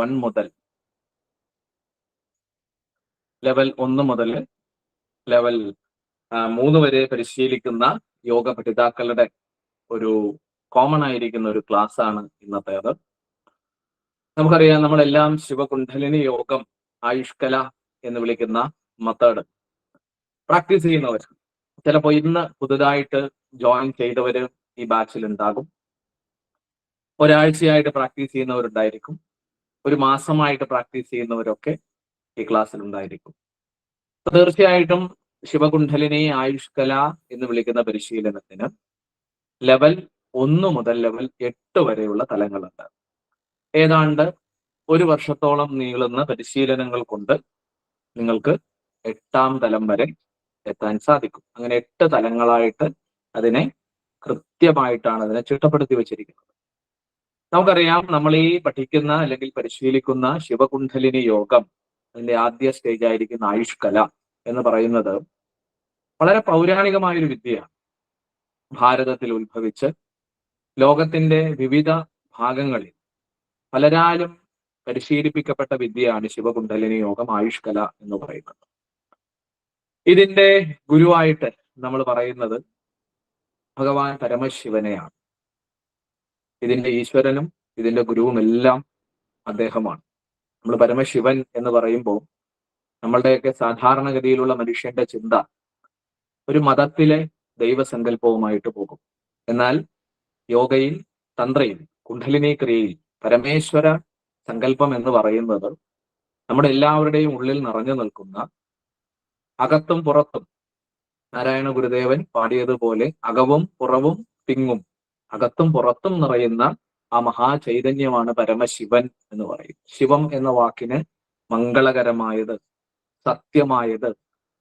1 മുതൽ ലെവൽ 1 മുതൽ ലെവൽ 3 വരെ പരിശീലിക്കുന്ന യോഗ പഠിതാക്കളുടെ ഒരു കോമൺ ആയിരിക്കുന്ന ഒരു ക്ലാസ് ആണ് ഇന്നത്തേത്. നമുക്കറിയാം, നമ്മളെല്ലാം ശിവകുണ്ഡലിനി യോഗം, ആയുഷ്കല എന്ന് വിളിക്കുന്ന മെത്തേഡ് പ്രാക്ടീസ് ചെയ്യുന്നവർ, ചിലപ്പോൾ ഇന്ന് പുതുതായിട്ട് ജോയിൻ ചെയ്തവര് ഈ ബാച്ചിൽ ഉണ്ടാകും. ഒരാഴ്ചയായിട്ട് പ്രാക്ടീസ് ചെയ്യുന്നവരുണ്ടായിരിക്കും. ഒരു മാസമായിട്ട് പ്രാക്ടീസ് ചെയ്യുന്നവരൊക്കെ ഈ ക്ലാസ്സിൽ ഉണ്ടായിരിക്കും. തീർച്ചയായിട്ടും ശിവകുണ്ഡലിനി ആയുഷ്കല എന്ന് വിളിക്കുന്ന പരിശീലനത്തിന് ലെവൽ 1 മുതൽ ലെവൽ 8 വരെയുള്ള തലങ്ങളുണ്ട്. ഏതാണ്ട് 1 വർഷത്തോളം നീളുന്ന പരിശീലനങ്ങൾ കൊണ്ട് നിങ്ങൾക്ക് 8ാം തലം വരെ എത്താൻ സാധിക്കും. അങ്ങനെ 8 തലങ്ങളായിട്ട് അതിനെ കൃത്യമായിട്ടാണ് അതിനെ ചിട്ടപ്പെടുത്തി വെച്ചിരിക്കുന്നത്. നമുക്കറിയാം, നമ്മൾ ഈ പഠിക്കുന്ന അല്ലെങ്കിൽ പരിശീലിക്കുന്ന ശിവകുണ്ഡലിനി യോഗം, അതിന്റെ ആദ്യ സ്റ്റേജ് ആയിരിക്കുന്ന ആയുഷ്കല എന്ന് പറയുന്നത് വളരെ പൗരാണികമായൊരു വിദ്യയാണ്. ഭാരതത്തിൽ ഉത്ഭവിച്ച് ലോകത്തിന്റെ വിവിധ ഭാഗങ്ങളിൽ പലരാലും പരിശീലിപ്പിക്കപ്പെട്ട വിദ്യയാണ് ശിവകുണ്ഡലിനി യോഗം, ആയുഷ്കല എന്ന് പറയുന്നത്. ഇതിന്റെ ഗുരുവായിട്ട് നമ്മൾ പറയുന്നത് ഭഗവാൻ പരമശിവനെയാണ്. ഇതിന്റെ ഈശ്വരനും ഇതിന്റെ ഗുരുവും എല്ലാം അദ്ദേഹമാണ്. നമ്മൾ പരമശിവൻ എന്ന് പറയുമ്പോൾ നമ്മളുടെയൊക്കെ സാധാരണഗതിയിലുള്ള മനുഷ്യന്റെ ചിന്ത ഒരു മതത്തിലെ ദൈവസങ്കല്പവുമായിട്ട് പോകും. എന്നാൽ യോഗയിൽ, തന്ത്രയിൽ, കുണ്ഡലിനി ക്രിയയിൽ പരമേശ്വര സങ്കല്പം എന്ന് പറയുന്നത് നമ്മുടെ എല്ലാവരുടെയും ഉള്ളിൽ നിറഞ്ഞു നിൽക്കുന്ന, അകത്തും പുറത്തും നാരായണ ഗുരുദേവൻ പാടിയതുപോലെ അകവും പുറവും തിങ്ങും, അകത്തും പുറത്തും നിറയുന്ന ആ മഹാചൈതന്യമാണ് പരമശിവൻ എന്ന് പറയും. ശിവം എന്ന വാക്കിന് മംഗളകരമായത്, സത്യമായത്,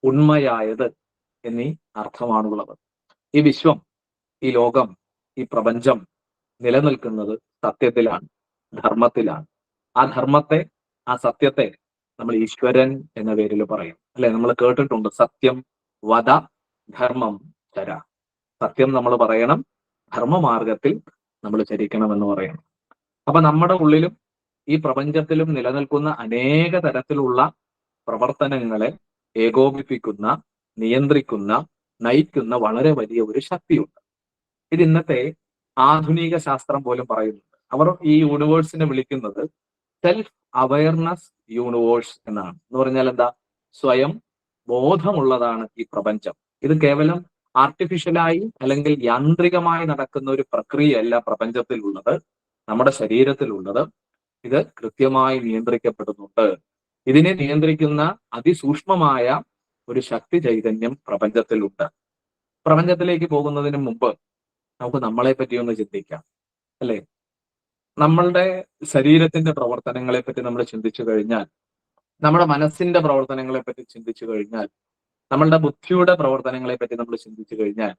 ഉണ്മയായത് എന്നീ അർത്ഥമാണുള്ളത്. ഈ വിശ്വം, ഈ ലോകം, ഈ പ്രപഞ്ചം നിലനിൽക്കുന്നത് സത്യത്തിലാണ്, ധർമ്മത്തിലാണ്. ആ ധർമ്മത്തെ, ആ സത്യത്തെ നമ്മൾ ഈശ്വരൻ എന്ന പേരിൽ പറയും. അല്ലെ, നമ്മൾ കേട്ടിട്ടുണ്ട്, സത്യം വദ ധർമ്മം ചര. സത്യം നമ്മൾ പറയണം, ധർമ്മമാർഗത്തിൽ നമ്മൾ ചരിക്കണം എന്ന് പറയണം. അപ്പൊ നമ്മുടെ ഉള്ളിലും ഈ പ്രപഞ്ചത്തിലും നിലനിൽക്കുന്ന അനേക തരത്തിലുള്ള പ്രവർത്തനങ്ങളെ ഏകോപിപ്പിക്കുന്ന, നിയന്ത്രിക്കുന്ന, നയിക്കുന്ന വളരെ വലിയ ഒരു ശക്തിയുണ്ട്. ഇത് ഇന്നത്തെ ആധുനിക ശാസ്ത്രം പോലും പറയുന്നുണ്ട്. അവർ ഈ യൂണിവേഴ്സിനെ വിളിക്കുന്നത് സെൽഫ് അവയർനെസ് യൂണിവേഴ്സ് എന്നാണ്. എന്ന് പറഞ്ഞാൽ എന്താ? സ്വയം ബോധമുള്ളതാണ് ഈ പ്രപഞ്ചം. ഇത് കേവലം ആർട്ടിഫിഷ്യലായി അല്ലെങ്കിൽ യാന്ത്രികമായി നടക്കുന്ന ഒരു പ്രക്രിയയല്ല പ്രപഞ്ചത്തിലുള്ളത്, നമ്മുടെ ശരീരത്തിലുള്ളത്. ഇത് കൃത്യമായി നിയന്ത്രിക്കപ്പെടുന്നുണ്ട്. ഇതിനെ നിയന്ത്രിക്കുന്ന അതിസൂക്ഷ്മമായ ഒരു ശക്തി ചൈതന്യം പ്രപഞ്ചത്തിലുണ്ട്. പ്രപഞ്ചത്തിലേക്ക് പോകുന്നതിന് മുമ്പ് നമുക്ക് നമ്മളെ പറ്റി ഒന്ന് ചിന്തിക്കാം, അല്ലെ? നമ്മളുടെ ശരീരത്തിന്റെ പ്രവർത്തനങ്ങളെ പറ്റി നമ്മൾ ചിന്തിച്ചു കഴിഞ്ഞാൽ, നമ്മുടെ മനസ്സിന്റെ പ്രവർത്തനങ്ങളെ പറ്റി ചിന്തിച്ചു കഴിഞ്ഞാൽ, നമ്മളുടെ ബുദ്ധിയുടെ പ്രവർത്തനങ്ങളെ പറ്റി നമ്മൾ ചിന്തിച്ചു കഴിഞ്ഞാൽ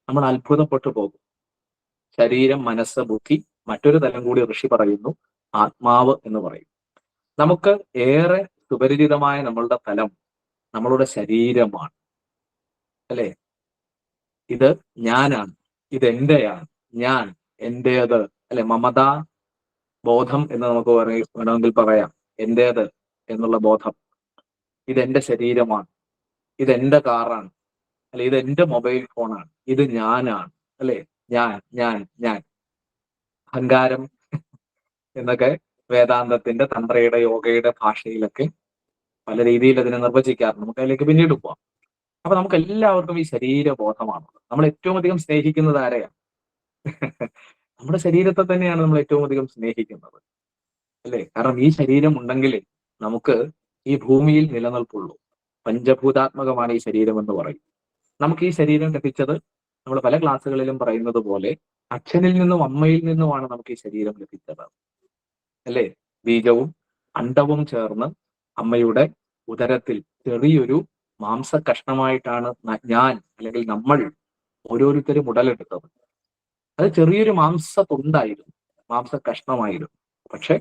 നമ്മൾ അത്ഭുതപ്പെട്ടു പോകും. ശരീരം, മനസ്സ്, ബുദ്ധി, മറ്റൊരു തലം കൂടി ഋഷി പറയുന്നു, ആത്മാവ് എന്ന് പറയും. നമുക്ക് ഏറെ സുപരിചിതമായ നമ്മളുടെ തലം നമ്മളുടെ ശരീരമാണ്, അല്ലെ? ഇത് ഞാനാണ്, ഇത് എന്റെയാണ്, ഞാൻ എന്റേത്, അല്ലെ? മമത ബോധം എന്ന് നമുക്ക് വേണമെങ്കിൽ പറയാം. എന്റേത് എന്നുള്ള ബോധം, ഇതെന്റെ ശരീരമാണ്, ഇതെന്റെ കാറാണ്, അല്ലെ? ഇതെന്റെ മൊബൈൽ ഫോണാണ്, ഇത് ഞാനാണ്, അല്ലെ? ഞാൻ ഞാൻ ഞാൻ അഹങ്കാരം എന്നൊക്കെ വേദാന്തത്തിന്റെ, തന്ത്രയുടെ, യോഗയുടെ ഭാഷയിലൊക്കെ പല രീതിയിൽ അതിനെ നിർവചിക്കാറുണ്ട്. നമുക്ക് അതിലേക്ക് പിന്നീട് പോവാം. അപ്പൊ നമുക്ക് എല്ലാവർക്കും ഈ ശരീരബോധമാണ്. നമ്മൾ ഏറ്റവും അധികം സ്നേഹിക്കുന്നത് ആരെയാണ്? നമ്മുടെ ശരീരത്തെ തന്നെയാണ് നമ്മൾ ഏറ്റവും അധികം സ്നേഹിക്കുന്നത്, അല്ലെ? കാരണം ഈ ശരീരം ഉണ്ടെങ്കിൽ നമുക്ക് ഈ ഭൂമിയിൽ നിലനിൽപ്പുള്ളൂ. പഞ്ചഭൂതാത്മകമാണ് ഈ ശരീരം എന്ന് പറയും. നമുക്ക് ഈ ശരീരം ലഭിച്ചത്, നമ്മൾ പല ക്ലാസ്സുകളിലും പറയുന്നത് പോലെ, അച്ഛനിൽ നിന്നും അമ്മയിൽ നിന്നുമാണ് നമുക്ക് ഈ ശരീരം ലഭിച്ചത്, അല്ലെ? ബീജവും അണ്ഡവും ചേർന്ന് അമ്മയുടെ ഉദരത്തിൽ ചെറിയൊരു മാംസ കഷ്ണമായിട്ടാണ് ഞാൻ അല്ലെങ്കിൽ നമ്മൾ ഓരോരുത്തരും ഉടലെടുത്തത്. അത് ചെറിയൊരു മാംസത്തുണ്ടായിരുന്നു, മാംസ കഷ്ണമായിരുന്നു. പക്ഷെ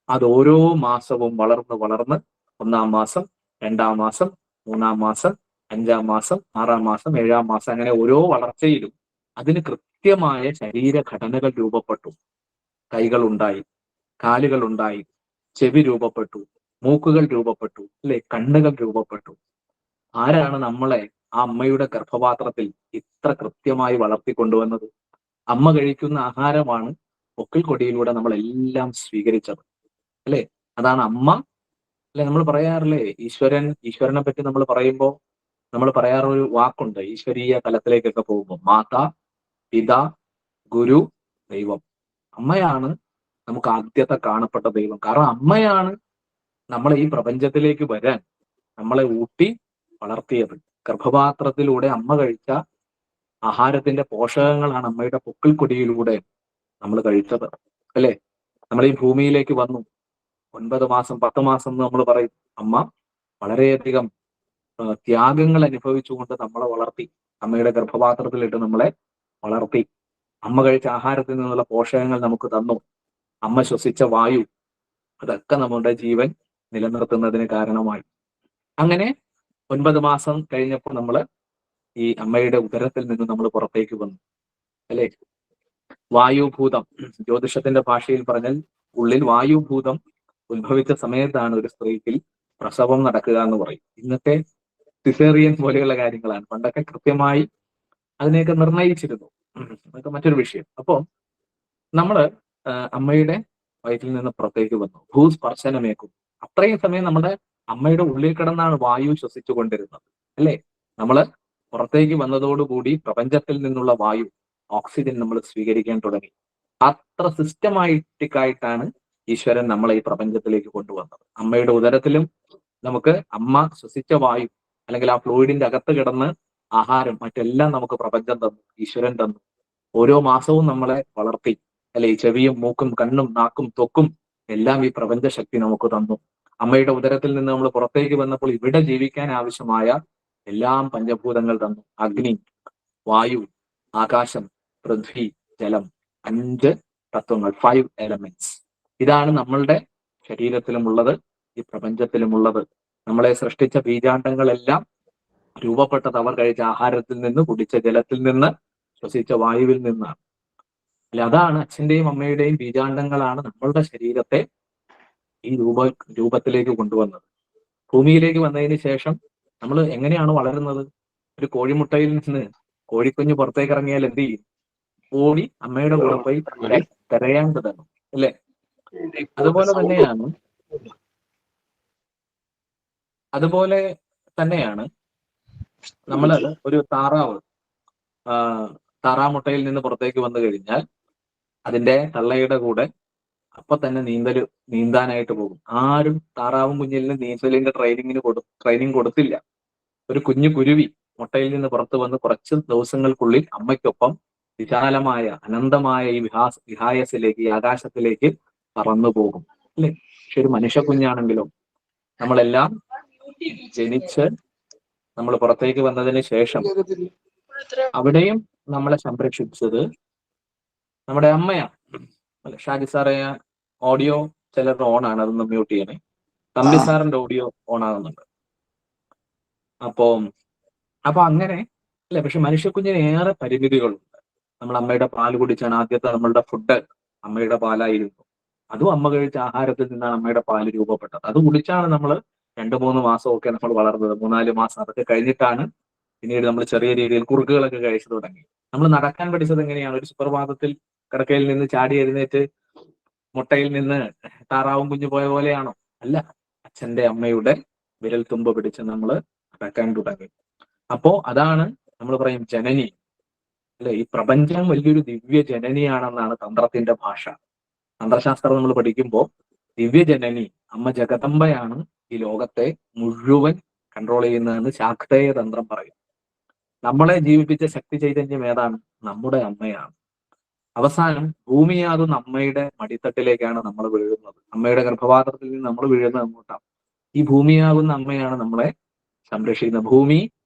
അത് ഓരോ മാസവും വളർന്ന് വളർന്ന് 1-ാം മാസം, 2-ാം മാസം, 3-ാം മാസം, 5-ാം മാസം, 6-ാം മാസം, 7-ാം മാസം, അങ്ങനെ ഓരോ വളർച്ചയിലും അതിന് കൃത്യമായ ശരീരഘടനകൾ രൂപപ്പെട്ടു. കൈകളുണ്ടായി, കാലുകളുണ്ടായി, ചെവി രൂപപ്പെട്ടു, മൂക്കുകൾ രൂപപ്പെട്ടു, അല്ലെ, കണ്ണുകൾ രൂപപ്പെട്ടു. ആരാണ് നമ്മളെ ആ അമ്മയുടെ ഗർഭപാത്രത്തിൽ ഇത്ര കൃത്യമായി വളർത്തിക്കൊണ്ടുവന്നത്? അമ്മ കഴിക്കുന്ന ആഹാരമാണ് പൊക്കിൾ കൊടിയിലൂടെ നമ്മളെല്ലാം സ്വീകരിച്ചത്, അല്ലെ? അതാണ് അമ്മ. അല്ലെ, നമ്മൾ പറയാറില്ലേ, ഈശ്വരനെ പറ്റി നമ്മൾ പറയുമ്പോൾ നമ്മൾ പറയാറൊരു വാക്കുണ്ട്, ഈശ്വരീയ തലത്തിലേക്കൊക്കെ പോകുമ്പോൾ: മാതാ, പിതാ, ഗുരു, ദൈവം. അമ്മയാണ് നമുക്ക് ആദ്യത്തെ കാണപ്പെട്ട ദൈവം. കാരണം അമ്മയാണ് നമ്മളെ ഈ പ്രപഞ്ചത്തിലേക്ക് വരാൻ നമ്മളെ ഊട്ടി വളർത്തിയത്. ഗർഭപാത്രത്തിലൂടെ അമ്മ കഴിച്ച ആഹാരത്തിന്റെ പോഷകങ്ങളാണ് അമ്മയുടെ പൊക്കിൾ കൊടിയിലൂടെ നമ്മൾ കഴിച്ചത്, അല്ലെ? നമ്മൾ ഈ ഭൂമിയിലേക്ക് വന്നു. 9 മാസം 10 മാസം എന്ന് നമ്മൾ പറയും. അമ്മ വളരെയധികം ത്യാഗങ്ങൾ അനുഭവിച്ചുകൊണ്ട് നമ്മളെ വളർത്തി. അമ്മയുടെ ഗർഭപാത്രത്തിലിട്ട് നമ്മളെ വളർത്തി. അമ്മ കഴിച്ച ആഹാരത്തിൽ നിന്നുള്ള പോഷകങ്ങൾ നമുക്ക് തന്നു. അമ്മ ശ്വസിച്ച വായു, അതൊക്കെ നമ്മുടെ ജീവൻ നിലനിർത്തുന്നതിന് കാരണമായി. അങ്ങനെ 9 മാസം കഴിഞ്ഞപ്പോൾ നമ്മൾ ഈ അമ്മയുടെ ഉദരത്തിൽ നിന്ന് നമ്മൾ പുറത്തേക്ക് വന്നു, അല്ലെ? വായുഭൂതം, ജ്യോതിഷത്തിന്റെ ഭാഷയിൽ പറഞ്ഞാൽ ഉള്ളിൽ വായുഭൂതം ഉത്ഭവിച്ച സമയത്താണ് ഒരു സ്ത്രീക്ക് പ്രസവം നടക്കുക എന്ന് പറയും. ഇന്നത്തെ സിസേറിയൻ പോലെയുള്ള കാര്യങ്ങളാണ്. പണ്ടൊക്കെ കൃത്യമായി അതിനെയൊക്കെ നിർണയിച്ചിരുന്നു. അതൊക്കെ മറ്റൊരു വിഷയം. അപ്പോ നമ്മള് അമ്മയുടെ വയറ്റിൽ നിന്ന് പുറത്തേക്ക് വന്നു. ഭൂസ്പർശനമേക്കും. അത്രയും സമയം നമ്മുടെ അമ്മയുടെ ഉള്ളിൽ കിടന്നാണ് വായു ശ്വസിച്ചു കൊണ്ടിരുന്നത്, അല്ലെ? നമ്മള് പുറത്തേക്ക് വന്നതോടുകൂടി പ്രപഞ്ചത്തിൽ നിന്നുള്ള വായു, ഓക്സിജൻ നമ്മൾ സ്വീകരിക്കാൻ തുടങ്ങി. അത്ര സിസ്റ്റമാറ്റിക് ആയിട്ടാണ് ഈശ്വരൻ നമ്മളെ ഈ പ്രപഞ്ചത്തിലേക്ക് കൊണ്ടുവന്നത്. അമ്മയുടെ ഉദരത്തിലും നമുക്ക് അമ്മ ശ്വസിച്ച വായു, അല്ലെങ്കിൽ ആ ഫ്ലൂയിഡിന്റെ അകത്ത് കിടന്ന് ആഹാരം, മറ്റെല്ലാം നമുക്ക് പ്രപഞ്ചം തന്നു, ഈശ്വരൻ തന്നു. ഓരോ മാസവും നമ്മളെ വളർത്തി, അല്ലെ? ഈ ചെവിയും മൂക്കും കണ്ണും നാക്കും ത്വക്കും എല്ലാം ഈ പ്രപഞ്ച ശക്തി നമുക്ക് തന്നു. അമ്മയുടെ ഉദരത്തിൽ നിന്ന് നമ്മൾ പുറത്തേക്ക് വന്നപ്പോൾ ഇവിടെ ജീവിക്കാൻ ആവശ്യമായ എല്ലാം പഞ്ചഭൂതങ്ങൾ തന്നു. അഗ്നി, വായു, ആകാശം, പൃഥ്വി, ജലം. 5 തത്വങ്ങൾ, 5 എലമെന്റ്സ്. ഇതാണ് നമ്മളുടെ ശരീരത്തിലുമുള്ളത്, ഈ പ്രപഞ്ചത്തിലുമുള്ളത്. നമ്മളെ സൃഷ്ടിച്ച ബീജാണ്ടങ്ങളെല്ലാം രൂപപ്പെട്ടത് അവർ കഴിച്ച ആഹാരത്തിൽ നിന്ന്, കുടിച്ച ജലത്തിൽ നിന്ന്, ശ്വസിച്ച വായുവിൽ നിന്നാണ്. അല്ലെ, അതാണ് അച്ഛന്റെയും അമ്മയുടെയും ബീജാണ്ടങ്ങളാണ് നമ്മളുടെ ശരീരത്തെ ഈ രൂപത്തിലേക്ക് കൊണ്ടുവന്നത്. ഭൂമിയിലേക്ക് വന്നതിന് ശേഷം നമ്മൾ എങ്ങനെയാണ് വളരുന്നത്? ഒരു കോഴിമുട്ടയിൽ നിന്ന് കോഴിക്കുഞ്ഞ് പുറത്തേക്ക് ഇറങ്ങിയാൽ എന്ത് ചെയ്യും? ഓടി അമ്മയുടെ കൂടെ പോയി കരയാൻ തുടങ്ങും, അല്ലെ? അതുപോലെ തന്നെയാണ് നമ്മൾ ഒരു താറാമുട്ടയിൽ നിന്ന് പുറത്തേക്ക് വന്നു കഴിഞ്ഞാൽ അതിന്റെ തള്ളയുടെ കൂടെ അപ്പൊ തന്നെ നീന്താനായിട്ട് പോകും. ആരും താറാവും കുഞ്ഞിലിന് നീന്തലിന്റെ ട്രെയിനിങ് കൊടുത്തില്ല. ഒരു കുഞ്ഞു കുരുവി മുട്ടയിൽ നിന്ന് പുറത്തു വന്ന് കുറച്ച് ദിവസങ്ങൾക്കുള്ളിൽ അമ്മയ്ക്കൊപ്പം വിശാലമായ അനന്തമായ ഈ വിഹായസിലേക്ക്, ഈ ആകാശത്തിലേക്ക് പറന്നു പോകും, അല്ലെ? പക്ഷെ ഒരു മനുഷ്യ കുഞ്ഞാണെങ്കിലോ, നമ്മളെല്ലാം ജനിച്ച് നമ്മൾ പുറത്തേക്ക് വന്നതിന് ശേഷം അവിടെയും നമ്മളെ സംരക്ഷിച്ചത് നമ്മുടെ അമ്മയാണ്, അല്ലെ? ഷാജി സാറേ, ഓഡിയോ ചിലരുടെ ഓൺ ആണ്, അതൊന്ന് മ്യൂട്ട് ചെയ്യണേ. തമ്പി സാറിന്റെ ഓഡിയോ ഓൺ ആകുന്നുണ്ട്. അപ്പൊ അങ്ങനെ, അല്ലെ? പക്ഷെ മനുഷ്യക്കുഞ്ഞിന് ഏറെ പരിമിതികളുണ്ട്. നമ്മൾ അമ്മയുടെ പാല് കുടിച്ചാണ് ആദ്യത്തെ നമ്മളുടെ ഫുഡ്, അമ്മയുടെ പാലായിരുന്നു. അതും അമ്മ കഴിച്ച ആഹാരത്തിൽ നിന്നാണ് അമ്മയുടെ പാല് രൂപപ്പെട്ടത്. അത് കുടിച്ചാണ് നമ്മൾ 2-3 മാസമൊക്കെ നമ്മൾ വളർന്നത്. 3-4 മാസം അതൊക്കെ കഴിഞ്ഞിട്ടാണ് പിന്നീട് നമ്മൾ ചെറിയ രീതിയിൽ കുറുക്കുകളൊക്കെ കഴിച്ചു തുടങ്ങി. നമ്മൾ നടക്കാൻ പഠിച്ചത് എങ്ങനെയാണ്? ഒരു സുപ്രഭാതത്തിൽ കിടക്കയിൽ നിന്ന് ചാടി എഴുന്നേറ്റ് മുട്ടയിൽ നിന്ന് താറാവും കുഞ്ഞു പോയ പോലെയാണോ? അല്ല. അച്ഛന്റെ അമ്മയുടെ വിരൽ തുമ്പ് പിടിച്ച് നമ്മൾ നടക്കാൻ തുടങ്ങി. അപ്പോ അതാണ് നമ്മൾ പറയും ജനനി, അല്ലെ? ഈ പ്രപഞ്ചം വലിയൊരു ദിവ്യ ജനനിയാണെന്നാണ് തന്ത്രത്തിന്റെ ഭാഷ. തന്ത്രശാസ്ത്രം നമ്മൾ പഠിക്കുമ്പോൾ ദിവ്യജനനി, അമ്മ ജഗദംബയാണ് ഈ ലോകത്തെ മുഴുവൻ കൺട്രോൾ ചെയ്യുന്നതെന്ന് ശാക്തേയ തന്ത്രം പറയും. നമ്മളെ ജീവിപ്പിച്ച ശക്തി ചൈതന്യം ഏതാണ്? നമ്മുടെ അമ്മയാണ്. അവസാനം ഭൂമിയാകുന്ന അമ്മയുടെ മടിത്തട്ടിലേക്കാണ് നമ്മൾ വീഴുന്നത്. അമ്മയുടെ ഗർഭപാത്രത്തിൽ നിന്ന് നമ്മൾ വീഴുന്നത് അങ്ങോട്ടാണ്. ഈ ഭൂമിയാകുന്ന അമ്മയാണ് നമ്മളെ സംരക്ഷിക്കുന്നത്. ഭൂമി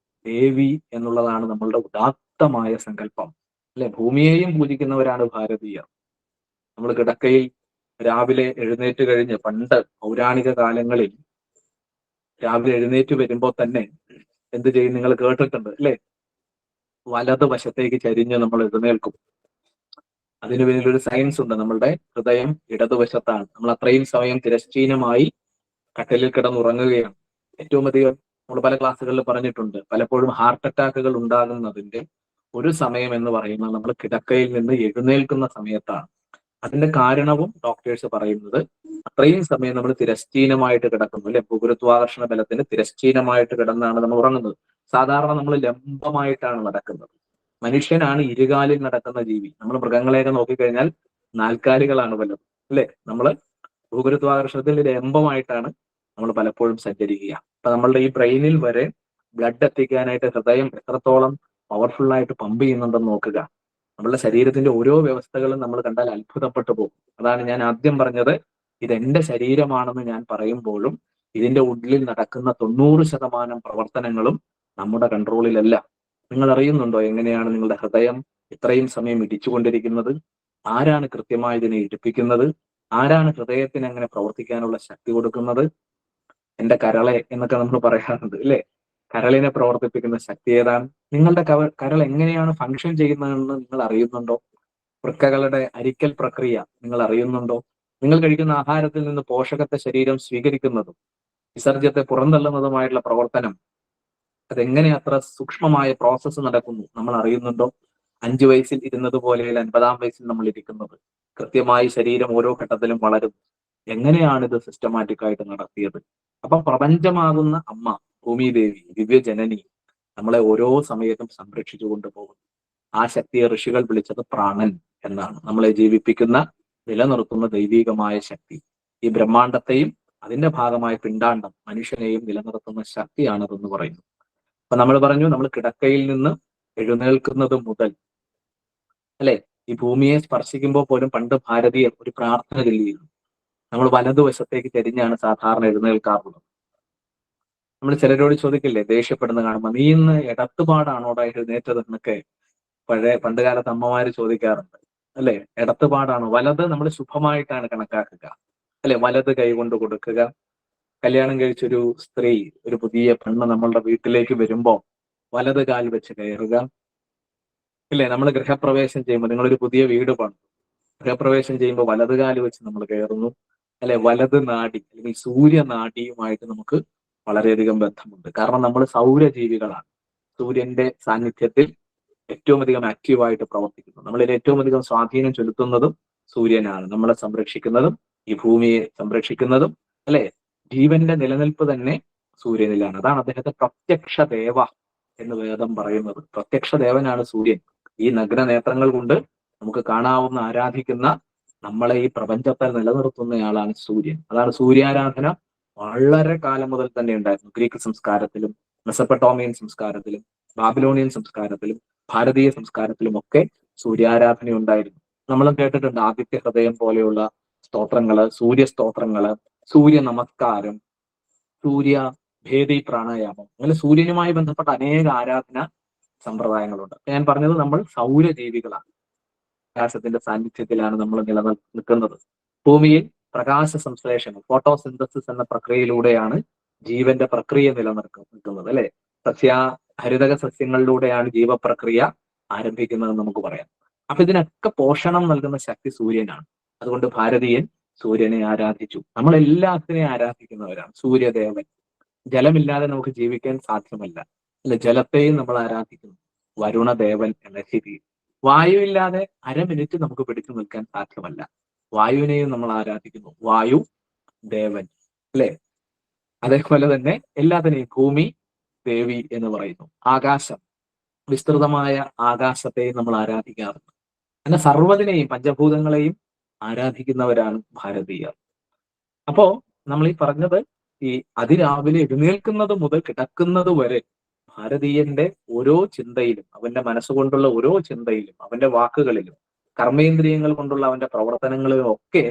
ദേവി എന്നുള്ളതാണ് നമ്മളുടെ ഉദാത്തമായ സങ്കല്പം, അല്ലെ? ഭൂമിയെയും പൂജിക്കുന്നവരാണ് ഭാരതീയർ. നമ്മൾ കിടക്കയിൽ രാവിലെ എഴുന്നേറ്റ് കഴിഞ്ഞ്, പണ്ട് പൗരാണിക കാലങ്ങളിൽ രാവിലെ എഴുന്നേറ്റ് വരുമ്പോൾ തന്നെ എന്ത് ചെയ്യും? നിങ്ങൾ കേട്ടിട്ടുണ്ട്, അല്ലെ? വലത് വശത്തേക്ക് ചരിഞ്ഞ് നമ്മൾ എഴുന്നേൽക്കും. അതിന് പിന്നിലൊരു സയൻസ് ഉണ്ട്. നമ്മളുടെ ഹൃദയം ഇടതുവശത്താണ്. നമ്മൾ അത്രയും സമയം തിരശ്ചീനമായി കട്ടിലിൽ കിടന്നുറങ്ങുകയാണ്. ഏറ്റവും അധികം നമ്മൾ പല ക്ലാസ്സുകളിൽ പറഞ്ഞിട്ടുണ്ട്, പലപ്പോഴും ഹാർട്ട് അറ്റാക്കുകൾ ഉണ്ടാകുന്നതിന്റെ ഒരു സമയം എന്ന് പറയുന്നത് നമ്മൾ കിടക്കയിൽ നിന്ന് എഴുന്നേൽക്കുന്ന സമയത്താണ്. അതിന്റെ കാരണവും ഡോക്ടേഴ്സ് പറയുന്നത് അത്രയും സമയം നമ്മൾ തിരശ്ചീനമായിട്ട് കിടക്കുന്നു, അല്ലെ? ഭൂഗുരുത്വാകർഷണ ബലത്തിന് തിരശ്ചീനമായിട്ട് കിടന്നാണ് നമ്മൾ ഉറങ്ങുന്നത്. സാധാരണ നമ്മൾ ലംബമായിട്ടാണ് നടക്കുന്നത്. മനുഷ്യനാണ് ഇരുകാലിൽ നടക്കുന്ന ജീവി. നമ്മൾ മൃഗങ്ങളെയൊക്കെ നോക്കിക്കഴിഞ്ഞാൽ നാൽക്കാലികളാണ് പലതും, അല്ലെ? നമ്മൾ ഭൂഗുരുത്വാകർഷണത്തിൽ ലംബമായിട്ടാണ് നമ്മൾ പലപ്പോഴും സഞ്ചരിക്കുക. അപ്പൊ നമ്മളുടെ ഈ ബ്രെയിനിൽ വരെ ബ്ലഡ് എത്തിക്കാനായിട്ട് ഹൃദയം എത്രത്തോളം പവർഫുൾ ആയിട്ട് പമ്പ് ചെയ്യുന്നുണ്ടെന്ന് നോക്കുക. നമ്മളുടെ ശരീരത്തിന്റെ ഓരോ വ്യവസ്ഥകളും നമ്മൾ കണ്ടാൽ അത്ഭുതപ്പെട്ടു പോകും. അതാണ് ഞാൻ ആദ്യം പറഞ്ഞത്, ഇതെന്റെ ശരീരമാണെന്ന് ഞാൻ പറയുമ്പോഴും ഇതിന്റെ ഉള്ളിൽ നടക്കുന്ന 90% പ്രവർത്തനങ്ങളും നമ്മുടെ കൺട്രോളിലല്ല. നിങ്ങൾ അറിയുന്നുണ്ടോ എങ്ങനെയാണ് നിങ്ങളുടെ ഹൃദയം ഇത്രയും സമയം ഇടിച്ചുകൊണ്ടിരിക്കുന്നത്? ആരാണ് കൃത്യമായി ഇതിനെ ഇടിപ്പിക്കുന്നത്? ആരാണ് ഹൃദയത്തിന് അങ്ങനെ പ്രവർത്തിക്കാനുള്ള ശക്തി കൊടുക്കുന്നത്? എന്റെ കരളെ എന്നൊക്കെ നമ്മൾ പറയാറുണ്ട്, അല്ലെ? കരളിനെ പ്രവർത്തിപ്പിക്കുന്ന ശക്തി ഏതാണ്? നിങ്ങളുടെ കരൾ എങ്ങനെയാണ് ഫങ്ഷൻ ചെയ്യുന്നതെന്ന് നിങ്ങൾ അറിയുന്നുണ്ടോ? വൃക്കകളുടെ അരിക്കൽ പ്രക്രിയ നിങ്ങൾ അറിയുന്നുണ്ടോ? നിങ്ങൾ കഴിക്കുന്ന ആഹാരത്തിൽ നിന്ന് പോഷകത്തെ ശരീരം സ്വീകരിക്കുന്നതും വിസർജ്യത്തെ പുറന്തള്ളുന്നതുമായിട്ടുള്ള പ്രവർത്തനം, അതെങ്ങനെ അത്ര സൂക്ഷ്മമായ പ്രോസസ്സ് നടക്കുന്നു നമ്മൾ അറിയുന്നുണ്ടോ? 5 വയസ്സിൽ ഇരുന്നത് പോലെയല്ല 50-ആം വയസ്സിൽ നമ്മൾ ഇരിക്കുന്നത്. കൃത്യമായി ശരീരം ഓരോ ഘട്ടത്തിലും വളരും. എങ്ങനെയാണ് ഇത് സിസ്റ്റമാറ്റിക് ആയിട്ട് നടത്തിയത്? അപ്പൊ പ്രപഞ്ചമാകുന്ന അമ്മ ഭൂമിദേവി, ദിവ്യജനനി നമ്മളെ ഓരോ സമയത്തും സംരക്ഷിച്ചു കൊണ്ടുപോകുന്നു. ആ ശക്തിയെ ഋഷികൾ വിളിച്ചത് പ്രാണൻ എന്നാണ്. നമ്മളെ ജീവിപ്പിക്കുന്ന, നിലനിർത്തുന്ന ദൈവികമായ ശക്തി. ഈ ബ്രഹ്മാണ്ടത്തെയും അതിന്റെ ഭാഗമായ പിണ്ടാണ്ടം മനുഷ്യനെയും നിലനിർത്തുന്ന ശക്തിയാണതെന്ന് പറയുന്നു. അപ്പൊ നമ്മൾ പറഞ്ഞു, നമ്മൾ കിടക്കയിൽ നിന്ന് എഴുന്നേൽക്കുന്നത് മുതൽ, അല്ലെ, ഈ ഭൂമിയെ സ്പർശിക്കുമ്പോൾ പോലും പണ്ട് ഭാരതീയർ ഒരു പ്രാർത്ഥന ചൊല്ലിയിരുന്നു. നമ്മൾ വലതുവശത്തേക്ക് തിരിഞ്ഞാണ് സാധാരണ എഴുന്നേൽക്കാറുള്ളത്. നമ്മൾ ചിലരോട് ചോദിക്കില്ലേ, ദേഷ്യപ്പെടുന്ന കാണുമ്പോൾ, നീ ഇന്ന് ഇടത്തുപാടാണോടാ എഴുന്നേറ്റത് എന്നൊക്കെ പണ്ടുകാലത്ത് അമ്മമാര് ചോദിക്കാറുണ്ട്, അല്ലെ? ഇടത്തുപാടാണോ? വലത് നമ്മൾ ശുഭമായിട്ടാണ് കണക്കാക്കുക, അല്ലെ? വലത് കൈ കൊണ്ട് കൊടുക്കുക. കല്യാണം കഴിച്ചൊരു സ്ത്രീ, ഒരു പുതിയ പെണ്ണ് നമ്മളുടെ വീട്ടിലേക്ക് വരുമ്പോ വലത് കാൽ വെച്ച് കയറുക, ഇല്ലേ? നമ്മൾ ഗൃഹപ്രവേശം ചെയ്യുമ്പോൾ, നിങ്ങളൊരു പുതിയ വീട് പണിതു, ഗൃഹപ്രവേശം ചെയ്യുമ്പോൾ വലത് കാല് വെച്ച് നമ്മൾ കയറുന്നു, അല്ലെ? വലത് നാഡി അല്ലെങ്കിൽ സൂര്യനാഡിയുമായിട്ട് നമുക്ക് വളരെയധികം ബന്ധമുണ്ട്. കാരണം നമ്മൾ സൗരജീവികളാണ്. സൂര്യന്റെ സാന്നിധ്യത്തിൽ ഏറ്റവും അധികം ആക്റ്റീവായിട്ട് പ്രവർത്തിക്കുന്നു. നമ്മളിൽ ഏറ്റവും അധികം സ്വാധീനം ചെലുത്തുന്നതും സൂര്യനാണ്. നമ്മളെ സംരക്ഷിക്കുന്നതും ഈ ഭൂമിയെ സംരക്ഷിക്കുന്നതും, അല്ലെ? ജീവന്റെ നിലനിൽപ്പ് തന്നെ സൂര്യനിലാണ്. അതാണ് അദ്ദേഹത്തെ പ്രത്യക്ഷ ദേവ എന്ന് വേദം പറയുന്നത്. പ്രത്യക്ഷ ദേവനാണ് സൂര്യൻ. ഈ നഗ്ന നേത്രങ്ങൾ കൊണ്ട് നമുക്ക് കാണാവുന്ന, ആരാധിക്കുന്ന, നമ്മളെ ഈ പ്രപഞ്ചത്തെ നിലനിർത്തുന്നയാളാണ് സൂര്യൻ. അതാണ് സൂര്യാരാധന വളരെ കാലം മുതൽ തന്നെ ഉണ്ടായിരുന്നു. ഗ്രീക്ക് സംസ്കാരത്തിലും മെസപ്പട്ടോമിയൻ സംസ്കാരത്തിലും ബാബിലോണിയൻ സംസ്കാരത്തിലും ഭാരതീയ സംസ്കാരത്തിലും ഒക്കെ സൂര്യാരാധന ഉണ്ടായിരുന്നു. നമ്മളും കേട്ടിട്ടുണ്ട് ആദിത്യ ഹൃദയം പോലെയുള്ള സ്തോത്രങ്ങള്, സൂര്യ സ്തോത്രങ്ങള്, സൂര്യ നമസ്കാരം, സൂര്യ ഭേദി പ്രാണായാമം, അങ്ങനെ സൂര്യനുമായി ബന്ധപ്പെട്ട അനേക ആരാധന സമ്പ്രദായങ്ങളുണ്ട്. ഞാൻ പറഞ്ഞത്, നമ്മൾ സൗരജീവികളാണ്. പ്രകാശത്തിന്റെ സാന്നിധ്യത്തിലാണ് നമ്മൾ നിലനിൽക്കുന്നത്. ഭൂമിയിൽ പ്രകാശ സംശ്ലേഷണം, ഫോട്ടോസിന്തസിസ് എന്ന പ്രക്രിയയിലൂടെയാണ് ജീവന്റെ പ്രക്രിയ നിലനിൽക്കുന്നത്, അല്ലെ? ഹരിതക സസ്യങ്ങളിലൂടെയാണ് ജീവപ്രക്രിയ ആരംഭിക്കുന്നതെന്ന് നമുക്ക് പറയാം. അപ്പൊ ഇതിനൊക്കെ പോഷണം നൽകുന്ന ശക്തി സൂര്യനാണ്. അതുകൊണ്ട് ഭാരതീയൻ സൂര്യനെ ആരാധിച്ചു. നമ്മൾ എല്ലാത്തിനെയും ആരാധിക്കുന്നവരാണ്. സൂര്യദേവൻ, ജലമില്ലാതെ നമുക്ക് ജീവിക്കാൻ സാധ്യമല്ല, അല്ലെ? ജലത്തെയും നമ്മൾ ആരാധിക്കുന്നു. വരുണദേവൻ എന്ന രീതിയിൽ. വായുവില്ലാതെ അരമിനിറ്റ് നമുക്ക് പിടിച്ചു നിൽക്കാൻ സാധ്യമല്ല. വായുവിനെയും നമ്മൾ ആരാധിക്കുന്നു. വായു ദേവൻ, അല്ലെ? അതേപോലെ തന്നെ എല്ലാത്തിനെയും ഭൂമി ദേവി എന്ന് പറയുന്നു. ആകാശം, വിസ്തൃതമായ ആകാശത്തെയും നമ്മൾ ആരാധിക്കാറുണ്ട്. അങ്ങനെ സർവ്വതിനെയും, പഞ്ചഭൂതങ്ങളെയും ആരാധിക്കുന്നവരാണ് ഭാരതീയർ. അപ്പോ നമ്മൾ ഈ പറഞ്ഞത്, ഈ അതിരാവിലെ എഴുന്നേൽക്കുന്നത് മുതൽ കിടക്കുന്നത് വരെ ഭാരതീയന്റെ ഓരോ ചിന്തയിലും, അവന്റെ മനസ്സുകൊണ്ടുള്ള ഓരോ ചിന്തയിലും, അവന്റെ വാക്കുകളിലും, കർമ്മേന്ദ്രിയങ്ങൾ കൊണ്ടുള്ള അവന്റെ പ്രവർത്തനങ്ങളിലും ഒക്കെ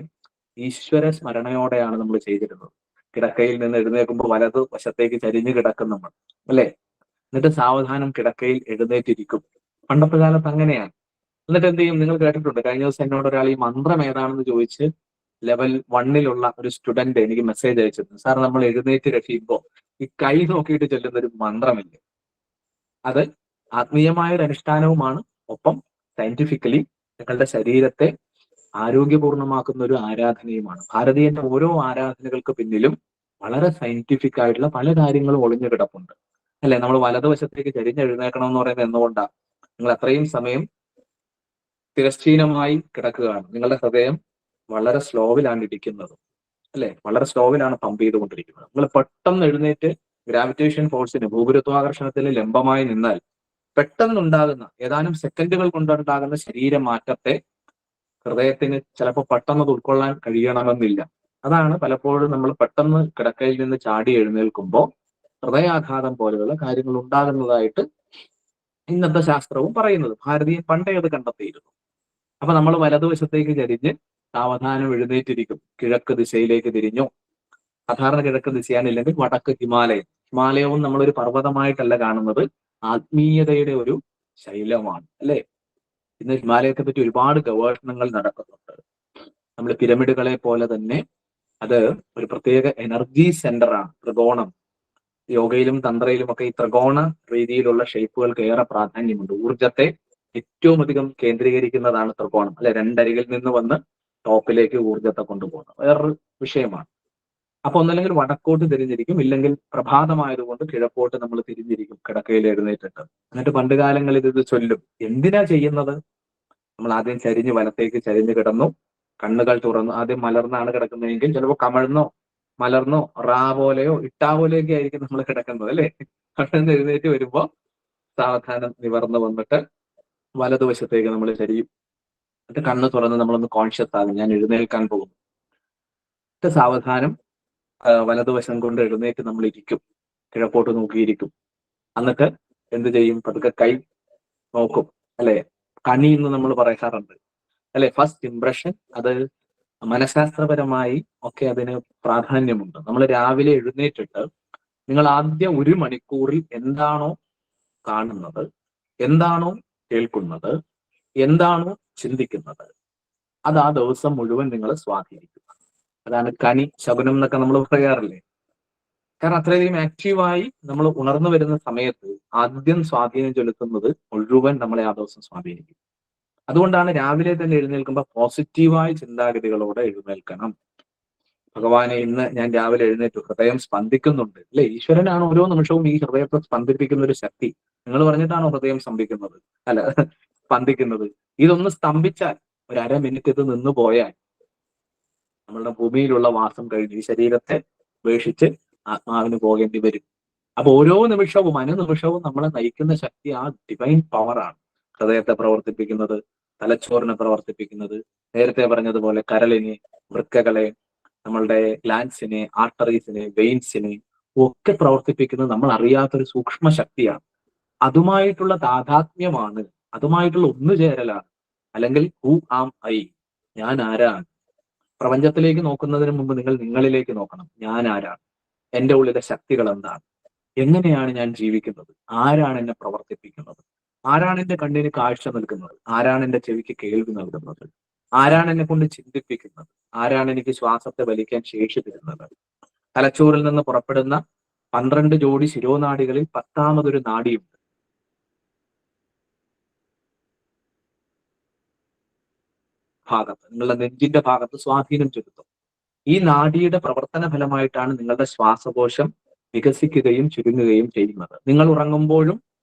ഈശ്വര സ്മരണയോടെയാണ് നമ്മൾ ചെയ്തിരുന്നത്. കിടക്കയിൽ നിന്ന് എഴുന്നേൽക്കുമ്പോൾ വലത് വശത്തേക്ക് ചരിഞ്ഞു കിടക്കും നമ്മൾ, അല്ലെ? എന്നിട്ട് സാവധാനം കിടക്കയിൽ എഴുന്നേറ്റിരിക്കും. പണ്ടത്തെ കാലത്ത് അങ്ങനെയാണ്. എന്നിട്ട് എന്ത് ചെയ്യും? നിങ്ങൾ കേട്ടിട്ടുണ്ട്, കഴിഞ്ഞ ദിവസം എന്നോട് ഒരാൾ ഈ മന്ത്രം ഏതാണെന്ന് ചോദിച്ച് ലെവൽ 1 ഒരു സ്റ്റുഡന്റ് എനിക്ക് മെസ്സേജ് അയച്ചിരുന്നു. സാർ, നമ്മൾ എഴുന്നേറ്റ് കഴിയുമ്പോൾ ഈ കൈ നോക്കിയിട്ട് ചൊല്ലുന്ന ഒരു മന്ത്രമില്ലേ, അത് ആത്മീയമായ ഒരു അനുഷ്ഠാനവുമാണ്, ഒപ്പം സയന്റിഫിക്കലി നിങ്ങളുടെ ശരീരത്തെ ആരോഗ്യപൂർണമാക്കുന്ന ഒരു ആരാധനയുമാണ്. ഭാരതീയന്റെ ഓരോ ആരാധനകൾക്ക് പിന്നിലും വളരെ സയന്റിഫിക് ആയിട്ടുള്ള പല കാര്യങ്ങളും ഒളിഞ്ഞു കിടപ്പുണ്ട്. അല്ലെ, നമ്മൾ വലതുവശത്തേക്ക് ചരിഞ്ഞെഴുന്നേക്കണം എന്ന് പറയുന്നത് എന്തുകൊണ്ടാണ്? നിങ്ങൾ അത്രയും സമയം തിരശ്ചീനമായി കിടക്കുകയാണ്. നിങ്ങളുടെ ഹൃദയം വളരെ സ്ലോവിലാണ് ഇടിക്കുന്നത്. അല്ലെ, വളരെ സ്ലോവിലാണ് പമ്പ് ചെയ്തുകൊണ്ടിരിക്കുന്നത്. നിങ്ങൾ പെട്ടെന്ന് എഴുന്നേറ്റ് ഗ്രാവിറ്റേഷൻ ഫോഴ്സിന്, ഭൂഗുരുത്വാകർഷണത്തിന് ലംബമായി നിന്നാൽ പെട്ടെന്നുണ്ടാകുന്ന ഏതാനും സെക്കൻഡുകൾ കൊണ്ടുണ്ടാകുന്ന ശരീരമാറ്റത്തെ ഹൃദയത്തിന് ചിലപ്പോൾ പെട്ടെന്ന് അത് ഉൾക്കൊള്ളാൻ കഴിയണമെന്നില്ല. അതാണ് പലപ്പോഴും നമ്മൾ പെട്ടെന്ന് കിടക്കയിൽ നിന്ന് ചാടി എഴുന്നേൽക്കുമ്പോൾ ഹൃദയാഘാതം പോലെയുള്ള കാര്യങ്ങൾ ഉണ്ടാകുന്നതായിട്ട് ഇന്നത്തെ ശാസ്ത്രവും പറയുന്നത്. ഭാരതീയൻ പണ്ടേ അത് കണ്ടെത്തിയിരുന്നു. അപ്പൊ നമ്മൾ വലതുവശത്തേക്ക് ചരിഞ്ഞ് സാവധാനം എഴുന്നേറ്റിരിക്കും. കിഴക്ക് ദിശയിലേക്ക് തിരിഞ്ഞു. സാധാരണ കിഴക്ക് ദിശയാണില്ലെങ്കിൽ വടക്ക് ഹിമാലയം. ഹിമാലയവും നമ്മളൊരു പർവ്വതമായിട്ടല്ല കാണുന്നത്, ആത്മീയതയുടെ ഒരു ശൈലമാണ്. അല്ലെ, ഇന്ന് ഹിമാലയത്തെ പറ്റി ഒരുപാട് ഗവേഷണങ്ങൾ നടക്കുന്നുണ്ട്. നമ്മൾ പിരമിഡുകളെ പോലെ തന്നെ അത് ഒരു പ്രത്യേക എനർജി സെന്ററാണ്. ത്രികോണം, യോഗയിലും തന്ത്രയിലും ഒക്കെ ഈ ത്രികോണ രീതിയിലുള്ള ഷേപ്പുകൾക്ക് ഏറെ പ്രാധാന്യമുണ്ട്. ഊർജത്തെ ഏറ്റവും അധികം കേന്ദ്രീകരിക്കുന്നതാണ് ത്രികോണം. അല്ലെ, രണ്ടരികിൽ നിന്ന് വന്ന് ടോപ്പിലേക്ക് ഊർജത്തെ കൊണ്ടുപോകുന്നത് വേറൊരു വിഷയമാണ്. അപ്പൊ ഒന്നല്ലെങ്കിൽ വടക്കോട്ട് തിരിഞ്ഞിരിക്കും, ഇല്ലെങ്കിൽ പ്രഭാതമായതുകൊണ്ട് കിഴക്കോട്ട് നമ്മൾ തിരിഞ്ഞിരിക്കും കിടക്കയിൽ എഴുന്നേറ്റിട്ട്. എന്നിട്ട് പണ്ട് കാലങ്ങളിൽ ഇത് ചൊല്ലും. എന്തിനാ ചെയ്യുന്നത്? നമ്മൾ ആദ്യം ചരിഞ്ഞ് വലത്തേക്ക് ചരിഞ്ഞ് കിടന്നു, കണ്ണുകൾ തുറന്നു. ആദ്യം മലർന്നാണ് കിടക്കുന്നതെങ്കിൽ ചിലപ്പോൾ കമഴ്ന്നോ മലർന്നോ റാ പോലെയോ ഇട്ടാ പോലെയൊക്കെ ആയിരിക്കും നമ്മൾ കിടക്കുന്നത്. അല്ലെ, കണ്ണെന്ന് എഴുന്നേറ്റ് വരുമ്പോ സാവധാനം നിവർന്ന് വന്നിട്ട് വലതുവശത്തേക്ക് നമ്മൾ ചരിയും. എന്നിട്ട് കണ്ണ് തുറന്ന് നമ്മളൊന്ന് കോൺഷ്യസ് ആകും, ഞാൻ എഴുന്നേൽക്കാൻ പോകും. എന്നിട്ട് സാവധാനം വലതുവശം കൊണ്ട് എഴുന്നേറ്റ് നമ്മൾ ഇരിക്കും, കിഴക്കോട്ട് നോക്കിയിരിക്കും. എന്നിട്ട് എന്ത് ചെയ്യും? പതുക്കെ കൈ നോക്കും. അല്ലെ, കണി എന്ന് നമ്മൾ പറയാറുണ്ട്. അല്ലെ, ഫസ്റ്റ് ഇംപ്രഷൻ, അത് മനഃശാസ്ത്രപരമായി ഒക്കെ അതിന് പ്രാധാന്യമുണ്ട്. നമ്മൾ രാവിലെ എഴുന്നേറ്റിട്ട് നിങ്ങൾ ആദ്യം 1 മണിക്കൂറിൽ എന്താണോ കാണുന്നത്, എന്താണോ കേൾക്കുന്നത്, എന്താണോ ചിന്തിക്കുന്നത്, അത് ആ ദിവസം മുഴുവൻ നിങ്ങളെ സ്വാധീനിക്കും. അതാണ് കണി, ശകുനം എന്നൊക്കെ നമ്മൾ പറയാറില്ലേ. കാരണം അത്രയധികം ആക്റ്റീവായി നമ്മൾ ഉണർന്നു വരുന്ന സമയത്ത് ആദ്യം സ്വാധീനം ചെലുത്തുന്നത് മുഴുവൻ നമ്മളെ ആ ദിവസം സ്വാധീനിക്കും. അതുകൊണ്ടാണ് രാവിലെ തന്നെ എഴുന്നേൽക്കുമ്പോൾ പോസിറ്റീവായ ചിന്താഗതികളോടെ എഴുന്നേൽക്കണം. ഭഗവാനെ, ഇന്ന് ഞാൻ രാവിലെ എഴുന്നേറ്റു, ഹൃദയം സ്പന്ദിക്കുന്നുണ്ട്. അല്ലെ, ഈശ്വരനാണ് ഓരോ നിമിഷവും ഈ ഹൃദയത്തെ സ്പന്ദിപ്പിക്കുന്ന ഒരു ശക്തി. നിങ്ങൾ പറഞ്ഞിട്ടാണോ ഹൃദയം സ്തംഭിക്കുന്നത്? അല്ല, സ്പന്ദിക്കുന്നത്. ഇതൊന്ന് സ്തംഭിച്ചാൽ, ഒരു 1/2 മിനിറ്റ് ഇത് നിന്ന് പോയാൽ നമ്മളുടെ ഭൂമിയിലുള്ള വാസം കഴിഞ്ഞ് ഈ ശരീരത്തെ ഉപേക്ഷിച്ച് ആത്മാവിന് പോകേണ്ടി വരും. അപ്പൊ ഓരോ നിമിഷവും അനുനിമിഷവും നമ്മളെ നയിക്കുന്ന ശക്തി ആ ഡിവൈൻ പവറാണ്. ഹൃദയത്തെ പ്രവർത്തിപ്പിക്കുന്നത്, തലച്ചോറിനെ പ്രവർത്തിപ്പിക്കുന്നത്, നേരത്തെ പറഞ്ഞതുപോലെ കരളിനെ, വൃക്കകളെ, നമ്മളുടെ ഗ്ലാൻസിനെ, ആർട്ടറീസിനെ, വെയിൻസിനെ ഒക്കെ പ്രവർത്തിപ്പിക്കുന്നത് നമ്മൾ അറിയാത്തൊരു സൂക്ഷ്മ ശക്തിയാണ്. അതുമായിട്ടുള്ള താതാത്മ്യമാണ്, അതുമായിട്ടുള്ള ഒന്നുചേരലാണ്. അല്ലെങ്കിൽ ഹൂ ആം ഐ, ഞാൻ ആരാണ്? പ്രപഞ്ചത്തിലേക്ക് നോക്കുന്നതിന് മുമ്പ് നിങ്ങൾ നിങ്ങളിലേക്ക് നോക്കണം. ഞാൻ ആരാണ്? എന്റെ ഉള്ളിലെ ശക്തികൾ എന്താണ്? എങ്ങനെയാണ് ഞാൻ ജീവിക്കുന്നത്? ആരാണ് എന്നെ പ്രവർത്തിപ്പിക്കുന്നത്? ആരാണ് എന്റെ കണ്ണിന് കാഴ്ച നൽകുന്നത്? ആരാണ് എന്റെ ചെവിക്ക് കേൾവി നൽകുന്നത്? ആരാണ് എന്നെ കൊണ്ട് ചിന്തിപ്പിക്കുന്നത്? ആരാണ് എനിക്ക് ശ്വാസത്തെ വലിക്കാൻ ശേഷി തരുന്നത്? തലച്ചോറിൽ നിന്ന് പുറപ്പെടുന്ന 12 ജോഡി ശിരോനാഡികളിൽ 10ാമതൊരു നാഡിയുണ്ട്. ഭാഗത്ത്, നിങ്ങളുടെ നെഞ്ചിന്റെ ഭാഗത്ത് സ്വാധീനം ചെലുത്തും. ഈ നാഡിയുടെ പ്രവർത്തന ഫലമായിട്ടാണ് നിങ്ങളുടെ ശ്വാസകോശം വികസിക്കുകയും ചുരുങ്ങുകയും ചെയ്യുന്നത്. നിങ്ങൾ ഉറങ്ങുമ്പോഴും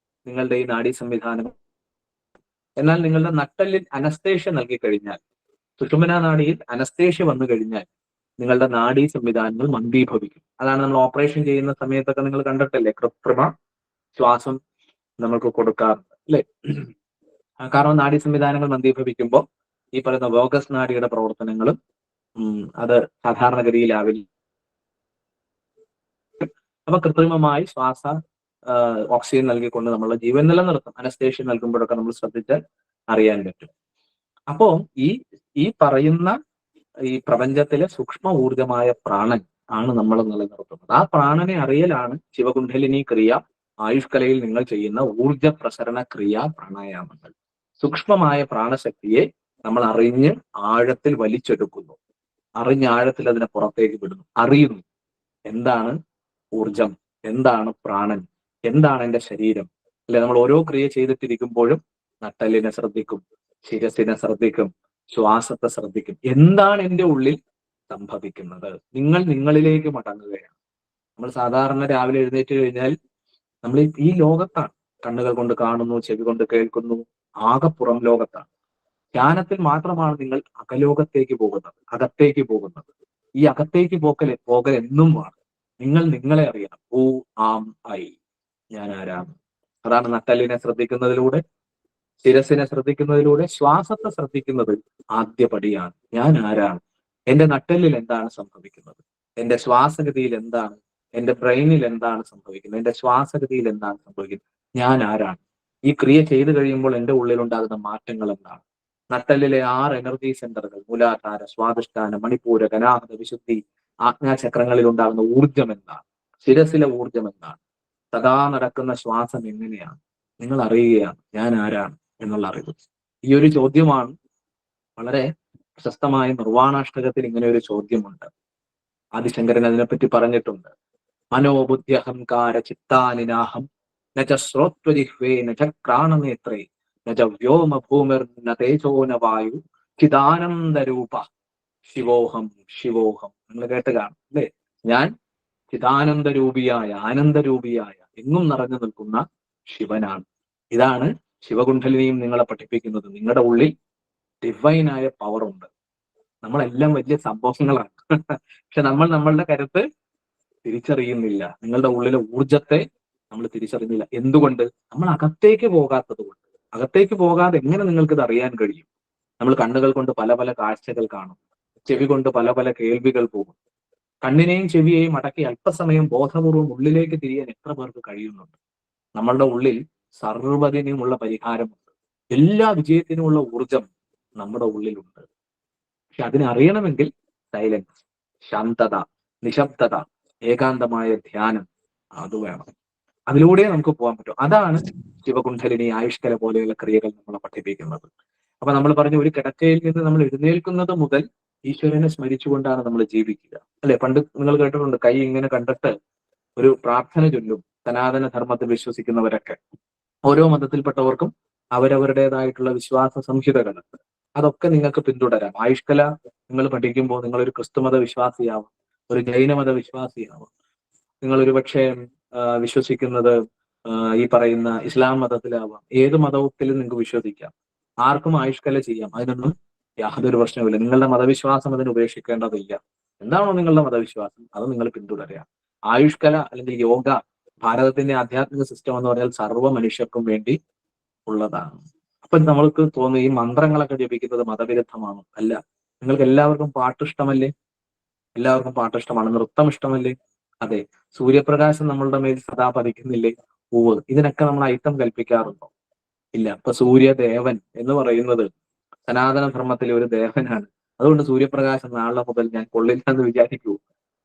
നിങ്ങളുടെ ഈ നാഡീ സംവിധാനം, എന്നാൽ നിങ്ങളുടെ നട്ടെല്ലിൽ അനസ്തേഷ്യ നൽകി കഴിഞ്ഞാൽ, സുഷുമ്നാ നാഡിയിൽ അനസ്തേഷ്യ വന്നു കഴിഞ്ഞാൽ നിങ്ങളുടെ നാഡീ സംവിധാനങ്ങൾ മന്ദീഭവിക്കും. അതാണ് നമ്മൾ ഓപ്പറേഷൻ ചെയ്യുന്ന സമയത്തൊക്കെ നിങ്ങൾ കണ്ടിട്ടില്ലേ, കൃത്രിമ ശ്വാസം നമ്മൾക്ക് കൊടുക്കാറുണ്ട്. അല്ലെ, കാരണം നാഡീ സംവിധാനങ്ങൾ മന്ദീഭവിക്കുമ്പോൾ ഈ പറയുന്ന വോഗസ് നാഡിയുടെ പ്രവർത്തനങ്ങളും അത് സാധാരണഗതിയിലാവില്ല. അപ്പൊ കൃത്രിമമായി ഓക്സിജൻ നൽകിക്കൊണ്ട് നമ്മളുടെ ജീവൻ നിലനിർത്തും. അനസ്തേഷ്യ നൽകുമ്പോഴൊക്കെ നമ്മൾ ശ്രദ്ധിച്ചാൽ അറിയാൻ പറ്റും. അപ്പോ ഈ പറയുന്ന ഈ പ്രപഞ്ചത്തിലെ സൂക്ഷ്മ ഊർജമായ പ്രാണൻ ആണ് നമ്മൾ നിലനിർത്തുന്നത്. ആ പ്രാണനെ അറിയലാണ് ശിവകുണ്ഡലിനി ക്രിയ, ആയുഷ്കലയിൽ നിങ്ങൾ ചെയ്യുന്ന ഊർജ പ്രസരണ ക്രിയ, പ്രാണായാമങ്ങൾ. സൂക്ഷ്മമായ പ്രാണശക്തിയെ നമ്മൾ അറിഞ്ഞ് ആഴത്തിൽ വലിച്ചെടുക്കുന്നു, അറിഞ്ഞ് ആഴത്തിൽ അതിനെ പുറത്തേക്ക് വിടുന്നു, അറിയുന്നു എന്താണ് ഊർജം, എന്താണ് പ്രാണൻ, എന്താണ് എന്റെ ശരീരം. അല്ലെ, നമ്മൾ ഓരോ ക്രിയ ചെയ്തിട്ടിരിക്കുമ്പോഴും നട്ടെല്ലിനെ ശ്രദ്ധിക്കും, ശിരസിനെ ശ്രദ്ധിക്കും, ശ്വാസത്തെ ശ്രദ്ധിക്കും. എന്താണ് എൻ്റെ ഉള്ളിൽ സംഭവിക്കുന്നത്? നിങ്ങൾ നിങ്ങളിലേക്ക് മടങ്ങുകയാണ്. നമ്മൾ സാധാരണ രാവിലെ എഴുന്നേറ്റ് കഴിഞ്ഞാൽ നമ്മൾ ഈ ലോകത്താണ്. കണ്ണുകൾ കൊണ്ട് കാണുന്നു, ചെവി കൊണ്ട് കേൾക്കുന്നു, ആകെ പുറം ലോകത്താണ്. ധ്യാനത്തിൽ മാത്രമാണ് നിങ്ങൾ അകലോകത്തേക്ക് പോകുന്നത്, അകത്തേക്ക് പോകുന്നത്. ഈ അകത്തേക്ക് പോകൽ എന്നും വേണം. നിങ്ങൾ നിങ്ങളെ അറിയണം. ഹൂ ആം ഐ, ഞാൻ ആരാണ്. അതാണ് നട്ടലിനെ ശ്രദ്ധിക്കുന്നതിലൂടെ, ശിരസിനെ ശ്രദ്ധിക്കുന്നതിലൂടെ, ശ്വാസത്തെ ശ്രദ്ധിക്കുന്നത് ആദ്യപടിയാണ്. ഞാൻ ആരാണ്, എന്റെ നട്ടെല്ലിൽ എന്താണ് സംഭവിക്കുന്നത്, എന്റെ ശ്വാസഗതിയിൽ എന്താണ്, എന്റെ ബ്രെയിനിൽ എന്താണ് സംഭവിക്കുന്നത്, എന്റെ ശ്വാസഗതിയിൽ എന്താണ് സംഭവിക്കുന്നത്, ഞാൻ ആരാണ്. ഈ ക്രിയ ചെയ്തു കഴിയുമ്പോൾ എന്റെ ഉള്ളിൽ ഉണ്ടാകുന്ന മാറ്റങ്ങൾ എന്താണ്? നട്ടെല്ലിലെ 6 എനർജി സെന്ററുകൾ, മൂലാധാര, സ്വാധിഷ്ഠാന, മണിപ്പൂര, അനാഹത, വിശുദ്ധി, ആജ്ഞാചക്രങ്ങളിൽ ഉണ്ടാകുന്ന ഊർജം എന്താണ്? ശിരസിലെ ഊർജം എന്താണ്? സദാ നടക്കുന്ന ശ്വാസം എങ്ങനെയാണ്? നിങ്ങൾ അറിയുകയാണ് ഞാൻ ആരാണ് എന്നുള്ള അറിവ്. ഈ ഒരു ചോദ്യമാണ് വളരെ പ്രശസ്തമായ നിർവാണാഷ്ടകത്തിൽ ഇങ്ങനെ ഒരു ചോദ്യമുണ്ട്. ആദിശങ്കരൻ അതിനെപ്പറ്റി പറഞ്ഞിട്ടുണ്ട്. മനോബുദ്ധി അഹങ്കാര ചിത്താനിനാഹം നച ശ്രോത്വജിഹ്വേ നച ക്രാണനേത്രേ നച വ്യോമ ഭൂമിർ ന തേജോ ന വായു ചിദാനന്ദരൂപ ശിവോഹം ശിവോഹം. നിങ്ങൾ കേട്ട് കാണും അല്ലേ? ഞാൻ ചിദാനന്ദരൂപിയായ, ആനന്ദരൂപിയായ, എങ്ങും നിറഞ്ഞു നിൽക്കുന്ന ശിവനാണ്. ഇതാണ് ശിവകുണ്ഡലിനിയും നിങ്ങളെ പഠിപ്പിക്കുന്നത്. നിങ്ങളുടെ ഉള്ളിൽ ഡിവൈനായ പവർ ഉണ്ട്. നമ്മളെല്ലാം വലിയ സംഭവങ്ങളാണ്. പക്ഷെ നമ്മൾ നമ്മളുടെ കരുത്ത് തിരിച്ചറിയുന്നില്ല. നിങ്ങളുടെ ഉള്ളിലെ ഊർജത്തെ നമ്മൾ തിരിച്ചറിയുന്നില്ല. എന്തുകൊണ്ട്? നമ്മൾ അകത്തേക്ക് പോകാത്തത് കൊണ്ട്. അകത്തേക്ക് പോകാതെ എങ്ങനെ നിങ്ങൾക്ക് ഇത് അറിയാൻ കഴിയും? നമ്മൾ കണ്ണുകൾ കൊണ്ട് പല പല കാഴ്ചകൾ കാണും, ചെവി കൊണ്ട് പല പല കേൾവികൾ പോകും. കണ്ണിനെയും ചെവിയെയും അടക്കി അല്പസമയം ബോധപൂർവം ഉള്ളിലേക്ക് തിരിയാൻ എത്ര പേർക്ക് കഴിയുന്നുണ്ട്? നമ്മളുടെ ഉള്ളിൽ സർവ്വതിനുമുള്ള പരിഹാരമുണ്ട്. എല്ലാ വിജയത്തിനുമുള്ള ഊർജം നമ്മുടെ ഉള്ളിലുണ്ട്. പക്ഷെ അതിനെ അറിയണമെങ്കിൽ സൈലൻസ്, ശാന്തത, നിശബ്ദത, ഏകാന്തമായ ധ്യാനം, അത് വേണം. അതിലൂടെ നമുക്ക് പോകാൻ പറ്റും. അതാണ് ശിവകുണ്ഡലിനി, ആയുഷ്കല പോലെയുള്ള ക്രിയകൾ നമ്മളെ പഠിപ്പിക്കുന്നത്. അപ്പൊ നമ്മൾ പറഞ്ഞു, ഒരു കിടക്കയിൽ നിന്ന് നമ്മൾ എഴുന്നേൽക്കുന്നത് മുതൽ ഈശ്വരനെ സ്മരിച്ചുകൊണ്ടാണ് നമ്മൾ ജീവിക്കുക, അല്ലെ? പണ്ട് നിങ്ങൾ കേട്ടിട്ടുണ്ട്, കൈ ഇങ്ങനെ കണ്ടിട്ട് ഒരു പ്രാർത്ഥന ചൊല്ലും സനാതന ധർമ്മത്തിൽ വിശ്വസിക്കുന്നവരൊക്കെ. ഓരോ മതത്തിൽപ്പെട്ടവർക്കും അവരവരുടേതായിട്ടുള്ള വിശ്വാസ സംഹിതകളുണ്ട്. അതൊക്കെ നിങ്ങൾക്ക് പിന്തുടരാം. ആയുഷ്കല നിങ്ങൾ പഠിക്കുമ്പോൾ നിങ്ങൾ ഒരു ക്രിസ്തുമത വിശ്വാസിയാവും, ഒരു ജൈനമത വിശ്വാസിയാവും, നിങ്ങൾ ഒരു പക്ഷേ വിശ്വസിക്കുന്നത് ഈ പറയുന്ന ഇസ്ലാം മതത്തിലാവാം. ഏത് മതത്തിലും നിങ്ങൾക്ക് വിശ്വസിക്കാം. ആർക്കും ആയുഷ്കല ചെയ്യാം. അതിനൊന്നും യാതൊരു പ്രശ്നവുമില്ല. നിങ്ങളുടെ മതവിശ്വാസം അതിന് ഉപേക്ഷിക്കേണ്ടതില്ല. എന്താണോ നിങ്ങളുടെ മതവിശ്വാസം അത് നിങ്ങൾ പിന്തുടരുക. ആയുഷ്കല അല്ലെങ്കിൽ യോഗ ഭാരതത്തിന്റെ ആധ്യാത്മിക സിസ്റ്റം എന്ന് പറഞ്ഞാൽ സർവ്വ മനുഷ്യർക്കും വേണ്ടി ഉള്ളതാണ്. അപ്പൊ നമ്മൾക്ക് തോന്നുന്നു ഈ മന്ത്രങ്ങളൊക്കെ ജപിക്കുന്നത് മതവിരുദ്ധമാണോ? അല്ല. നിങ്ങൾക്ക് എല്ലാവർക്കും പാട്ട് ഇഷ്ടമല്ലേ? എല്ലാവർക്കും പാട്ട് ഇഷ്ടമാണ്. നൃത്തം ഇഷ്ടമല്ലേ? അതെ. സൂര്യപ്രകാശം നമ്മളുടെ മേൽ സദാ പതിക്കുന്നില്ലേ? പൂവ്. ഇതിനൊക്കെ നമ്മൾ അയിത്തം കൽപ്പിക്കാറുണ്ടോ? ഇല്ല. അപ്പൊ സൂര്യദേവൻ എന്ന് പറയുന്നത് സനാതന ധർമ്മത്തിലെ ഒരു ദേവനാണ്. അതുകൊണ്ട് സൂര്യപ്രകാശം നാളെ മുതൽ ഞാൻ കൊള്ളില്ല എന്ന് വിചാരിക്കൂ?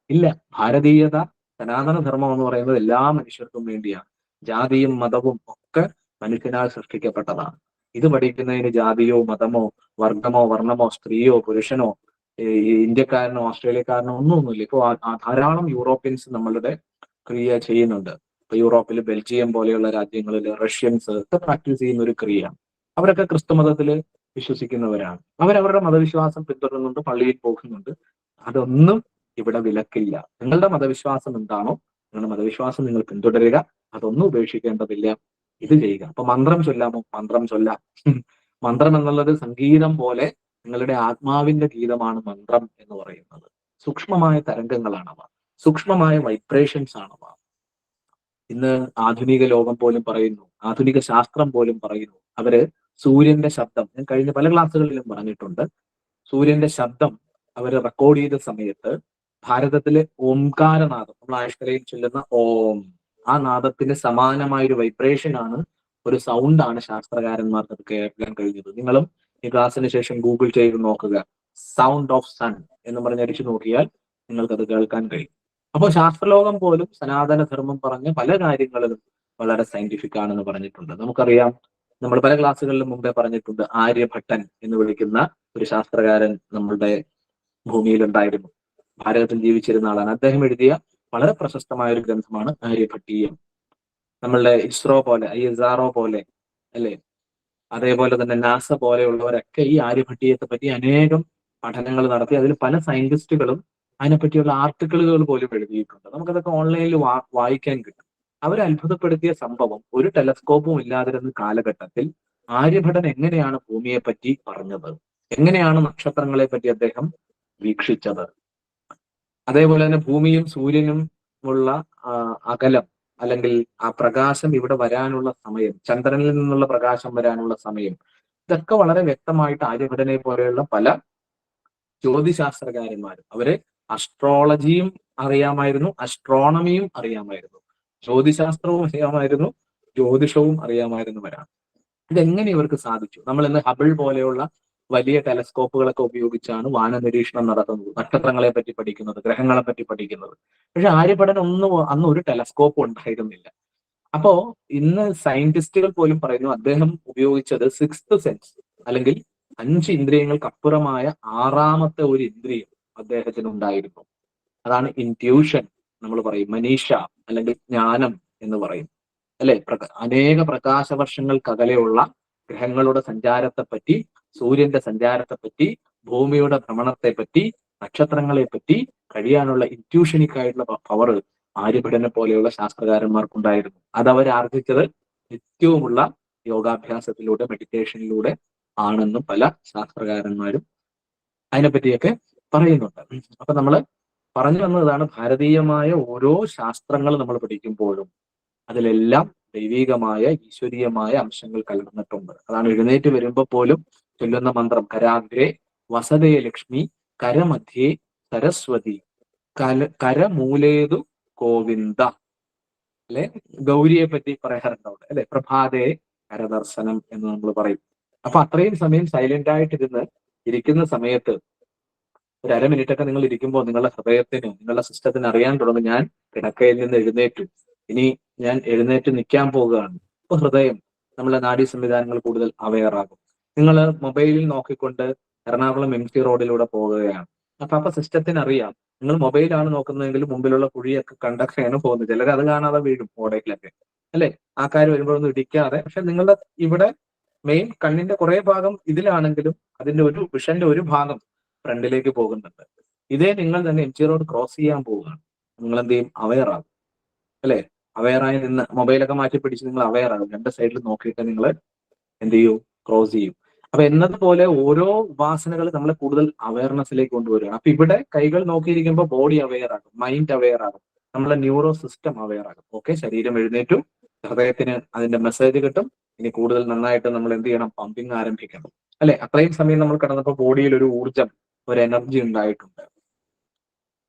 ഇല്ല. ഭാരതീയത, സനാതന ധർമ്മം എന്ന് പറയുന്നത് എല്ലാ മനുഷ്യർക്കും വേണ്ടിയാണ്. ജാതിയും മതവും ഒക്കെ മനുഷ്യനാൽ സൃഷ്ടിക്കപ്പെട്ടതാണ്. ഇത് പഠിക്കുന്നതിന് ജാതിയോ മതമോ വർഗമോ വർണ്ണമോ സ്ത്രീയോ പുരുഷനോ ഇന്ത്യക്കാരനോ ഓസ്ട്രേലിയക്കാരനോ ഒന്നുമില്ല. ഇപ്പൊ ധാരാളം യൂറോപ്യൻസ് നമ്മളുടെ ക്രിയ ചെയ്യുന്നുണ്ട്. ഇപ്പൊ യൂറോപ്പിൽ ബെൽജിയം പോലെയുള്ള രാജ്യങ്ങളിൽ റഷ്യൻസ് ഒക്കെ പ്രാക്ടീസ് ചെയ്യുന്ന ഒരു ക്രിയയാണ്. അവരൊക്കെ ക്രിസ്തു മതത്തില് വിശ്വസിക്കുന്നവരാണ്. അവരവരുടെ മതവിശ്വാസം പിന്തുടരുന്നുണ്ട്, പള്ളിയിൽ പോകുന്നുണ്ട്. അതൊന്നും ഇവിടെ വിലക്കില്ല. നിങ്ങളുടെ മതവിശ്വാസം എന്താണോ നിങ്ങളുടെ മതവിശ്വാസം നിങ്ങൾ പിന്തുടരുക. അതൊന്നും ഉപേക്ഷിക്കേണ്ടതില്ല. ഇത് ചെയ്യുക. അപ്പൊ മന്ത്രം ചൊല്ലാമോ? മന്ത്രം ചൊല്ലാം. മന്ത്രം എന്നുള്ളത് സംഗീതം പോലെ നിങ്ങളുടെ ആത്മാവിന്റെ ഗീതമാണ് മന്ത്രം എന്ന് പറയുന്നത്. സൂക്ഷ്മമായ തരംഗങ്ങളാണവ, സൂക്ഷ്മമായ വൈബ്രേഷൻസ് ആണവ. ഇന്ന് ആധുനിക ലോകം പോലും പറയുന്നു, ആധുനിക ശാസ്ത്രം പോലും പറയുന്നു, അവര് സൂര്യന്റെ ശബ്ദം, ഞാൻ കഴിഞ്ഞ പല ക്ലാസ്സുകളിലും പറഞ്ഞിട്ടുണ്ട്, സൂര്യന്റെ ശബ്ദം അവര് റെക്കോർഡ് ചെയ്ത സമയത്ത് ഭാരതത്തിലെ ഓംകാരനാദം, നമ്മൾ ആയുഷ്കലയിൽ ചൊല്ലുന്ന ഓം, ആ നാദത്തിന് സമാനമായ ഒരു വൈബ്രേഷൻ ആണ്, ഒരു സൗണ്ടാണ് ശാസ്ത്രകാരന്മാർക്ക് അത് കേൾക്കാൻ കഴിഞ്ഞത്. നിങ്ങളും ഈ ക്ലാസ്സിന് ശേഷം ഗൂഗിൾ ചെയ്ത് നോക്കുക, സൗണ്ട് ഓഫ് സൺ എന്ന് പറഞ്ഞടിച്ചു നോക്കിയാൽ നിങ്ങൾക്കത് കേൾക്കാൻ കഴിയും. അപ്പോൾ ശാസ്ത്രലോകം പോലും സനാതന ധർമ്മം പറഞ്ഞ പല കാര്യങ്ങളിലും വളരെ സയന്റിഫിക് ആണെന്ന് പറഞ്ഞിട്ടുണ്ട്. നമുക്കറിയാം, നമ്മൾ പല ക്ലാസ്സുകളിലും മുമ്പേ പറഞ്ഞിട്ടുണ്ട്, ആര്യഭട്ടൻ എന്ന് വിളിക്കുന്ന ഒരു ശാസ്ത്രകാരൻ നമ്മളുടെ ഭൂമിയിലുണ്ടായിരുന്നു, ഭാരതത്തിൽ ജീവിച്ചിരുന്ന ആളാണ്. അദ്ദേഹം എഴുതിയ വളരെ പ്രശസ്തമായ ഒരു ഗ്രന്ഥമാണ് ആര്യഭട്ടീയം. നമ്മളുടെ ഇസ്രോ പോലെ, ISRO പോലെ, അല്ലെ, അതേപോലെ തന്നെ നാസ പോലെയുള്ളവരൊക്കെ ഈ ആര്യഭട്ടീയത്തെ പറ്റി അനേകം പഠനങ്ങൾ നടത്തി. അതിൽ പല സയന്റിസ്റ്റുകളും അതിനെപ്പറ്റിയുള്ള ആർട്ടിക്കിളുകൾ പോലും എഴുതിയിട്ടുണ്ട്. നമുക്കതൊക്കെ ഓൺലൈനിൽ വായിക്കാൻ കിട്ടും. അവർ അത്ഭുതപ്പെടുത്തിയ സംഭവം, ഒരു ടെലസ്കോപ്പും ഇല്ലാതിരുന്ന കാലഘട്ടത്തിൽ ആര്യഭടൻ എങ്ങനെയാണ് ഭൂമിയെ പറ്റി പറഞ്ഞത്, എങ്ങനെയാണ് നക്ഷത്രങ്ങളെ പറ്റി അദ്ദേഹം വീക്ഷിച്ചത്, അതേപോലെ തന്നെ ഭൂമിയും സൂര്യനും ഉള്ള അകലം, അല്ലെങ്കിൽ ആ പ്രകാശം ഇവിടെ വരാനുള്ള സമയം, ചന്ദ്രനിൽ നിന്നുള്ള പ്രകാശം വരാനുള്ള സമയം, ഇതൊക്കെ വളരെ വ്യക്തമായിട്ട് ആര്യഭടനെ പോലെയുള്ള പല ജ്യോതിശാസ്ത്രകാരന്മാരും, അവര് അസ്ട്രോളജിയും അറിയാമായിരുന്നു, അസ്ട്രോണമിയും അറിയാമായിരുന്നു, ജ്യോതിശാസ്ത്രവും അറിയാമായിരുന്നു, ജ്യോതിഷവും അറിയാമായിരുന്നവരാണ്. ഇതെങ്ങനെ ഇവർക്ക് സാധിച്ചു? നമ്മൾ ഇന്ന് ഹബിൾ പോലെയുള്ള വലിയ ടെലസ്കോപ്പുകളൊക്കെ ഉപയോഗിച്ചാണ് വാന നിരീക്ഷണം നടത്തുന്നത്, നക്ഷത്രങ്ങളെ പറ്റി പഠിക്കുന്നത്, ഗ്രഹങ്ങളെ പറ്റി പഠിക്കുന്നത്. പക്ഷെ ആര്യഭടൻ അന്ന് ഒരു ടെലസ്കോപ്പ് ഉണ്ടായിരുന്നില്ല. അപ്പോ ഇന്ന് സയന്റിസ്റ്റുകൾ പോലും പറയുന്നു അദ്ദേഹം ഉപയോഗിച്ചത് സിക്സ്ത് സെൻസ്, അല്ലെങ്കിൽ 5 ഇന്ദ്രിയങ്ങൾക്ക് അപ്പുറമായ 6ാമത്തെ ഒരു ഇന്ദ്രിയം അദ്ദേഹത്തിന് ഉണ്ടായിരുന്നു. അതാണ് ഇൻറ്റ്യൂഷൻ നമ്മൾ പറയും, മനീഷ അല്ലെങ്കിൽ ജ്ഞാനം എന്ന് പറയും, അല്ലെ? അനേക പ്രകാശ വർഷങ്ങൾക്കകലെയുള്ള ഗ്രഹങ്ങളുടെ സഞ്ചാരത്തെപ്പറ്റി, സൂര്യന്റെ സഞ്ചാരത്തെപ്പറ്റി, ഭൂമിയുടെ ഭ്രമണത്തെ പറ്റി, നക്ഷത്രങ്ങളെ പറ്റി കഴിയാനുള്ള ഇൻറ്റ്യൂഷനിക് ആയിട്ടുള്ള പവർ ആര്യഭടനെ പോലെയുള്ള ശാസ്ത്രകാരന്മാർക്കുണ്ടായിരുന്നു. അത് അവർ ആർജിച്ചത് നിത്യവുമുള്ള യോഗാഭ്യാസത്തിലൂടെ, മെഡിറ്റേഷനിലൂടെ ആണെന്നും പല ശാസ്ത്രകാരന്മാരും അതിനെപ്പറ്റിയൊക്കെ പറയുന്നുണ്ട്. അപ്പൊ നമ്മൾ പറഞ്ഞു വന്നതാണ്, ഭാരതീയമായ ഓരോ ശാസ്ത്രങ്ങൾ നമ്മൾ പഠിക്കുമ്പോഴും അതിലെല്ലാം ദൈവികമായ, ഈശ്വരീയമായ അംശങ്ങൾ കലർന്നിട്ടുണ്ട്. അതാണ് എഴുന്നേറ്റ് വരുമ്പോൾ പോലും ചൊല്ലുന്ന മന്ത്രം, കരാഗ്രേ വസതേ ലക്ഷ്മി, കരമധ്യേ സരസ്വതി, കരമൂലേതു ഗോവിന്ദ, അല്ലെ? ഗൗരിയെ പറ്റി പറയാറുണ്ട് അല്ലെ? പ്രഭാതേ കരദർശനം എന്ന് നമ്മൾ പറയും. അപ്പൊ അത്രയും സമയം സൈലന്റ് ആയിട്ടിരുന്ന് ഇരിക്കുന്ന സമയത്ത് ഒരു 1/2 മിനിറ്റ് ഒക്കെ നിങ്ങൾ ഇരിക്കുമ്പോൾ നിങ്ങളുടെ ഹൃദയത്തിന്, നിങ്ങളുടെ സിസ്റ്റത്തിന് അറിയാൻ തുടങ്ങും, ഞാൻ കിടക്കയിൽ നിന്ന് എഴുന്നേറ്റു, ഇനി ഞാൻ എഴുന്നേറ്റ് നിൽക്കാൻ പോവുകയാണ്. അപ്പൊ ഹൃദയം, നമ്മളെ നാഡീ സംവിധാനങ്ങൾ കൂടുതൽ അവെയർ ആകും. നിങ്ങൾ മൊബൈലിൽ നോക്കിക്കൊണ്ട് എറണാകുളം MG റോഡിലൂടെ പോവുകയാണ്. അപ്പൊ സിസ്റ്റത്തിന് അറിയാം നിങ്ങൾ മൊബൈലാണ് നോക്കുന്നതെങ്കിൽ മുമ്പിലുള്ള കുഴിയൊക്കെ കണ്ടൊക്കെയാണ് പോകുന്നത്. ചിലർ അത് കാണാതെ വീഴും ഓടയിലൊക്കെ, അല്ലെ? ആ കാര്യം വരുമ്പോഴൊന്നും ഇടിക്കാതെ. പക്ഷെ നിങ്ങളുടെ ഇവിടെ മെയിൻ കണ്ണിന്റെ കുറെ ഭാഗം ഇതിലാണെങ്കിലും അതിന്റെ ഒരു വിഷന്റെ ഒരു ഭാഗം ഫ്രണ്ടിലേക്ക് പോകുന്നുണ്ട്. ഇതേ നിങ്ങൾ തന്നെ MG റോഡ് ക്രോസ് ചെയ്യാൻ പോവുകയാണ്, നിങ്ങൾ എന്ത് ചെയ്യും? അവെയർ ആകും, അല്ലെ? അവെയറായി നിന്ന് മൊബൈലൊക്കെ മാറ്റി പിടിച്ച് നിങ്ങൾ അവെയർ ആകും, 2 സൈഡിൽ നോക്കിയിട്ട് നിങ്ങൾ എന്ത് ചെയ്യൂ? ക്രോസ് ചെയ്യും. അപ്പൊ എന്നതുപോലെ ഓരോ ഉപാസനകൾ നമ്മളെ കൂടുതൽ അവയർനെസ്സിലേക്ക് കൊണ്ടുവരികയാണ്. അപ്പൊ ഇവിടെ കൈകൾ നോക്കിയിരിക്കുമ്പോൾ ബോഡി അവെയർ ആകും, മൈൻഡ് അവെയർ ആകും, നമ്മളെ ന്യൂറോ സിസ്റ്റം അവെയർ ആകും. ഓക്കെ, ശരീരം എഴുന്നേറ്റു, ഹൃദയത്തിന് അതിന്റെ മെസ്സേജ് കിട്ടും, ഇനി കൂടുതൽ നന്നായിട്ട് നമ്മൾ എന്ത് ചെയ്യണം? പമ്പിങ് ആരംഭിക്കണം, അല്ലെ? അത്രയും സമയം നമ്മൾ കിടന്നപ്പോൾ ബോഡിയിൽ ഒരു ഊർജം, ഒരു എനർജി ഉണ്ടായിട്ടുണ്ട്,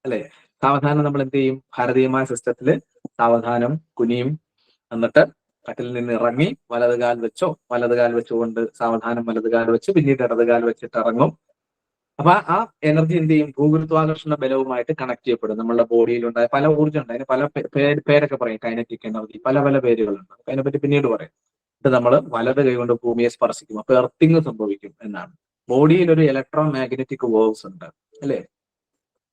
അല്ലെ? സാവധാനം നമ്മൾ എന്ത് ചെയ്യും? ഭാരതീയമായ സിസ്റ്റത്തില് സാവധാനം കുനിയും, എന്നിട്ട് കട്ടിൽ നിന്ന് ഇറങ്ങി വലതുകാൽ വെച്ചോ, വലതുകാൽ വെച്ചുകൊണ്ട് സാവധാനം വലതുകാൽ വെച്ച് പിന്നീട് ഇടതുകാൽ വെച്ചിട്ട് ഇറങ്ങും. അപ്പൊ ആ എനർജി എന്ത് ചെയ്യും? ഭൂഗുരുത്വാകർഷണ ബലവുമായിട്ട് കണക്ട് ചെയ്യപ്പെടും. നമ്മുടെ ബോഡിയിലുണ്ടായ പല ഊർജ്ജം ഉണ്ട്, അതിന് പല പേരൊക്കെ പറയും, കൈനറ്റിക് എനർജി, പല പല പേരുകളുണ്ട്. അതിനെപ്പറ്റി പിന്നീട് പറയാം. ഇത് നമ്മൾ വലത് കൈകൊണ്ട് ഭൂമിയെ സ്പർശിക്കും, അപ്പൊ എർത്തിങ് സംഭവിക്കും എന്നാണ്. ബോഡിയിൽ ഒരു ഇലക്ട്രോ മാഗ്നറ്റിക് വേവ്സ് ഉണ്ട്, അല്ലെ?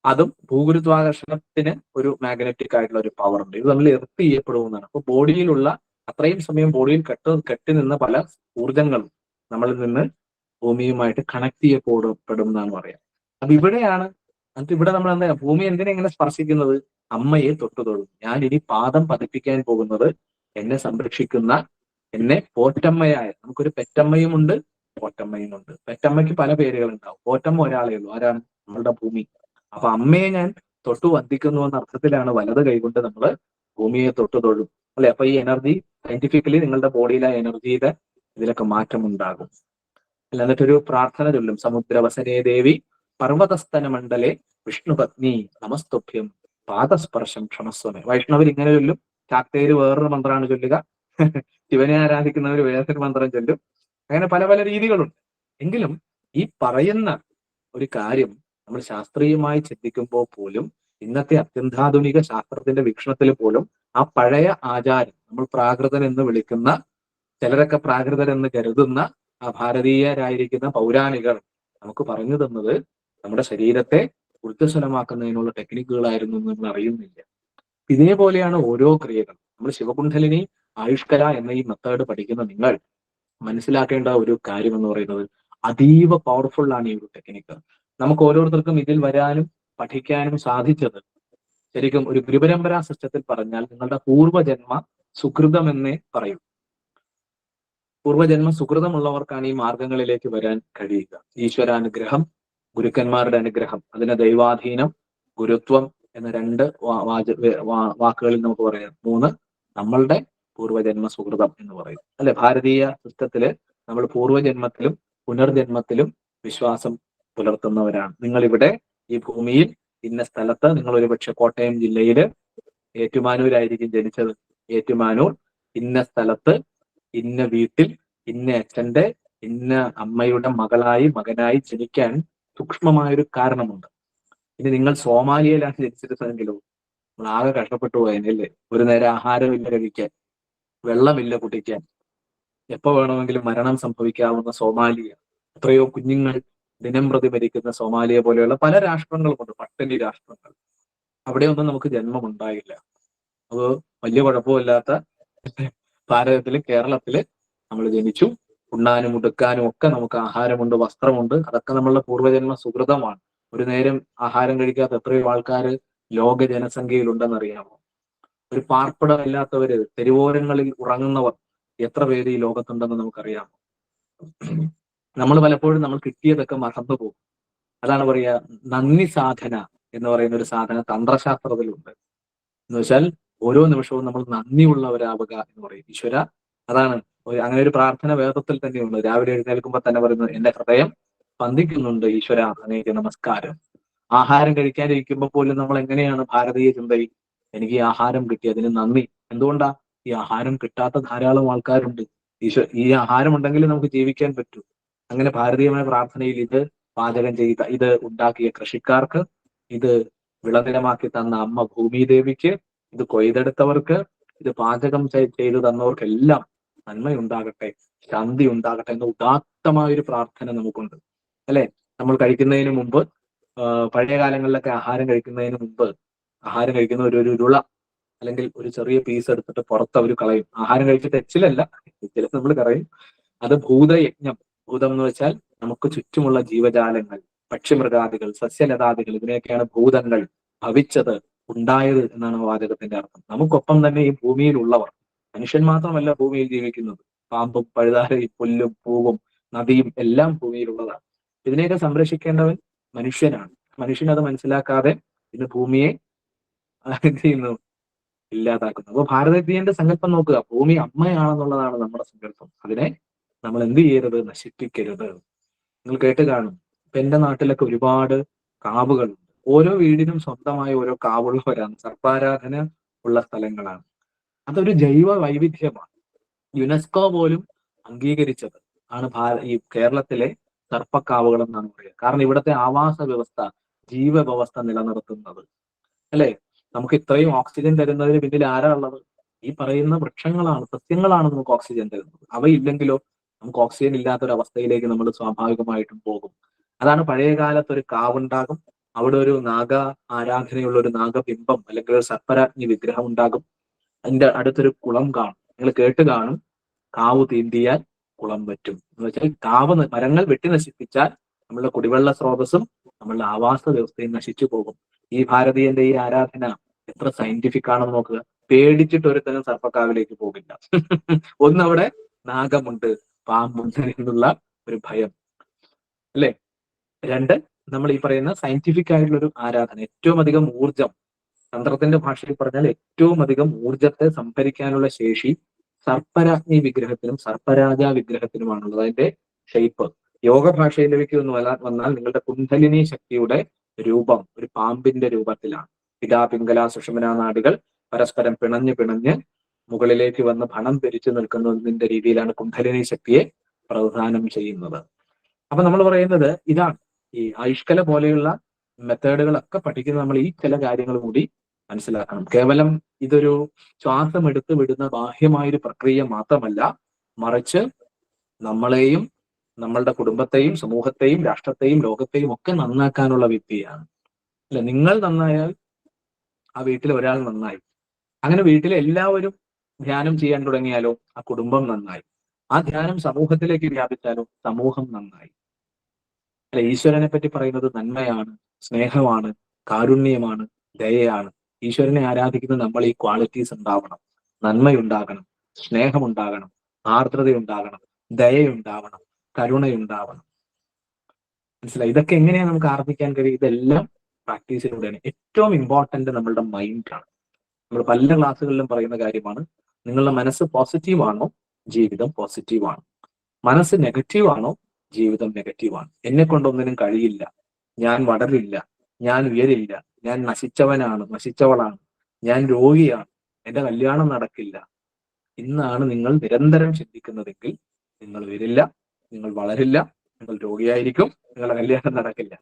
അതും ഭൂഗുരുത്വാകർഷണത്തിന് ഒരു മാഗ്നറ്റിക് ആയിട്ടുള്ള ഒരു പവർ ഉണ്ട്. ഇത് നമ്മൾ എർത്ത് ചെയ്യപ്പെടുമെന്നാണ്. അപ്പൊ ബോഡിയിലുള്ള അത്രയും സമയം ബോഡിയിൽ കെട്ടി നിന്ന പല ഊർജങ്ങളും നമ്മളിൽ നിന്ന് ഭൂമിയുമായിട്ട് കണക്ട് ചെയ്യപ്പെടും എന്നാണ് പറയാം. അപ്പൊ ഇവിടെയാണ്, എന്നിട്ട് ഇവിടെ നമ്മൾ എന്താ, ഭൂമി എന്തിനെ ഇങ്ങനെ സ്പർശിക്കുന്നത്? അമ്മയെ തൊട്ടു തൊഴും. ഞാൻ ഇനി പാദം പതിപ്പിക്കാൻ പോകുന്നത് എന്നെ സംരക്ഷിക്കുന്ന, എന്നെ പോറ്റമ്മയായ, നമുക്കൊരു പെറ്റമ്മയും ഉണ്ട്, പോറ്റമ്മയും ഉണ്ട്. പെറ്റമ്മയ്ക്ക് പല പേരുകൾ ഉണ്ടാവും, പോറ്റമ്മ ഒരാളേ ഉള്ളൂ, ആരാണ്? നമ്മളുടെ ഭൂമി. അപ്പൊ അമ്മയെ ഞാൻ തൊട്ടു വന്ദിക്കുന്നു എന്ന അർത്ഥത്തിലാണ് വലത് കൈകൊണ്ട് നമ്മൾ ഭൂമിയെ തൊട്ടു തൊഴും, അല്ലെ? അപ്പൊ ഈ എനർജി സയന്റിഫിക്കലി നിങ്ങളുടെ ബോഡിയിലെ എനർജിയുടെ ഇതിലൊക്കെ മാറ്റം ഉണ്ടാകും. അല്ല, എന്നിട്ടൊരു പ്രാർത്ഥന ചൊല്ലും, സമുദ്രവസനേ ദേവി പർവ്വതസ്ഥന മണ്ഡലെ വിഷ്ണുപത്നി നമസ്തുഭ്യം പാദസ്പർശം ക്ഷമസ്വമേ. വൈഷ്ണവർ ഇങ്ങനെ ചൊല്ലും, ശാക്തേര് വേറൊരു മന്ത്രമാണ് ചൊല്ലുക, ശിവനെ ആരാധിക്കുന്നവർ വേറൊരു മന്ത്രം ചൊല്ലും. അങ്ങനെ പല പല രീതികളുണ്ട്. എങ്കിലും ഈ പറയുന്ന ഒരു കാര്യം നമ്മൾ ശാസ്ത്രീയമായി ചിന്തിക്കുമ്പോൾ പോലും, ഇന്നത്തെ അത്യന്താധുനിക ശാസ്ത്രത്തിന്റെ വീക്ഷണത്തിൽ പോലും ആ പഴയ ആചാരം, നമ്മൾ പ്രാകൃതൻ എന്ന് വിളിക്കുന്ന, ചിലരൊക്കെ പ്രാകൃതരെന്ന് കരുതുന്ന ആ ഭാരതീയരായിരിക്കുന്ന പൗരാണികർ നമുക്ക് പറഞ്ഞു തന്നത് നമ്മുടെ ശരീരത്തെ ഊർജ്ജസ്വലമാക്കുന്നതിനുള്ള ടെക്നിക്കുകളായിരുന്നു എന്ന് നമ്മൾ അറിയുന്നില്ല. ഇതേപോലെയാണ് ഓരോ ക്രിയകളും. നമ്മൾ ശിവകുണ്ഡലിനി, ആയുഷ്കല എന്ന ഈ മെത്തേഡ് പഠിക്കുന്ന നിങ്ങൾ മനസ്സിലാക്കേണ്ട ഒരു കാര്യം എന്ന് പറയുന്നത് അതീവ പവർഫുൾ ആണ് ഈ ഒരു ടെക്നിക്ക്. നമുക്ക് ഓരോരുത്തർക്കും ഇതിൽ വരാനും പഠിക്കാനും സാധിച്ചത് ശരിക്കും ഒരു ഗുരുപരമ്പരാ സിസ്റ്റത്തിൽ പറഞ്ഞാൽ നിങ്ങളുടെ പൂർവ്വജന്മ സുകൃതം എന്നേ പറയും. പൂർവ്വജന്മ സുകൃതമുള്ളവർക്കാണ് ഈ മാർഗങ്ങളിലേക്ക് വരാൻ കഴിയുക. ഈശ്വരാനുഗ്രഹം, ഗുരുക്കന്മാരുടെ അനുഗ്രഹം, അതിന് ദൈവാധീനം, ഗുരുത്വം എന്ന രണ്ട് വാക്കുകളിൽ നമുക്ക് പറയാം. 3 നമ്മളുടെ പൂർവ്വജന്മ സുകൃതം എന്ന് പറയും. അല്ലെ, ഭാരതീയ സിസ്റ്റത്തില് നമ്മൾ പൂർവ്വജന്മത്തിലും പുനർജന്മത്തിലും വിശ്വാസം പുലർത്തുന്നവരാണ്. നിങ്ങൾ ഇവിടെ ഈ ഭൂമിയിൽ ഇന്ന സ്ഥലത്ത്, നിങ്ങൾ ഒരുപക്ഷെ കോട്ടയം ജില്ലയില് ഏറ്റുമാനൂരായിരിക്കും ജനിച്ചത്. ഏറ്റുമാനൂർ ഇന്ന സ്ഥലത്ത് ഇന്ന വീട്ടിൽ ഇന്ന അച്ഛന്റെ ഇന്ന അമ്മയുടെ മകനായി ജനിക്കാൻ സൂക്ഷ്മമായൊരു കാരണമുണ്ട്. ഇനി നിങ്ങൾ സോമാലിയയിലാണ് ജനിച്ചിരുന്നെങ്കിലോ നമ്മൾ ആകെ കഷ്ടപ്പെട്ടു പോയതിനല്ലേ. ഒരു നേരം ആഹാരമില്ല കഴിക്കാൻ, വെള്ളമില്ല കുടിക്കാൻ, എപ്പോ വേണമെങ്കിലും മരണം സംഭവിക്കാവുന്ന സോമാലിയ, എത്രയോ കുഞ്ഞുങ്ങൾ ദിനം പ്രതി മരിക്കുന്ന സോമാലിയ പോലെയുള്ള പല രാഷ്ട്രങ്ങളുമുണ്ട്, പട്ടിണി രാഷ്ട്രങ്ങൾ. അവിടെയൊന്നും നമുക്ക് ജന്മം ഉണ്ടായില്ല. അത് വലിയ കുഴപ്പമില്ലാത്ത ഭാരതത്തില്, കേരളത്തില് നമ്മൾ ജനിച്ചു. ഉണ്ണാനും ഉടുക്കാനും ഒക്കെ നമുക്ക് ആഹാരമുണ്ട്, വസ്ത്രമുണ്ട്. അതൊക്കെ നമ്മളുടെ പൂർവ്വജന്മ സുകൃതമാണ്. ഒരു നേരം ആഹാരം കഴിക്കാത്ത എത്രയോ ആൾക്കാർ ലോക ജനസംഖ്യയിൽ ഉണ്ടെന്നറിയാമോ? ഒരു പാർപ്പിടമില്ലാത്തവര്, തെരുവോരങ്ങളിൽ ഉറങ്ങുന്നവർ എത്ര പേര് ഈ ലോകത്തുണ്ടെന്ന് നമുക്കറിയാമോ? നമ്മൾ പലപ്പോഴും നമ്മൾ കിട്ടിയതൊക്കെ മറന്നു പോകും. അതാണ് പറയുക, നന്ദി സാധന എന്ന് പറയുന്ന ഒരു സാധന തന്ത്രശാസ്ത്രത്തിലുണ്ട്. എന്ന് വെച്ചാൽ ഓരോ നിമിഷവും നമ്മൾ നന്ദിയുള്ളവരാവുക എന്ന് പറയും. ഈശ്വര, അതാണ് അങ്ങനെ ഒരു പ്രാർത്ഥന വേദത്തിൽ തന്നെയുണ്ട്. രാവിലെ എഴുന്നേൽക്കുമ്പോൾ തന്നെ പറയുന്നത്, എന്റെ ഹൃദയം സ്പന്ദിക്കുന്നുണ്ട് ഈശ്വര, അങ്ങേക്ക് നമസ്കാരം. ആഹാരം കഴിക്കാതിരിക്കുമ്പോൾ പോലും നമ്മൾ എങ്ങനെയാണ് ഭാരതീയ ചിന്തയിൽ, എനിക്ക് ഈ ആഹാരം കിട്ടി, അതിന് നന്ദി. എന്തുകൊണ്ടാ? ഈ ആഹാരം കിട്ടാത്ത ധാരാളം ആൾക്കാരുണ്ട്. ഈ ആഹാരം ഉണ്ടെങ്കിൽ നമുക്ക് ജീവിക്കാൻ പറ്റൂ. അങ്ങനെ ഭാരതീയമായ പ്രാർത്ഥനയിൽ ഇത് പാചകം ചെയ്ത, ഇത് ഉണ്ടാക്കിയ കൃഷിക്കാർക്ക്, ഇത് വിളനിലമാക്കി തന്ന അമ്മ ഭൂമിദേവിക്ക്, ഇത് കൊയ്തെടുത്തവർക്ക്, ഇത് പാചകം ചെയ്തു തന്നവർക്കെല്ലാം നന്മയുണ്ടാകട്ടെ, ശാന്തി ഉണ്ടാകട്ടെ എന്ന ഉദാത്തമായ ഒരു പ്രാർത്ഥന നമുക്കുണ്ട്. അല്ലെ, നമ്മൾ കഴിക്കുന്നതിന് മുമ്പ്, പഴയ കാലങ്ങളിലൊക്കെ ആഹാരം കഴിക്കുന്നതിന് മുമ്പ്, ആഹാരം കഴിക്കുന്ന ഒരു ഉരുള അല്ലെങ്കിൽ ഒരു ചെറിയ പീസ് എടുത്തിട്ട് പുറത്ത് അവർ കളയും. ആഹാരം കഴിച്ചിട്ട് എച്ചിലല്ല, എച്ചിൽ നമ്മൾ കളയും. അത് ഭൂതയജ്ഞം. ഭൂതം എന്ന് വെച്ചാൽ നമുക്ക് ചുറ്റുമുള്ള ജീവജാലങ്ങൾ, പക്ഷിമൃഗാദികൾ, സസ്യലതാദികൾ, ഇതിനെയൊക്കെയാണ് ഭൂതങ്ങൾ, ഭവിച്ചത്, ഉണ്ടായത് എന്നാണ് വാചകത്തിന്റെ അർത്ഥം. നമുക്കൊപ്പം തന്നെ ഈ ഭൂമിയിലുള്ളവർ, മനുഷ്യൻ മാത്രമല്ല ഭൂമിയിൽ ജീവിക്കുന്നത്, പാമ്പും പഴുതാരയും പുല്ലും പൂവും നദിയും എല്ലാം ഭൂമിയിലുള്ളതാണ്. ഇതിനെയൊക്കെ സംരക്ഷിക്കേണ്ടവൻ മനുഷ്യനാണ്. മനുഷ്യൻ അത് മനസ്സിലാക്കാതെ ഇന്ന് ഭൂമിയെ എന്ത് ചെയ്യുന്നു, ഇല്ലാതാക്കുന്നു. അപ്പൊ ഭാരതീയന്റെ സങ്കല്പം നോക്കുക, ഭൂമി അമ്മയാണെന്നുള്ളതാണ് നമ്മുടെ സങ്കല്പം. അതിനെ നമ്മൾ എന്ത് ചെയ്യരുത്, നശിപ്പിക്കരുത്. നിങ്ങൾ കേട്ട് കാണും, ഇപ്പൊ എന്റെ നാട്ടിലൊക്കെ ഒരുപാട് കാവുകളുണ്ട്. ഓരോ വീടിനും സ്വന്തമായ ഓരോ കാവുള്ളവരാണ്, സർപ്പാരാധന ഉള്ള സ്ഥലങ്ങളാണ്. അതൊരു ജൈവ വൈവിധ്യമാണ്. യുനെസ്കോ പോലും അംഗീകരിച്ചത് ആണ് ഈ കേരളത്തിലെ സർപ്പക്കാവുകൾ എന്നാണ് പറയുക. കാരണം ഇവിടുത്തെ ആവാസ വ്യവസ്ഥ, ജീവവ്യവസ്ഥ നിലനിർത്തുന്നത്. അല്ലെ, നമുക്ക് ഇത്രയും ഓക്സിജൻ തരുന്നതിന് പിന്നിൽ ആരാ ഉള്ളത്? ഈ പറയുന്ന വൃക്ഷങ്ങളാണ്, സസ്യങ്ങളാണ് നമുക്ക് ഓക്സിജൻ തരുന്നത്. അവയില്ലെങ്കിലോ നമുക്ക് ഓക്സിജൻ ഇല്ലാത്തൊരു അവസ്ഥയിലേക്ക് നമ്മൾ സ്വാഭാവികമായിട്ടും പോകും. അതാണ് പഴയ കാലത്ത് ഒരു കാവുണ്ടാകും, അവിടെ ഒരു നാഗ ആരാധനയുള്ള ഒരു നാഗബിംബം അല്ലെങ്കിൽ ഒരു സർപ്പരാജ്ഞി വിഗ്രഹം ഉണ്ടാകും. അതിന്റെ അടുത്തൊരു കുളം കാണും. നിങ്ങൾ കേട്ട് കാണും, കാവ് തീണ്ടിയാൽ കുളം പറ്റും എന്ന് വെച്ചാൽ മരങ്ങൾ വെട്ടി നശിപ്പിച്ചാൽ നമ്മളുടെ കുടിവെള്ള സ്രോതസ്സും നമ്മളുടെ ആവാസ വ്യവസ്ഥയും നശിച്ചു പോകും. ഈ ഭാരതീയന്റെ ഈ ആരാധന എത്ര സയന്റിഫിക് ആണെന്ന് നോക്കുക. പേടിച്ചിട്ട് ഒരുത്തനും സർപ്പക്കാവിലേക്ക് പോകില്ല. ഒന്നവിടെ നാഗമുണ്ട്, പാമ്പുണ്ട് എന്നുള്ള ഒരു ഭയം, അല്ലെ. 2, നമ്മൾ ഈ പറയുന്ന സയന്റിഫിക് ആയിട്ടുള്ള ഒരു ആരാധന, ഏറ്റവും അധികം ഊർജം, തന്ത്രത്തിന്റെ ഭാഷയിൽ പറഞ്ഞാൽ ഏറ്റവും അധികം ഊർജത്തെ സംഭരിക്കാനുള്ള ശേഷി സർപ്പരാജ്ഞി വിഗ്രഹത്തിനും സർപ്പരാജ വിഗ്രഹത്തിനുമാണുള്ളത്. അതിന്റെ ഷേപ്പ് യോഗ ഭാഷയിലേക്ക് വന്നാൽ നിങ്ങളുടെ കുണ്ഡലിനി ശക്തിയുടെ രൂപം ഒരു പാമ്പിന്റെ രൂപത്തിലാണ്. പിതാ പിംഗല സുഷുമ്ന നാഡികൾ പരസ്പരം പിണഞ്ഞ് മുകളിലേക്ക് വന്ന് ഫണം പിരിച്ചു നിൽക്കുന്നതിന്റെ രീതിയിലാണ് കുണ്ഡലിനി ശക്തിയെ പ്രധാനം ചെയ്യുന്നത്. അപ്പൊ നമ്മൾ പറയുന്നത് ഇതാണ്, ഈ ആയുഷ്കല പോലെയുള്ള മെത്തേഡുകളൊക്കെ പഠിക്കുന്ന നമ്മൾ ഈ ചില കാര്യങ്ങൾ കൂടി മനസ്സിലാക്കണം. കേവലം ഇതൊരു ശ്വാസം എടുത്ത് വിടുന്ന ബാഹ്യമായൊരു പ്രക്രിയ മാത്രമല്ല, മറിച്ച് നമ്മളെയും നമ്മളുടെ കുടുംബത്തെയും സമൂഹത്തെയും രാഷ്ട്രത്തെയും ലോകത്തെയും ഒക്കെ നന്നാക്കാനുള്ള വിദ്യയാണ്. അല്ല, നിങ്ങൾ നന്നായാൽ ആ വീട്ടിൽ ഒരാൾ നന്നായി. അങ്ങനെ വീട്ടിലെ എല്ലാവരും ധ്യാനം ചെയ്യാൻ തുടങ്ങിയാലോ ആ കുടുംബം നന്നായി. ആ ധ്യാനം സമൂഹത്തിലേക്ക് വ്യാപിച്ചാലോ സമൂഹം നന്നായി. അല്ലെ, ഈശ്വരനെ പറ്റി പറയുന്നത് നന്മയാണ്, സ്നേഹമാണ്, കാരുണ്യമാണ്, ദയയാണ്. ഈശ്വരനെ ആരാധിക്കുന്ന നമ്മൾ ഈ ക്വാളിറ്റീസ് ഉണ്ടാവണം. നന്മയുണ്ടാകണം, സ്നേഹമുണ്ടാകണം, ആർദ്രതയുണ്ടാകണം, ദയയുണ്ടാവണം, കരുണയുണ്ടാവണം. മനസ്സിലായി? ഇതൊക്കെ എങ്ങനെയാണ് നമുക്ക് ആർജിക്കാൻ കഴിയും? ഇതെല്ലാം പ്രാക്ടീസിലൂടെയാണ്. ഏറ്റവും ഇമ്പോർട്ടന്റ് നമ്മളുടെ മൈൻഡാണ്. നമ്മൾ പല ക്ലാസ്സുകളിലും പറയുന്ന കാര്യമാണ്, നിങ്ങളുടെ മനസ്സ് പോസിറ്റീവ് ആണോ ജീവിതം പോസിറ്റീവ് ആണ്. മനസ്സ് നെഗറ്റീവ് ആണോ ജീവിതം നെഗറ്റീവ് ആണ്. എന്നെ കൊണ്ടൊന്നിനും കഴിയില്ല, ഞാൻ വളരില്ല, ഞാൻ ഉയരില്ല, ഞാൻ നശിച്ചവനാണ്, നശിച്ചവളാണ്, ഞാൻ രോഗിയാണ്, എന്റെ കല്യാണം നടക്കില്ല എന്നാണ് നിങ്ങൾ നിരന്തരം ചിന്തിക്കുന്നതെങ്കിൽ നിങ്ങൾ ഉയരില്ല, നിങ്ങൾ വളരില്ല, നിങ്ങൾ രോഗിയായിരിക്കും, നിങ്ങളുടെ കല്യാണം നടക്കില്ല.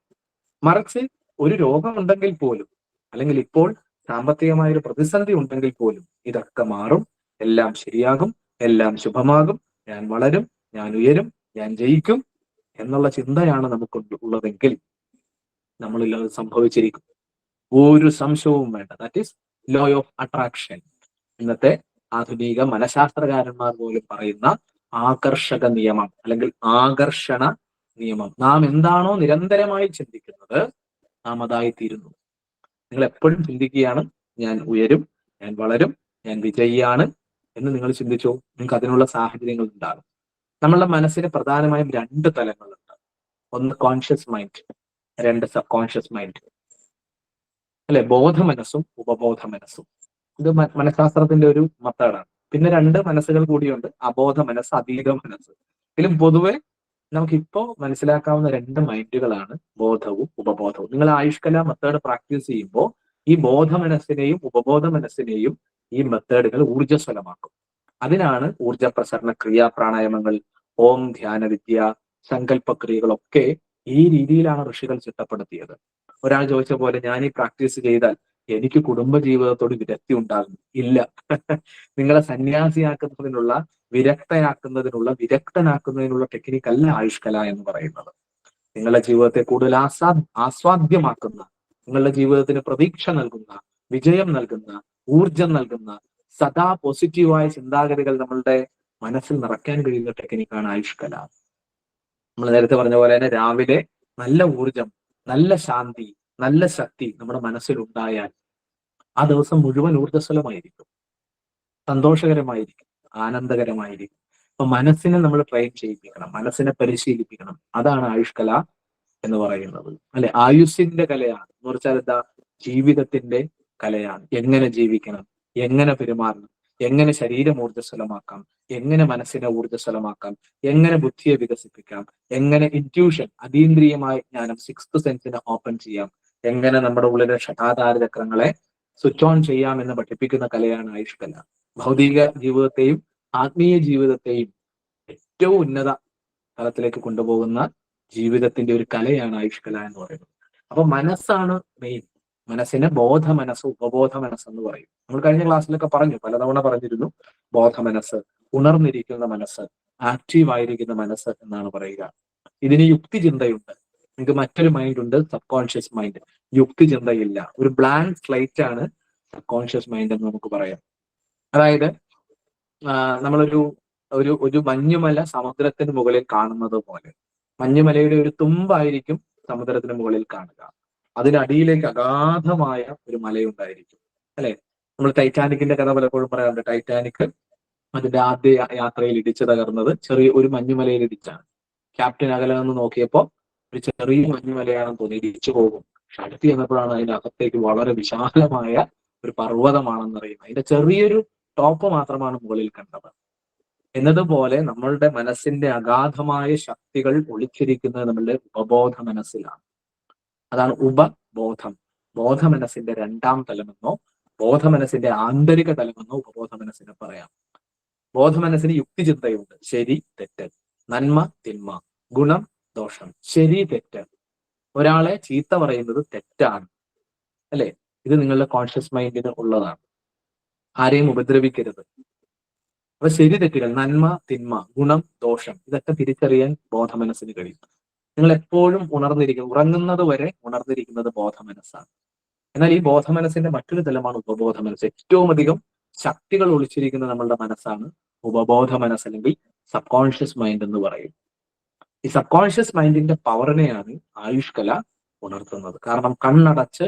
മറിച്ച് ഒരു രോഗമുണ്ടെങ്കിൽ പോലും, അല്ലെങ്കിൽ ഇപ്പോൾ സാമ്പത്തികമായ ഒരു പ്രതിസന്ധി ഉണ്ടെങ്കിൽ പോലും ഇതൊക്കെ മാറും, എല്ലാം ശരിയാകും, എല്ലാം ശുഭമാകും, ഞാൻ വളരും, ഞാൻ ഉയരും, ഞാൻ ജയിക്കും എന്നുള്ള ചിന്തയാണ് നമുക്ക് ഉള്ളതെങ്കിൽ നമ്മളിൽ അത് സംഭവിച്ചിരിക്കും. ഒരു സംശയവും വേണ്ട. That is law of attraction. ഇന്നത്തെ ആധുനിക മനഃശാസ്ത്രകാരന്മാർ പോലും പറയുന്ന ആകർഷക നിയമം അല്ലെങ്കിൽ ആകർഷണ നിയമം. നാം എന്താണോ നിരന്തരമായി ചിന്തിക്കുന്നത് നാം അതായിത്തീരുന്നു. നിങ്ങൾ എപ്പോഴും ചിന്തിക്കുകയാണ് ഞാൻ ഉയരും, ഞാൻ വളരും, ഞാൻ വിജയിയാണ് എന്ന് നിങ്ങൾ ചിന്തിച്ചോ, നിങ്ങൾക്ക് അതിനുള്ള സാഹചര്യങ്ങൾ ഉണ്ടാകും. നമ്മളുടെ മനസ്സിന് പ്രധാനമായും 2 തലങ്ങളുണ്ട്. ഒന്ന് conscious mind, 2 sub conscious mind. അല്ലെ, ബോധ മനസ്സും ഉപബോധ മനസ്സും. ഇത് മനഃശാസ്ത്രത്തിന്റെ ഒരു മെത്തേഡാണ്. പിന്നെ 2 മനസ്സുകൾ കൂടിയുണ്ട്, അബോധ മനസ്സ്, അതീത മനസ്സ്. ഇതിലും പൊതുവെ നമുക്കിപ്പോ മനസ്സിലാക്കാവുന്ന 2 മൈൻഡുകളാണ് ബോധവും ഉപബോധവും. നിങ്ങൾ ആയുഷ്കല മെത്തേഡ് പ്രാക്ടീസ് ചെയ്യുമ്പോൾ ഈ ബോധ മനസ്സിനെയും ഉപബോധ മനസ്സിനെയും ഈ മെത്തേഡുകൾ ഊർജ്ജസ്വലമാക്കും. അതിനാണ് ഊർജ്ജ പ്രസരണ ക്രിയാ പ്രാണായാമങ്ങൾ, ഓം ധ്യാന വിദ്യ, സങ്കല്പക്രിയകളൊക്കെ ഈ രീതിയിലാണ് ഋഷികൾ ചിട്ടപ്പെടുത്തിയത്. ഒരാൾ ചോദിച്ച പോലെ ഞാൻ ഈ പ്രാക്ടീസ് ചെയ്താൽ എനിക്ക് കുടുംബജീവിതത്തോട് വിരക്തി ഉണ്ടാകും? ഇല്ല. നിങ്ങളെ സന്യാസിയാക്കുന്നതിനുള്ള, വിരക്തനാക്കുന്നതിനുള്ള ടെക്നിക്കല്ല ആയുഷ്കല എന്ന് പറയുന്നത്. നിങ്ങളുടെ ജീവിതത്തെ കൂടുതൽ ആസ്വാദ്യമാക്കുന്ന, നിങ്ങളുടെ ജീവിതത്തിന് പ്രതീക്ഷ നൽകുന്ന, വിജയം നൽകുന്ന, ഊർജം നൽകുന്ന, സദാ പോസിറ്റീവായ ചിന്താഗതികൾ നമ്മളുടെ മനസ്സിൽ നിറയ്ക്കാൻ കഴിയുന്ന ടെക്നിക്കാണ് ആയുഷ്കല. നമ്മൾ നേരത്തെ പറഞ്ഞ പോലെ തന്നെ രാവിലെ നല്ല ഊർജം, നല്ല ശാന്തി, നല്ല ശക്തി നമ്മുടെ മനസ്സിൽ ഉണ്ടായാൽ ആ ദിവസം മുഴുവൻ ഊർജ്ജസ്വലമായിരിക്കും, സന്തോഷകരമായിരിക്കും, ആനന്ദകരമായിരിക്കും. അപ്പൊ മനസ്സിനെ നമ്മൾ ട്രെയിൻ ചെയ്യിപ്പിക്കണം, മനസ്സിനെ പരിശീലിപ്പിക്കണം. അതാണ് ആയുഷ്കല എന്ന് പറയുന്നത്. അല്ലെ, ആയുസ്സിന്റെ കലയാണ് എന്ന് വെച്ചാൽ എന്താ? ജീവിതത്തിന്റെ കലയാണ്. എങ്ങനെ ജീവിക്കണം, എങ്ങനെ പെരുമാറണം, എങ്ങനെ ശരീരം ഊർജ്ജസ്വലമാക്കാം, എങ്ങനെ മനസ്സിനെ ഊർജ്ജസ്വലമാക്കാം, എങ്ങനെ ബുദ്ധിയെ വികസിപ്പിക്കാം, എങ്ങനെ ഇൻറ്റ്യൂഷൻ, അതീന്ദ്രിയമായ ജ്ഞാനം, 6th സെൻസിനെ ഓപ്പൺ ചെയ്യാം, എങ്ങനെ നമ്മുടെ ഉള്ളിലെ ഷഠാധാര ചക്രങ്ങളെ സ്വിച്ച് ഓൺ ചെയ്യാം എന്ന് പഠിപ്പിക്കുന്ന കലയാണ് ആയുഷ്കല. ഭൗതിക ജീവിതത്തെയും ആത്മീയ ജീവിതത്തെയും ഏറ്റവും ഉന്നത തലത്തിലേക്ക് കൊണ്ടുപോകുന്ന ജീവിതത്തിന്റെ ഒരു കലയാണ് ആയുഷ്കല എന്ന് പറയുന്നത്. അപ്പൊ മനസ്സാണ് മെയിൻ. മനസ്സിനെ ബോധ മനസ്സ്, ഉപബോധ മനസ്സ് എന്ന് പറയും. നമ്മൾ കഴിഞ്ഞ ക്ലാസ്സിലൊക്കെ പറഞ്ഞു, പലതവണ പറഞ്ഞിരുന്നു. ബോധ മനസ്സ്, ഉണർന്നിരിക്കുന്ന മനസ്സ്, ആക്റ്റീവ് ആയിരിക്കുന്ന മനസ്സ് എന്നാണ് പറയുക. ഇതിന് യുക്തിചിന്തയുണ്ട്. നിങ്ങൾക്ക് മറ്റൊരു മൈൻഡ് ഉണ്ട്, സബ് കോൺഷ്യസ് മൈൻഡ്. യുക്തിചിന്തയില്ല, ഒരു ബ്ലാങ്ക് സ്ലൈറ്റ് ആണ് സബ് കോൺഷ്യസ് മൈൻഡ് എന്ന് നമുക്ക് പറയാം. അതായത് നമ്മളൊരു ഒരു ഒരു മഞ്ഞുമല സമുദ്രത്തിന് മുകളിൽ കാണുന്നത് പോലെ, മഞ്ഞുമലയുടെ ഒരു തുമ്പായിരിക്കും സമുദ്രത്തിന് മുകളിൽ കാണുക. അതിനടിയിലേക്ക് അഗാധമായ ഒരു മലയുണ്ടായിരിക്കും. അല്ലെ, നമ്മൾ ടൈറ്റാനിക്കിന്റെ കഥ പലപ്പോഴും പറയാറുണ്ട്. ടൈറ്റാനിക് അതിന്റെ ആദ്യ യാത്രയിൽ ഇടിച്ചു തകർന്നത് ചെറിയ ഒരു മഞ്ഞുമലയിൽ ഇടിച്ചാണ്. ക്യാപ്റ്റൻ അകലെ നിന്ന് നോക്കിയപ്പോൾ ഒരു ചെറിയ മഞ്ഞുമലയാണെന്ന് തോന്നി, ഇടിച്ചു പോകും. പക്ഷെ അടുത്ത് ചെന്നപ്പോഴാണ് അതിന്റെ അകത്തേക്ക് വളരെ വിശാലമായ ഒരു പർവ്വതമാണെന്ന് അറിയുന്നത്. അതിന്റെ ചെറിയൊരു ടോപ്പ് മാത്രമാണ് മുകളിൽ കണ്ടത്. എന്നതുപോലെ നമ്മളുടെ മനസ്സിന്റെ അഗാധമായ ശക്തികൾ ഒളിച്ചിരിക്കുന്നത് നമ്മളുടെ ഉപബോധ മനസ്സിലാണ്. അതാണ് ഉപബോധം. ബോധ മനസ്സിന്റെ 2ാം തലമെന്നോ ബോധ മനസ്സിന്റെ ആന്തരിക തലമെന്നോ ഉപബോധ മനസ്സിനെ പറയാം. ബോധ മനസ്സിന് യുക്തിചിന്തയുണ്ട്, ശരി തെറ്റ്, നന്മ തിന്മ, ഗുണം ദോഷം, ശരി തെറ്റ്. ഒരാളെ ചീത്ത പറയുന്നത് തെറ്റാണ്, അല്ലെ, ഇത് നിങ്ങളുടെ കോൺഷ്യസ് മൈൻഡിന് ഉള്ളതാണ്. ആരെയും ഉപദ്രവിക്കരുത്. അപ്പൊ ശരി തെറ്റുകൾ, നന്മ തിന്മ, ഗുണം ദോഷം, ഇതൊക്കെ തിരിച്ചറിയാൻ ബോധ മനസ്സിന് കഴിയും. നിങ്ങൾ എപ്പോഴും ഉറങ്ങുന്നത് വരെ ഉണർന്നിരിക്കുന്നത് ബോധ മനസ്സാണ്. എന്നാൽ ഈ ബോധ മനസ്സിന്റെ മറ്റൊരു തലമാണ് ഉപബോധ മനസ്സ്. ഏറ്റവും അധികം ശക്തികൾ ഒളിച്ചിരിക്കുന്ന നമ്മളുടെ മനസ്സാണ് ഉപബോധ മനസ്സ് അല്ലെങ്കിൽ സബ് കോൺഷ്യസ് മൈൻഡ് എന്ന് പറയും. ഈ സബ് കോൺഷ്യസ് മൈൻഡിന്റെ പവറിനെയാണ് ആയുഷ് കല ഉണർത്തുന്നത്. കാരണം കണ്ണടച്ച്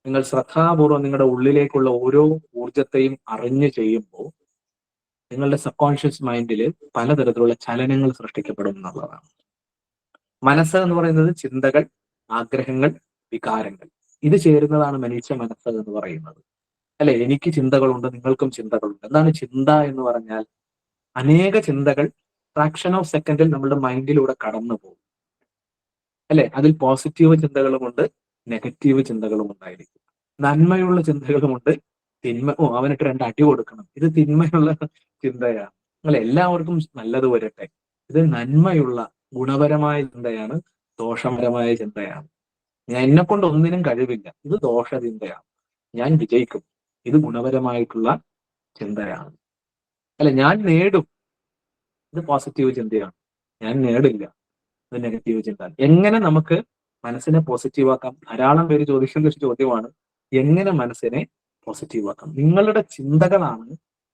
നിങ്ങൾ ശ്രദ്ധാപൂർവം നിങ്ങളുടെ ഉള്ളിലേക്കുള്ള ഓരോ ഊർജത്തെയും അറിഞ്ഞു ചെയ്യുമ്പോൾ നിങ്ങളുടെ സബ് കോൺഷ്യസ് മൈൻഡിൽ പലതരത്തിലുള്ള ചലനങ്ങൾ സൃഷ്ടിക്കപ്പെടും എന്നുള്ളതാണ്. മനസ്സ് എന്ന് പറയുന്നത് ചിന്തകൾ, ആഗ്രഹങ്ങൾ, വികാരങ്ങൾ, ഇത് ചേരുന്നതാണ് മനുഷ്യ മനസ്സ് എന്ന് പറയുന്നത്. അല്ലെ, എനിക്ക് ചിന്തകളുണ്ട്, നിങ്ങൾക്കും ചിന്തകളുണ്ട്. എന്താണ് ചിന്ത എന്ന് പറഞ്ഞാൽ? അനേക ചിന്തകൾ ഫ്രാക്ഷൻ ഓഫ് സെക്കൻഡിൽ നമ്മുടെ മൈൻഡിലൂടെ കടന്നു പോകും. അല്ലെ, അതിൽ പോസിറ്റീവ് ചിന്തകളുമുണ്ട്, നെഗറ്റീവ് ചിന്തകളും ഉണ്ടായിരിക്കും. നന്മയുള്ള ചിന്തകളുമുണ്ട്, അവനിട്ട് 2 അടി കൊടുക്കണം, ഇത് തിന്മയുള്ള ചിന്തയാണ്. അല്ലെ, എല്ലാവർക്കും നല്ലത് വരട്ടെ, ഇത് നന്മയുള്ള ഗുണപരമായ ചിന്തയാണ്, ദോഷപരമായ ചിന്തയാണ്. എന്നെ കൊണ്ട് ഒന്നിനും കഴിവില്ല, ഇത് ദോഷചിന്തയാണ്. ഞാൻ വിജയിക്കും, ഇത് ഗുണപരമായിട്ടുള്ള ചിന്തയാണ്. അല്ലെ, ഞാൻ നേടും, ഇത് പോസിറ്റീവ് ചിന്തയാണ്. ഞാൻ നേടില്ല, ഇത് നെഗറ്റീവ് ചിന്ത. എങ്ങനെ നമുക്ക് മനസ്സിനെ പോസിറ്റീവ് ആക്കാം? ധാരാളം പേര് ചോദിക്കുന്ന ഒരു ചോദ്യമാണ്, എങ്ങനെ മനസ്സിനെ പോസിറ്റീവ് ആക്കാം? നിങ്ങളുടെ ചിന്തകളാണ്,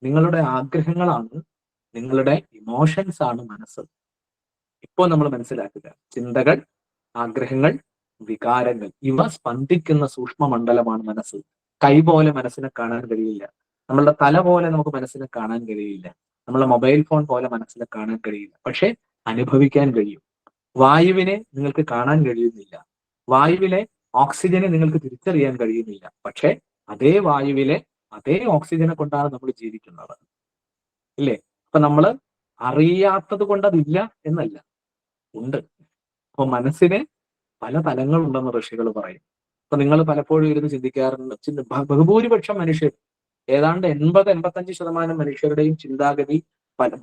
നിങ്ങളുടെ ആഗ്രഹങ്ങളാണ്, നിങ്ങളുടെ ഇമോഷൻസ് ആണ് മനസ്സ്. ഇപ്പോൾ നമ്മൾ മനസ്സിലാക്കുക, ചിന്തകൾ, ആഗ്രഹങ്ങൾ, വികാരങ്ങൾ, ഇവ സ്പന്ദിക്കുന്ന സൂക്ഷ്മ മണ്ഡലമാണ് മനസ്സ്. കൈ പോലെ മനസ്സിനെ കാണാൻ കഴിയില്ല, നമ്മളുടെ തല പോലെ നമുക്ക് മനസ്സിനെ കാണാൻ കഴിയില്ല, നമ്മളെ മൊബൈൽ ഫോൺ പോലെ മനസ്സിനെ കാണാൻ കഴിയില്ല, പക്ഷെ അനുഭവിക്കാൻ കഴിയും. വായുവിനെ നിങ്ങൾക്ക് കാണാൻ കഴിയുന്നില്ല, വായുവിലെ ഓക്സിജനെ നിങ്ങൾക്ക് തിരിച്ചറിയാൻ കഴിയുന്നില്ല, പക്ഷെ അതേ വായുവിലെ അതേ ഓക്സിജനെ കൊണ്ടാണ് നമ്മൾ ജീവിക്കുന്നത്. ഇല്ലേ? അപ്പൊ നമ്മൾ അറിയാത്തത് കൊണ്ട് അതില്ല എന്നല്ല, ഉണ്ട്. അപ്പൊ മനസ്സിന് പല തലങ്ങളുണ്ടെന്ന് ഋഷികൾ പറയും. അപ്പൊ നിങ്ങൾ പലപ്പോഴും ഇരുന്ന് ചിന്തിക്കാറുണ്ട്, ബഹുഭൂരിപക്ഷം മനുഷ്യർ, ഏതാണ്ട് 80-85% മനുഷ്യരുടെയും ചിന്താഗതി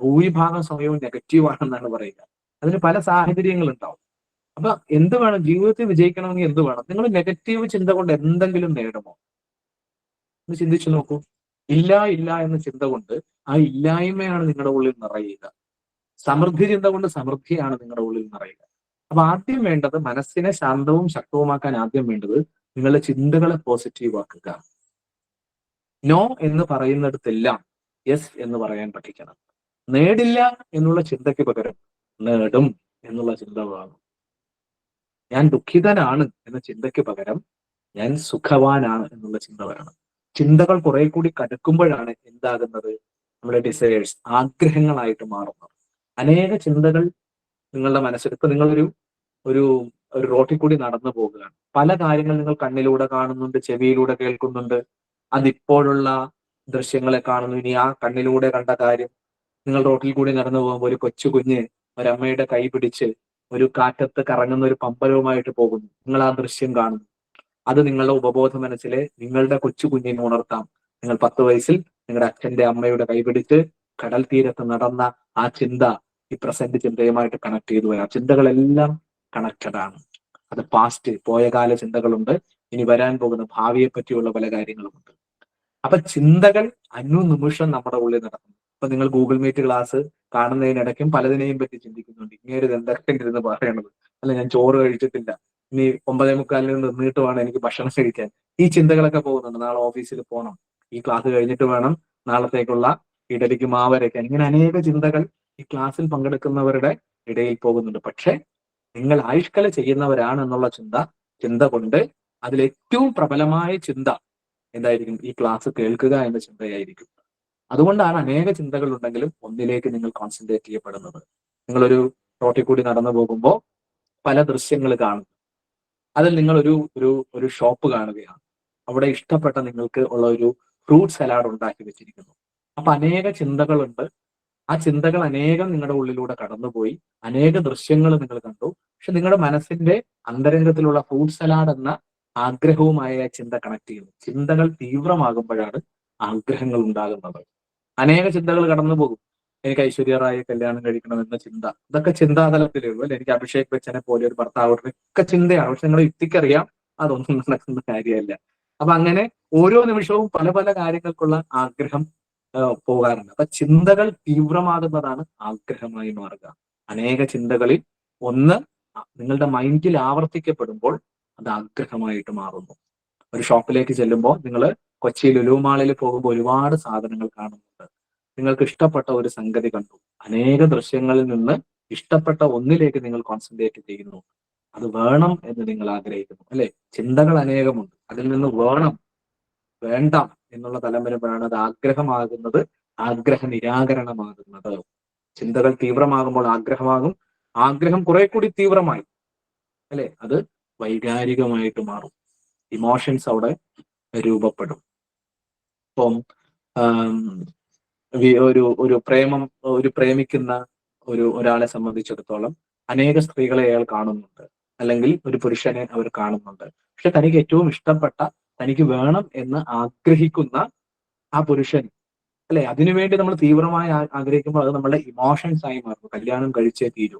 ഭൂരിഭാഗം സമയവും നെഗറ്റീവ് ആണെന്നാണ് പറയുക. അതിന് പല സാഹചര്യങ്ങൾ ഉണ്ടാവും. അപ്പൊ എന്ത് വേണം ജീവിതത്തിൽ വിജയിക്കണമെങ്കിൽ? എന്ത് വേണം? നിങ്ങൾ നെഗറ്റീവ് ചിന്ത കൊണ്ട് എന്തെങ്കിലും നേടുമോ എന്ന് ചിന്തിച്ചു നോക്കൂ. ഇല്ല ഇല്ല എന്ന ചിന്ത കൊണ്ട് ആ ഇല്ലായ്മയാണ് നിങ്ങളുടെ ഉള്ളിൽ നിറയുക. സമൃദ്ധി ചിന്ത കൊണ്ട് സമൃദ്ധിയാണ് നിങ്ങളുടെ ഉള്ളിൽ നിറയുക. അപ്പൊ ആദ്യം വേണ്ടത്, മനസ്സിനെ ശാന്തവും ശക്തവുമാക്കാൻ ആദ്യം വേണ്ടത് നിങ്ങളുടെ ചിന്തകളെ പോസിറ്റീവ് ആക്കുക. നോ എന്ന് പറയുന്നിടത്തെല്ലാം യെസ് എന്ന് പറയാൻ പഠിക്കണം. നേടില്ല എന്നുള്ള ചിന്തയ്ക്ക് പകരം നേടും എന്നുള്ള ചിന്ത വേണം. ഞാൻ ദുഃഖിതനാണ് എന്ന ചിന്തയ്ക്ക് പകരം ഞാൻ സുഖവാനാണ് എന്നുള്ള ചിന്ത വേണം. ചിന്തകൾ കുറെ കൂടി കടുക്കുമ്പോഴാണ് എന്താകുന്നത്? നമ്മുടെ ഡിസയേഴ്സ്, ആഗ്രഹങ്ങളായിട്ട് മാറുന്നത്. അനേക ചിന്തകൾ നിങ്ങളുടെ മനസ്സിൽ, ഇപ്പൊ നിങ്ങളൊരു ഒരു ഒരു റോട്ടിൽ കൂടി നടന്നു പോകുകയാണ്, പല കാര്യങ്ങൾ നിങ്ങൾ കണ്ണിലൂടെ കാണുന്നുണ്ട്, ചെവിയിലൂടെ കേൾക്കുന്നുണ്ട്, അതിപ്പോഴുള്ള ദൃശ്യങ്ങളെ കാണുന്നു. ഇനി ആ കണ്ണിലൂടെ കണ്ട കാര്യം, നിങ്ങൾ റോട്ടിൽ കൂടി നടന്നു പോകുമ്പോൾ ഒരു കൊച്ചു കുഞ്ഞ് ഒരമ്മയുടെ കൈ പിടിച്ച് ഒരു കാറ്റത്ത് കറങ്ങുന്ന ഒരു പമ്പരവുമായിട്ട് പോകുന്നു, നിങ്ങൾ ആ ദൃശ്യം കാണുന്നു. അത് നിങ്ങളുടെ ഉപബോധ മനസ്സിലെ നിങ്ങളുടെ കൊച്ചു കുഞ്ഞിനെ ഉണർത്താം. നിങ്ങൾ 10 വയസ്സിൽ നിങ്ങളുടെ അച്ഛന്റെ അമ്മയുടെ കൈപിടിച്ച് കടൽ തീരത്ത് നടന്ന ആ ചിന്ത ഈ പ്രസന്റ് ചിന്തയുമായിട്ട് കണക്ട് ചെയ്തു വരാം. ചിന്തകളെല്ലാം കണക്റ്റഡ് ആണ്. അത് പാസ്റ്റ്, പോയകാല ചിന്തകളുണ്ട്, ഇനി വരാൻ പോകുന്ന ഭാവിയെ പറ്റിയുള്ള പല കാര്യങ്ങളുമുണ്ട്. അപ്പൊ ചിന്തകൾ അനുനിമിഷം നമ്മുടെ ഉള്ളിൽ നടക്കുന്നു. ഇപ്പൊ നിങ്ങൾ ഗൂഗിൾ മീറ്റ് ക്ലാസ് കാണുന്നതിനിടയ്ക്കും പലതിനെയും പറ്റി ചിന്തിക്കുന്നുണ്ട്. ഇങ്ങനെ ഇത് എന്തൊക്കെ ഇരുന്ന് പറയണത്, അല്ല ഞാൻ ചോറ് കഴിച്ചിട്ടില്ല, ഇനി 9:45 നിന്നിട്ട് വേണം എനിക്ക് ഭക്ഷണം കഴിക്കാൻ. ഈ ചിന്തകളൊക്കെ പോകുന്നുണ്ട്. നാളെ ഓഫീസിൽ പോകണം, ഈ ക്ലാസ് കഴിഞ്ഞിട്ട് വേണം നാളത്തേക്കുള്ള ഇഡലിക്ക് മാവരയ്ക്കാൻ. ഇങ്ങനെ അനേക ചിന്തകൾ ഈ ക്ലാസ്സിൽ പങ്കെടുക്കുന്നവരുടെ ഇടയിൽ പോകുന്നുണ്ട്. പക്ഷെ നിങ്ങൾ ആയുഷ്കല ചെയ്യുന്നവരാണ് എന്നുള്ള ചിന്ത കൊണ്ട് അതിലേറ്റവും പ്രബലമായ ചിന്ത എന്തായിരിക്കും? ഈ ക്ലാസ് കേൾക്കുക എന്ന ചിന്തയായിരിക്കും. അതുകൊണ്ടാണ് അനേക ചിന്തകൾ ഉണ്ടെങ്കിലും ഒന്നിലേക്ക് നിങ്ങൾ കോൺസെൻട്രേറ്റ് ചെയ്യപ്പെടുന്നത്. നിങ്ങളൊരു റോട്ടിൽ കൂടി നടന്നു പോകുമ്പോൾ പല ദൃശ്യങ്ങൾ കാണും. അതിൽ നിങ്ങൾ ഒരു ഷോപ്പ് കാണുകയാണ്, അവിടെ ഇഷ്ടപ്പെട്ട നിങ്ങൾക്ക് ഉള്ള ഒരു ഫ്രൂട്ട് സലാഡ് ഉണ്ടാക്കി വെച്ചിരിക്കുന്നു. അപ്പൊ അനേക ചിന്തകളുണ്ട്. ആ ചിന്തകൾ അനേകം നിങ്ങളുടെ ഉള്ളിലൂടെ കടന്നുപോയി, അനേക ദൃശ്യങ്ങൾ നിങ്ങൾ കണ്ടു. പക്ഷെ നിങ്ങളുടെ മനസ്സിന്റെ അന്തരംഗത്തിലുള്ള ഫ്രൂട്ട് സലാഡ് എന്ന ആഗ്രഹവുമായ ചിന്ത കണക്ട് ചെയ്യുന്നു. ചിന്തകൾ തീവ്രമാകുമ്പോഴാണ് ആഗ്രഹങ്ങൾ ഉണ്ടാകുന്നത്. അനേക ചിന്തകൾ കടന്നു പോകും. എനിക്ക് ഐശ്വര്യ റായെ കല്യാണം കഴിക്കണം എന്ന ചിന്ത, ഇതൊക്കെ ചിന്താതലത്തിലേ ഉള്ളൂ. അല്ലെ, എനിക്ക് അഭിഷേക് ബച്ചനെ പോലെ ഒരു ഭർത്താവ് ഒക്കെ ചിന്തയാണ്. പക്ഷെ നിങ്ങളുടെ യുക്തിക്കറിയാം അതൊന്നും നടക്കുന്ന കാര്യമല്ല. അപ്പൊ അങ്ങനെ ഓരോ നിമിഷവും പല പല കാര്യങ്ങൾക്കുള്ള ആഗ്രഹം പോകാറുണ്ട്. അപ്പൊ ചിന്തകൾ തീവ്രമാകുന്നതാണ് ആഗ്രഹമായി മാറുക. അനേക ചിന്തകളിൽ ഒന്ന് നിങ്ങളുടെ മൈൻഡിൽ ആവർത്തിക്കപ്പെടുമ്പോൾ അത് ആഗ്രഹമായിട്ട് മാറുന്നു. ഒരു ഷോപ്പിലേക്ക് ചെല്ലുമ്പോൾ, നിങ്ങൾ കൊച്ചി ലുലു മാളിൽ പോകുമ്പോൾ ഒരുപാട് സാധനങ്ങൾ കാണുന്നുണ്ട്. നിങ്ങൾക്ക് ഇഷ്ടപ്പെട്ട ഒരു സംഗതി കണ്ടു, അനേക ദൃശ്യങ്ങളിൽ നിന്ന് ഇഷ്ടപ്പെട്ട ഒന്നിലേക്ക് നിങ്ങൾ കോൺസെൻട്രേറ്റ് ചെയ്യുന്നു, അത് വേണം എന്ന് നിങ്ങൾ ആഗ്രഹിക്കുന്നു, അല്ലെ? ചിന്തകൾ അനേകമുണ്ട്, അതിൽ നിന്ന് വേണം വേണ്ട എന്നുള്ള തലം വരുമ്പോഴാണ് അത് ആഗ്രഹമാകുന്നത്, ആഗ്രഹ നിരാകരണമാകുന്നത്. ചിന്തകൾ തീവ്രമാകുമ്പോൾ ആഗ്രഹമാകും, ആഗ്രഹം കുറെ കൂടി തീവ്രമായി, അല്ലെ, അത് വൈകാരികമായിട്ട് മാറും, ഇമോഷൻസ് അവിടെ രൂപപ്പെടും. ഇപ്പം ഒരു പ്രേമം, ഒരു പ്രേമിക്കുന്ന ഒരാളെ സംബന്ധിച്ചിടത്തോളം അനേക സ്ത്രീകളെ അയാൾ കാണുന്നുണ്ട്, അല്ലെങ്കിൽ ഒരു പുരുഷനെ അവർ കാണുന്നുണ്ട്. പക്ഷെ തനിക്ക് ഏറ്റവും ഇഷ്ടപ്പെട്ട, തനിക്ക് വേണം എന്ന് ആഗ്രഹിക്കുന്ന ആ പുരുഷൻ, അല്ലെ, അതിനുവേണ്ടി നമ്മൾ തീവ്രമായി ആഗ്രഹിക്കുമ്പോൾ അത് നമ്മുടെ ഇമോഷൻസ് ആയി മാറും. കല്യാണം കഴിച്ചേ തീരൂ.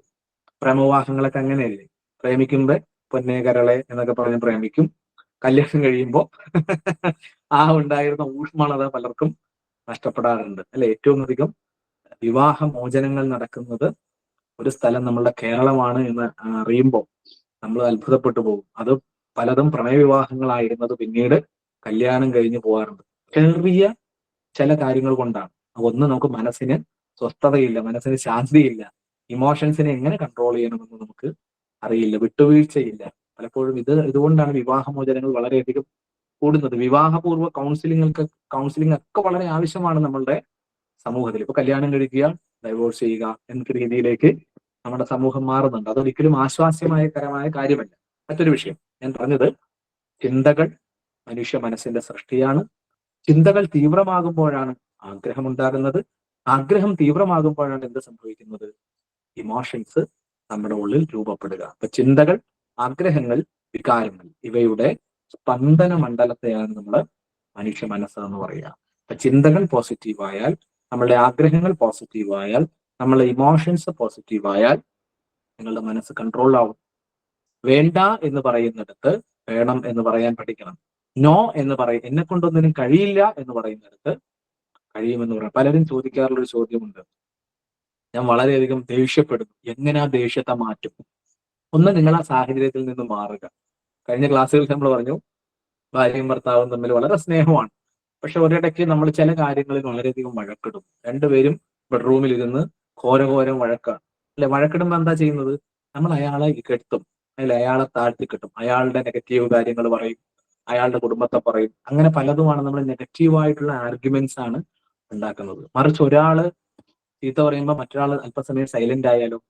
പ്രേമവിവാഹങ്ങളൊക്കെ അങ്ങനെയല്ലേ? പ്രേമിക്കുമ്പോ പൊന്നേ കരളെ എന്നൊക്കെ പറഞ്ഞ് പ്രേമിക്കും, കല്യാണം കഴിയുമ്പോൾ ആ ഉണ്ടായിരുന്ന ഊഷ്മളത പലർക്കും നഷ്ടപ്പെടാറുണ്ട്, അല്ലെ? ഏറ്റവും അധികം വിവാഹ മോചനങ്ങൾ നടക്കുന്നത് ഒരു സ്ഥലം നമ്മളുടെ കേരളമാണ് എന്ന് അറിയുമ്പോൾ നമ്മൾ അത്ഭുതപ്പെട്ടു പോകും. അത് പലതും പ്രണയവിവാഹങ്ങളായിരുന്നത് പിന്നീട് കല്യാണം കഴിഞ്ഞു പോകാറുണ്ട്. ചെറിയ ചില കാര്യങ്ങൾ കൊണ്ടാണ്. ഒന്ന്, നമുക്ക് മനസ്സിന് സ്വസ്ഥതയില്ല, മനസ്സിന് ശാന്തിയില്ല, ഇമോഷൻസിനെ എങ്ങനെ കൺട്രോൾ ചെയ്യണമെന്ന് നമുക്ക് അറിയില്ല, വിട്ടുവീഴ്ചയില്ല. പലപ്പോഴും ഇതുകൊണ്ടാണ് വിവാഹമോചനങ്ങൾ വളരെയധികം കൂടുന്നത്. വിവാഹപൂർവ്വ കൗൺസിലിംഗ് ഒക്കെ വളരെ ആവശ്യമാണ് നമ്മളുടെ സമൂഹത്തിൽ. ഇപ്പൊ കല്യാണം കഴിക്കുക, ഡൈവോഴ്സ് ചെയ്യുക എന്ന രീതിയിലേക്ക് നമ്മുടെ സമൂഹം മാറുന്നുണ്ട്. അതൊരിക്കലും ആശ്വാസ്യകരമായ കാര്യമല്ല. മറ്റൊരു വിഷയം ഞാൻ പറഞ്ഞത്, ചിന്തകൾ മനുഷ്യ മനസ്സിന്റെ സൃഷ്ടിയാണ്. ചിന്തകൾ തീവ്രമാകുമ്പോഴാണ് ആഗ്രഹമുണ്ടാകുന്നത്. ആഗ്രഹം തീവ്രമാകുമ്പോഴാണ് എന്ത് സംഭവിക്കുന്നത്? ഇമോഷൻസ് നമ്മുടെ ഉള്ളിൽ രൂപപ്പെടുക. അപ്പൊ ചിന്തകൾ, ആഗ്രഹങ്ങൾ, വികാരങ്ങൾ, ഇവയുടെ സ്പന്ദന മണ്ഡലത്തെയാണ് നമ്മൾ മനുഷ്യ മനസ്സ് എന്ന് പറയുക. അപ്പൊ ചിന്തകൾ പോസിറ്റീവായാൽ, നമ്മളുടെ ആഗ്രഹങ്ങൾ പോസിറ്റീവായാൽ, നമ്മളുടെ ഇമോഷൻസ് പോസിറ്റീവായാൽ നിങ്ങളുടെ മനസ്സ് കൺട്രോൾ ആവും. വേണ്ട എന്ന് പറയുന്നിടത്ത് വേണം എന്ന് പറയാൻ പഠിക്കണം. നോ എന്ന് എന്നെ കൊണ്ടൊന്നിനും കഴിയില്ല എന്ന് പറയുന്നിടത്ത് കഴിയുമെന്ന് പറയാം. പലരും ചോദിക്കാറുള്ള ഒരു ചോദ്യമുണ്ട്, ഞാൻ വളരെയധികം ദേഷ്യപ്പെടുന്നു, എങ്ങനെ ആ ദേഷ്യത്തെ മാറ്റും? ഒന്ന്, നിങ്ങൾ ആ സാഹചര്യത്തിൽ നിന്ന് മാറുക. കഴിഞ്ഞ ക്ലാസ്സുകളിൽ നമ്മൾ പറഞ്ഞു, ഭാര്യയും ഭർത്താവും തമ്മിൽ വളരെ സ്നേഹമാണ്, പക്ഷെ ഒരിടയ്ക്ക് നമ്മൾ ചില കാര്യങ്ങളിൽ വളരെയധികം വഴക്കിടും. രണ്ടുപേരും ബെഡ്റൂമിൽ ഇരുന്ന് ഘോരഘോരം വഴക്കാണ്, അല്ലെ? വഴക്കിടുമ്പോൾ എന്താ ചെയ്യുന്നത്? നമ്മൾ അയാളെ കെട്ടും, അല്ലെ? അയാളെ താഴ്ത്തിക്കെട്ടും, അയാളുടെ നെഗറ്റീവ് കാര്യങ്ങൾ പറയും, അയാളുടെ കുടുംബത്തെ പറയും. അങ്ങനെ പലതുമാണ് നമ്മൾ നെഗറ്റീവായിട്ടുള്ള ആർഗ്യുമെന്റ്സ് ആണ് ഉണ്ടാക്കുന്നത്. മറിച്ച് ഒരാള് ചീത്ത പറയുമ്പോൾ മറ്റൊരാൾ അല്പസമയം സൈലന്റ് ആയാലും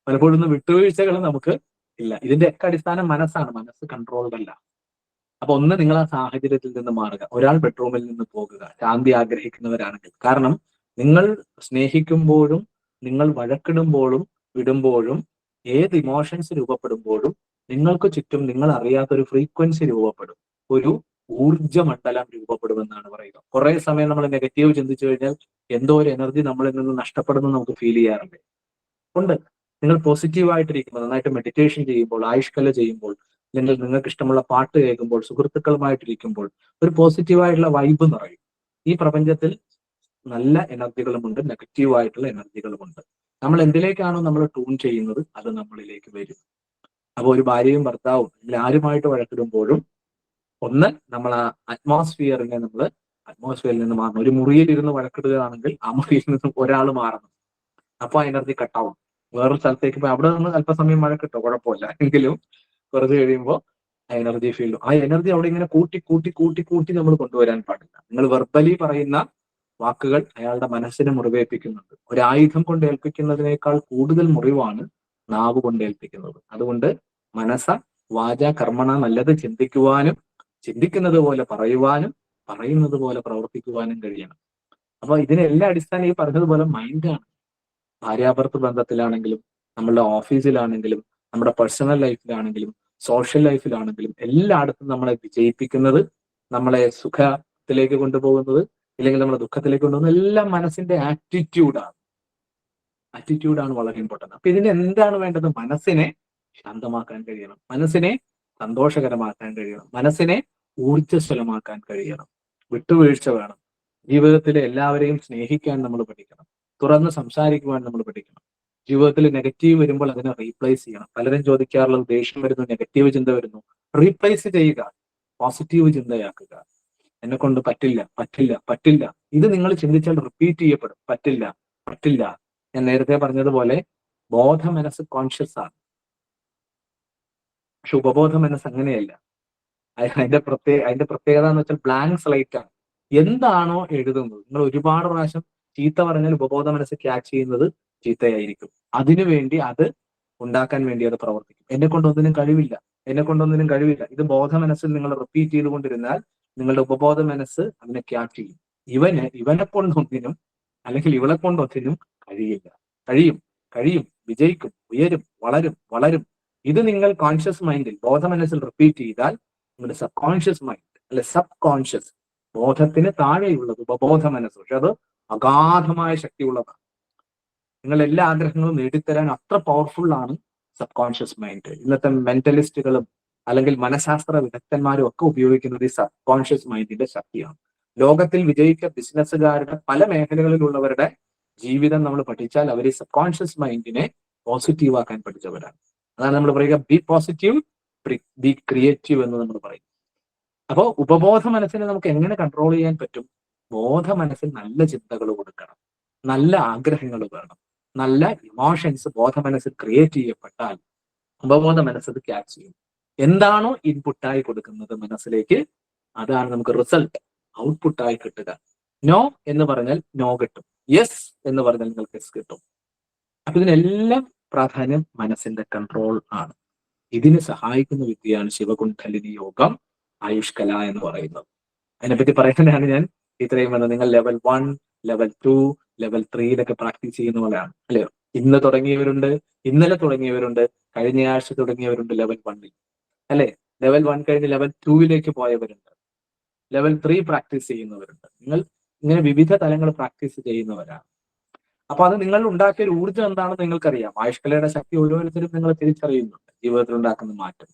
പലപ്പോഴും ഒന്നും വിട്ടുവീഴ്ചകൾ നമുക്ക് ഇല്ല. ഇതിന്റെയൊക്കെ അടിസ്ഥാനം മനസ്സാണ്, മനസ്സ് കൺട്രോൾഡ് അല്ല. അപ്പൊ ഒന്ന്, നിങ്ങൾ ആ സാഹചര്യത്തിൽ നിന്ന് മാറുക. ഒരാൾ ബെഡ്റൂമിൽ നിന്ന് പോകുക, ശാന്തി ആഗ്രഹിക്കുന്നവരാണെങ്കിൽ. കാരണം നിങ്ങൾ സ്നേഹിക്കുമ്പോഴും, നിങ്ങൾ വഴക്കിടുമ്പോഴും വിടുമ്പോഴും, ഏത് ഇമോഷൻസ് രൂപപ്പെടുമ്പോഴും നിങ്ങൾക്ക് ചുറ്റും നിങ്ങൾ അറിയാത്തൊരു ഫ്രീക്വൻസി രൂപപ്പെടും, ഒരു ഊർജ്ജമണ്ഡലം രൂപപ്പെടുമെന്നാണ് പറയുക. കുറെ സമയം നമ്മൾ നെഗറ്റീവ് ചിന്തിച്ചു കഴിഞ്ഞാൽ എന്തോ ഒരു എനർജി നമ്മളിൽ നിന്ന് നഷ്ടപ്പെടുന്നു നമുക്ക് ഫീൽ ചെയ്യാറുണ്ട്. ഉണ്ട്. നിങ്ങൾ പോസിറ്റീവായിട്ടിരിക്കുമ്പോൾ, നന്നായിട്ട് മെഡിറ്റേഷൻ ചെയ്യുമ്പോൾ, ആയുഷ്കല ചെയ്യുമ്പോൾ, അല്ലെങ്കിൽ നിങ്ങൾക്ക് ഇഷ്ടമുള്ള പാട്ട് കേൾക്കുമ്പോൾ, സുഹൃത്തുക്കളുമായിട്ടിരിക്കുമ്പോൾ ഒരു പോസിറ്റീവായിട്ടുള്ള വൈബ് നിറയും. ഈ പ്രപഞ്ചത്തിൽ നല്ല എനർജികളുമുണ്ട്, നെഗറ്റീവായിട്ടുള്ള എനർജികളുമുണ്ട്. നമ്മൾ എന്തിലേക്കാണോ നമ്മൾ ട്യൂൺ ചെയ്യുന്നത് അത് നമ്മളിലേക്ക് വരും. അപ്പൊ ഒരു ഭാര്യയും ഭർത്താവും അല്ലെങ്കിൽ ആരുമായിട്ട് വഴക്കിടുമ്പോഴും ഒന്ന്, നമ്മൾ ആ അറ്റ്മോസ്ഫിയറിൽ നിന്ന് മാറണം. ഒരു മുറിയിൽ ഇരുന്ന് വഴക്കിടുകയാണെങ്കിൽ ആ മുറിയിൽ നിന്ന് ഒരാൾ മാറണം. അപ്പൊ ആ എനർജി കട്ടാവും. വേറൊരു സ്ഥലത്തേക്ക് പോയി അവിടെ നിന്ന് അല്പസമയം വഴക്കിട്ടോ കുഴപ്പമില്ല, എങ്കിലും കുറച്ച് കഴിയുമ്പോൾ ആ എനർജി ഫീൽഡ്, ആ എനർജി അവിടെ ഇങ്ങനെ കൂട്ടി കൂട്ടി കൂട്ടി കൂട്ടി നമ്മൾ കൊണ്ടുവരാൻ പാടില്ല. നിങ്ങൾ വെർബലി പറയുന്ന വാക്കുകൾ അയാളുടെ മനസ്സിനെ മുറിവേൽപ്പിക്കുന്നുണ്ട്. ഒരു ആയുധം കൊണ്ട് ഏൽപ്പിക്കുന്നതിനേക്കാൾ കൂടുതൽ മുറിവാണ് നാവ് കൊണ്ട് ഏൽപ്പിക്കുന്നത്. അതുകൊണ്ട് മനസ്സ വാച കർമ്മണ നല്ലത് ചിന്തിക്കുവാനും, ചിന്തിക്കുന്നത് പോലെ പറയുവാനും, പറയുന്നത് പോലെ പ്രവർത്തിക്കുവാനും കഴിയണം. അപ്പൊ ഇതിനെല്ലാം അടിസ്ഥാനം ഈ പറഞ്ഞതുപോലെ മൈൻഡാണ്. ഭാര്യാഭർത്തൃ ബന്ധത്തിലാണെങ്കിലും, നമ്മളുടെ ഓഫീസിലാണെങ്കിലും, നമ്മുടെ പേഴ്സണൽ ലൈഫിലാണെങ്കിലും, സോഷ്യൽ ലൈഫിലാണെങ്കിലും എല്ലായിടത്തും നമ്മളെ വിജയിപ്പിക്കുന്നത്, നമ്മളെ സുഖത്തിലേക്ക് കൊണ്ടുപോകുന്നത്, ഇല്ലെങ്കിൽ നമ്മളെ ദുഃഖത്തിലേക്ക് കൊണ്ടുപോകുന്നത് എല്ലാം മനസ്സിന്റെ ആറ്റിറ്റ്യൂഡാണ്. ആറ്റിറ്റ്യൂഡാണ് വളരെ ഇമ്പോർട്ടന്റ്. അപ്പൊ ഇതിന് എന്താണ് വേണ്ടത്? മനസ്സിനെ ശാന്തമാക്കാൻ കഴിയണം, മനസ്സിനെ സന്തോഷകരമാക്കാൻ കഴിയണം, മനസ്സിനെ ഊർജ്ജസ്വലമാക്കാൻ കഴിയണം. വിട്ടുവീഴ്ച വേണം. ജീവിതത്തിൽ എല്ലാവരെയും സ്നേഹിക്കാൻ നമ്മൾ പഠിക്കണം, തുറന്ന് സംസാരിക്കുവാൻ നമ്മൾ പഠിക്കണം. ജീവിതത്തിൽ നെഗറ്റീവ് വരുമ്പോൾ അതിനെ റീപ്ലേസ് ചെയ്യണം. പലരും ചോദിക്കാറുള്ളത്, ദേഷ്യം വരുന്നു, നെഗറ്റീവ് ചിന്ത വരുന്നു, റീപ്ലേസ് ചെയ്യുക, പോസിറ്റീവ് ചിന്തയാക്കുക. എന്നെ കൊണ്ട് പറ്റില്ല, പറ്റില്ല, പറ്റില്ല, ഇത് നിങ്ങൾ ചിന്തിച്ചാൽ റിപ്പീറ്റ് ചെയ്യപ്പെടും. പറ്റില്ല, പറ്റില്ല. ഞാൻ നേരത്തെ പറഞ്ഞതുപോലെ ബോധ മനസ്സ് കോൺഷ്യസ് ആണ്, പക്ഷെ ഉപബോധ മനസ്സ് അങ്ങനെയല്ല. അതിന്റെ പ്രത്യേകത എന്ന് വെച്ചാൽ ബ്ലാങ്ക് സ്ലൈറ്റ് ആണ്. എന്താണോ എഴുതുന്നത്, നിങ്ങൾ ഒരുപാട് പ്രാവശ്യം ചീത്ത പറഞ്ഞാൽ ഉപബോധ മനസ്സ് ക്യാച്ച് ചെയ്യുന്നത് ചീത്തയായിരിക്കും. അതിനുവേണ്ടി അത് ഉണ്ടാക്കാൻ വേണ്ടി അത് പ്രവർത്തിക്കും. എന്നെ കൊണ്ടൊന്നിനും കഴിവില്ല, എന്നെ കൊണ്ടൊന്നിനും കഴിവില്ല. ഇത് ബോധ മനസ്സിൽ നിങ്ങൾ റിപ്പീറ്റ് ചെയ്തുകൊണ്ടിരുന്നാൽ നിങ്ങളുടെ ഉപബോധ മനസ്സ് അതിനെ ക്യാച്ച് ചെയ്യും. ഇവനെ കൊണ്ടൊന്നിനും അല്ലെങ്കിൽ ഇവളെ കൊണ്ടൊന്നിനും കഴിയില്ല. കഴിയും, കഴിയും, വിജയിക്കും, ഉയരും, വളരും, വളരും. ഇത് നിങ്ങൾ കോൺഷ്യസ് മൈൻഡിൽ, ബോധ മനസ്സിൽ റിപ്പീറ്റ് ചെയ്താൽ നിങ്ങളുടെ സബ് കോൺഷ്യസ് മൈൻഡ് അല്ലെ സബ് കോൺഷ്യസ്, ബോധത്തിന് താഴെയുള്ളത് ഉപബോധ മനസ്സ്, പക്ഷെ അത് അഗാധമായ ശക്തിയുള്ളതാണ്. നിങ്ങൾ എല്ലാ ആഗ്രഹങ്ങളും നേടിത്തരാൻ അത്ര പവർഫുൾ ആണ് സബ് കോൺഷ്യസ് മൈൻഡ്. ഇന്നത്തെ മെന്റലിസ്റ്റുകളും അല്ലെങ്കിൽ മനഃശാസ്ത്ര വിദഗ്ധന്മാരും ഒക്കെ ഉപയോഗിക്കുന്നത് ഈ സബ് കോൺഷ്യസ് മൈൻഡിന്റെ ശക്തിയാണ്. ലോകത്തിൽ വിജയിച്ച ബിസിനസ്സുകാരുടെ പല മേഖലകളിലുള്ളവരുടെ ജീവിതം നമ്മൾ പഠിച്ചാൽ അവർ ഈ സബ് കോൺഷ്യസ് മൈൻഡിനെ പോസിറ്റീവ് ആക്കാൻ പഠിച്ചവരാണ്. അതാണ് നമ്മൾ പറയുക ബി പോസിറ്റീവ്, ബി ക്രിയേറ്റീവ് എന്ന് നമ്മൾ പറയും. അപ്പോൾ ഉപബോധ മനസ്സിനെ നമുക്ക് എങ്ങനെ കൺട്രോൾ ചെയ്യാൻ പറ്റും? ബോധ മനസ്സിൽ നല്ല ചിന്തകൾ കൊടുക്കണം, നല്ല ആഗ്രഹങ്ങൾ വേണം, നല്ല ഇമോഷൻസ് ബോധ മനസ്സിൽ ക്രിയേറ്റ് ചെയ്യപ്പെട്ടാൽ ഉപബോധ മനസ്സത് ക്യാച്ച് ചെയ്യും. എന്താണോ ഇൻപുട്ടായി കൊടുക്കുന്നത് മനസ്സിലേക്ക്, അതാണ് നമുക്ക് റിസൾട്ട്, ഔട്ട്പുട്ടായി കിട്ടുക. നോ എന്ന് പറഞ്ഞാൽ നോ കിട്ടും, യെസ് എന്ന് പറഞ്ഞാൽ നിങ്ങൾക്ക് യെസ് കിട്ടും. അപ്പൊ ഇതിനെല്ലാം പ്രാധാന്യം മനസ്സിന്റെ കൺട്രോൾ ആണ്. ഇതിന് സഹായിക്കുന്ന വിദ്യയാണ് ശിവകുണ്ഡലിനി യോഗം, ആയുഷ്കല എന്ന് പറയുന്നത്. അതിനെപ്പറ്റി പറയാനാണ് ഞാൻ ഇത്രയും വന്നത്. നിങ്ങൾ ലെവൽ 1, ലെവൽ 2, ലെവൽ 3 പ്രാക്ടീസ് ചെയ്യുന്ന പോലെയാണ്, അല്ലയോ? ഇന്ന് തുടങ്ങിയവരുണ്ട്, ഇന്നലെ തുടങ്ങിയവരുണ്ട്, കഴിഞ്ഞ ആഴ്ച തുടങ്ങിയവരുണ്ട് ലെവൽ 1-ൽ, അല്ലെ? ലെവൽ 1 കഴിഞ്ഞ് ലെവൽ 2-ലേക്ക് പോയവരുണ്ട്, ലെവൽ 3 പ്രാക്ടീസ് ചെയ്യുന്നവരുണ്ട്. നിങ്ങൾ ഇങ്ങനെ വിവിധ തലങ്ങൾ പ്രാക്ടീസ് ചെയ്യുന്നവരാണ്. അപ്പൊ അത് നിങ്ങൾ ഉണ്ടാക്കിയ ഒരു ഊർജ്ജം എന്താണെന്ന് നിങ്ങൾക്കറിയാം. ആയുഷ്കലയുടെ ശക്തി ഓരോരുത്തരും നിങ്ങൾ തിരിച്ചറിയുന്നുണ്ട് ജീവിതത്തിൽ ഉണ്ടാക്കുന്ന മാറ്റം.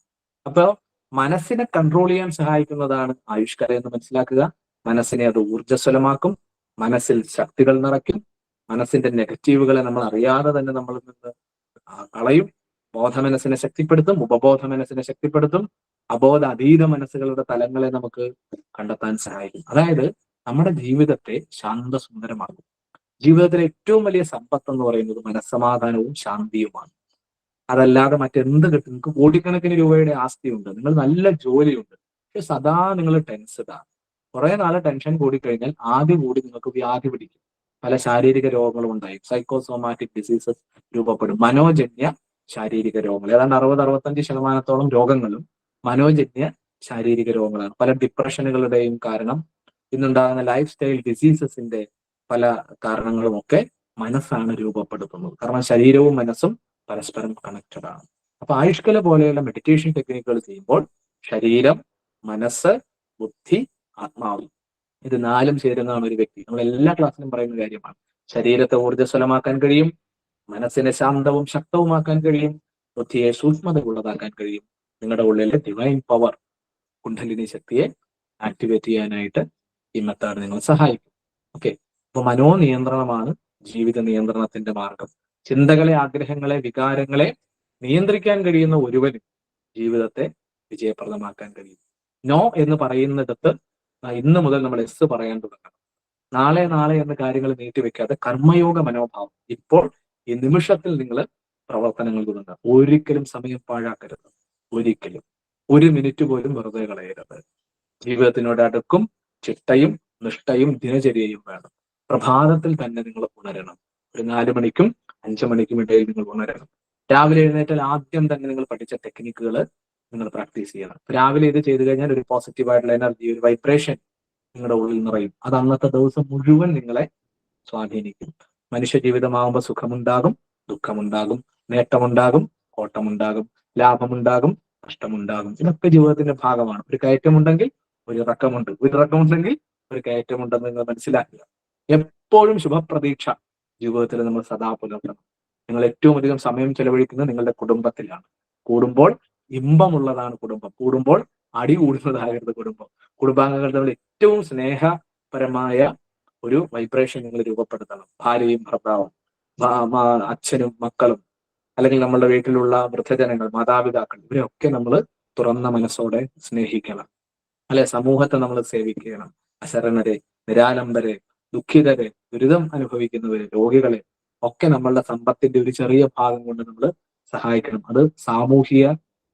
അപ്പൊ മനസ്സിനെ കൺട്രോൾ ചെയ്യാൻ സഹായിക്കുന്നതാണ് ആയുഷ്കല എന്ന് മനസ്സിലാക്കുക. മനസ്സിനെ അത് ഊർജ്ജസ്വലമാക്കും, മനസ്സിൽ ശക്തികൾ നിറയ്ക്കും, മനസ്സിന്റെ നെഗറ്റീവുകളെ നമ്മൾ അറിയാതെ തന്നെ നമ്മളിൽ നിന്ന് കളയും. ബോധ മനസ്സിനെ ശക്തിപ്പെടുത്തും, ഉപബോധ മനസ്സിനെ ശക്തിപ്പെടുത്തും, അബോധ അതീത മനസ്സുകളുടെ തലങ്ങളെ നമുക്ക് കണ്ടെത്താൻ സഹായിക്കും. അതായത് നമ്മുടെ ജീവിതത്തെ ശാന്തസുന്ദരമാക്കും. ജീവിതത്തിലെ ഏറ്റവും വലിയ സമ്പത്ത് എന്ന് പറയുന്നത് മനസ്സമാധാനവും ശാന്തിയുമാണ്. അതല്ലാതെ മറ്റെന്ത് കിട്ടും? നിങ്ങൾക്ക് കോടിക്കണക്കിന് രൂപയുടെ ആസ്തിയുണ്ട്, നിങ്ങൾ നല്ല ജോലിയുണ്ട്, പക്ഷെ സദാ നിങ്ങൾ ടെൻസ്ഡാണ്. കുറെ നാളെ ടെൻഷൻ കൂടിക്കഴിഞ്ഞാൽ ആദ്യം കൂടി നിങ്ങൾക്ക് വ്യാധി പിടിക്കും, പല ശാരീരിക രോഗങ്ങളും ഉണ്ടായി, സൈക്കോസോമാറ്റിക് ഡിസീസസ് രൂപപ്പെടും, മനോജന്യ ശാരീരിക രോഗങ്ങൾ. ഏതാണ്ട് 60-65% രോഗങ്ങളും മനോജന്യ ശാരീരിക രോഗങ്ങളാണ്. പല ഡിപ്രഷനുകളുടെയും കാരണം, ഇന്നുണ്ടാകുന്ന ലൈഫ് സ്റ്റൈൽ ഡിസീസസിന്റെ പല കാരണങ്ങളുമൊക്കെ മനസ്സാണ് രൂപപ്പെടുത്തുന്നത്. കാരണം ശരീരവും മനസ്സും പരസ്പരം കണക്റ്റഡ് ആണ്. അപ്പൊ ആയുഷ്കല പോലെയുള്ള മെഡിറ്റേഷൻ ടെക്നിക്കുകൾ ചെയ്യുമ്പോൾ ശരീരം, മനസ്സ്, ബുദ്ധി, ആത്മാവ്, ഇത് 4 ചേരുന്നതാണ് ഒരു വ്യക്തി. നമ്മൾ എല്ലാ ക്ലാസ്സിലും പറയുന്ന കാര്യമാണ്. ശരീരത്തെ ഊർജ്ജസ്വലമാക്കാൻ കഴിയും, മനസ്സിനെ ശാന്തവും ശക്തവുമാക്കാൻ കഴിയും, ബുദ്ധിയെ സൂക്ഷ്മതയുള്ളതാക്കാൻ കഴിയും. നിങ്ങളുടെ ഉള്ളിലെ ഡിവൈൻ പവർ, കുണ്ഡലിനി ശക്തിയെ ആക്ടിവേറ്റ് ചെയ്യാനായിട്ട് ഈ മെത്തേഡ് നിങ്ങളെ സഹായിക്കും. ഓക്കെ, അപ്പൊ മനോനിയന്ത്രണമാണ് ജീവിത നിയന്ത്രണത്തിന്റെ മാർഗം. ചിന്തകളെ, ആഗ്രഹങ്ങളെ, വികാരങ്ങളെ നിയന്ത്രിക്കാൻ കഴിയുന്ന ഒരുവനും ജീവിതത്തെ വിജയപ്രദമാക്കാൻ കഴിയും. നോ എന്ന് പറയുന്നിടത്ത് ഇന്ന് മുതൽ നമ്മൾ എസ് പറയാൻ തുടങ്ങണം. നാളെ നാളെ എന്ന കാര്യങ്ങൾ നീട്ടിവെക്കാതെ കർമ്മയോഗ മനോഭാവം ഇപ്പോൾ ഈ നിമിഷത്തിൽ നിങ്ങൾ പ്രവർത്തനങ്ങൾ തുടങ്ങുക. ഒരിക്കലും സമയം പാഴാക്കരുത്, ഒരിക്കലും 1 മിനിറ്റ് പോലും വെറുതെ കളയരുത്. ജീവിതത്തിനോട് അടുക്കും ചിട്ടയും നിഷ്ഠയും ദിനചര്യയും വേണം. പ്രഭാതത്തിൽ തന്നെ നിങ്ങൾ ഉണരണം. ഒരു 4 മണിക്കും 5 മണിക്കും ഇടയിൽ നിങ്ങൾ ഉണരണം. രാവിലെ എഴുന്നേറ്റാൽ ആദ്യം തന്നെ നിങ്ങൾ പഠിച്ച ടെക്നിക്കുകൾ നിങ്ങൾ പ്രാക്ടീസ് ചെയ്യണം. രാവിലെ ഇത് ചെയ്തു കഴിഞ്ഞാൽ ഒരു പോസിറ്റീവായിട്ടുള്ള എനർജി, ഒരു വൈബ്രേഷൻ നിങ്ങളുടെ ഉള്ളിൽ നിറയും. അത് അന്നത്തെ ദിവസം മുഴുവൻ നിങ്ങളെ സ്വാധീനിക്കും. മനുഷ്യ ജീവിതമാകുമ്പോൾ സുഖമുണ്ടാകും, ദുഃഖമുണ്ടാകും, നേട്ടമുണ്ടാകും, കോട്ടമുണ്ടാകും, ലാഭമുണ്ടാകും, നഷ്ടമുണ്ടാകും. ഇതൊക്കെ ജീവിതത്തിന്റെ ഭാഗമാണ്. ഒരു കയറ്റമുണ്ടെങ്കിൽ ഒരു ഇറക്കമുണ്ട്, ഒരു ഇറക്കമുണ്ടെങ്കിൽ ഒരു കയറ്റമുണ്ടെന്ന് നിങ്ങൾ മനസ്സിലാക്കുക. എപ്പോഴും ശുഭപ്രതീക്ഷ ജീവിതത്തിൽ നമ്മൾ സദാ പുലർത്തണം. നിങ്ങൾ ഏറ്റവും അധികം സമയം ചെലവഴിക്കുന്നത് നിങ്ങളുടെ കുടുംബത്തിലാണ്. കൂടുമ്പോൾ ഇമ്പമുള്ളതാണ് കുടുംബം, കൂടുമ്പോൾ അടി കൂടുന്നതാകരുത് കുടുംബം. കുടുംബാംഗങ്ങൾ തമ്മിൽ ഏറ്റവും സ്നേഹപരമായ ഒരു വൈബ്രേഷൻ നിങ്ങൾ രൂപപ്പെടുത്തണം. ഭാര്യയും ഭർത്താവും, അച്ഛനും മക്കളും, അല്ലെങ്കിൽ നമ്മളുടെ വീട്ടിലുള്ള വൃദ്ധജനങ്ങൾ, മാതാപിതാക്കൾ, ഇവരെയൊക്കെ നമ്മൾ തുറന്ന മനസ്സോടെ സ്നേഹിക്കണം. അല്ലെ? സമൂഹത്തെ നമ്മൾ സേവിക്കണം. അശരണരെ, നിരാലംബരെ, ദുഃഖിതരെ, ദുരിതം അനുഭവിക്കുന്നവരെ, രോഗികളെ ഒക്കെ നമ്മളുടെ സമ്പത്തിന്റെ ഒരു ചെറിയ ഭാഗം കൊണ്ട് നമ്മൾ സഹായിക്കണം. അത് സാമൂഹിക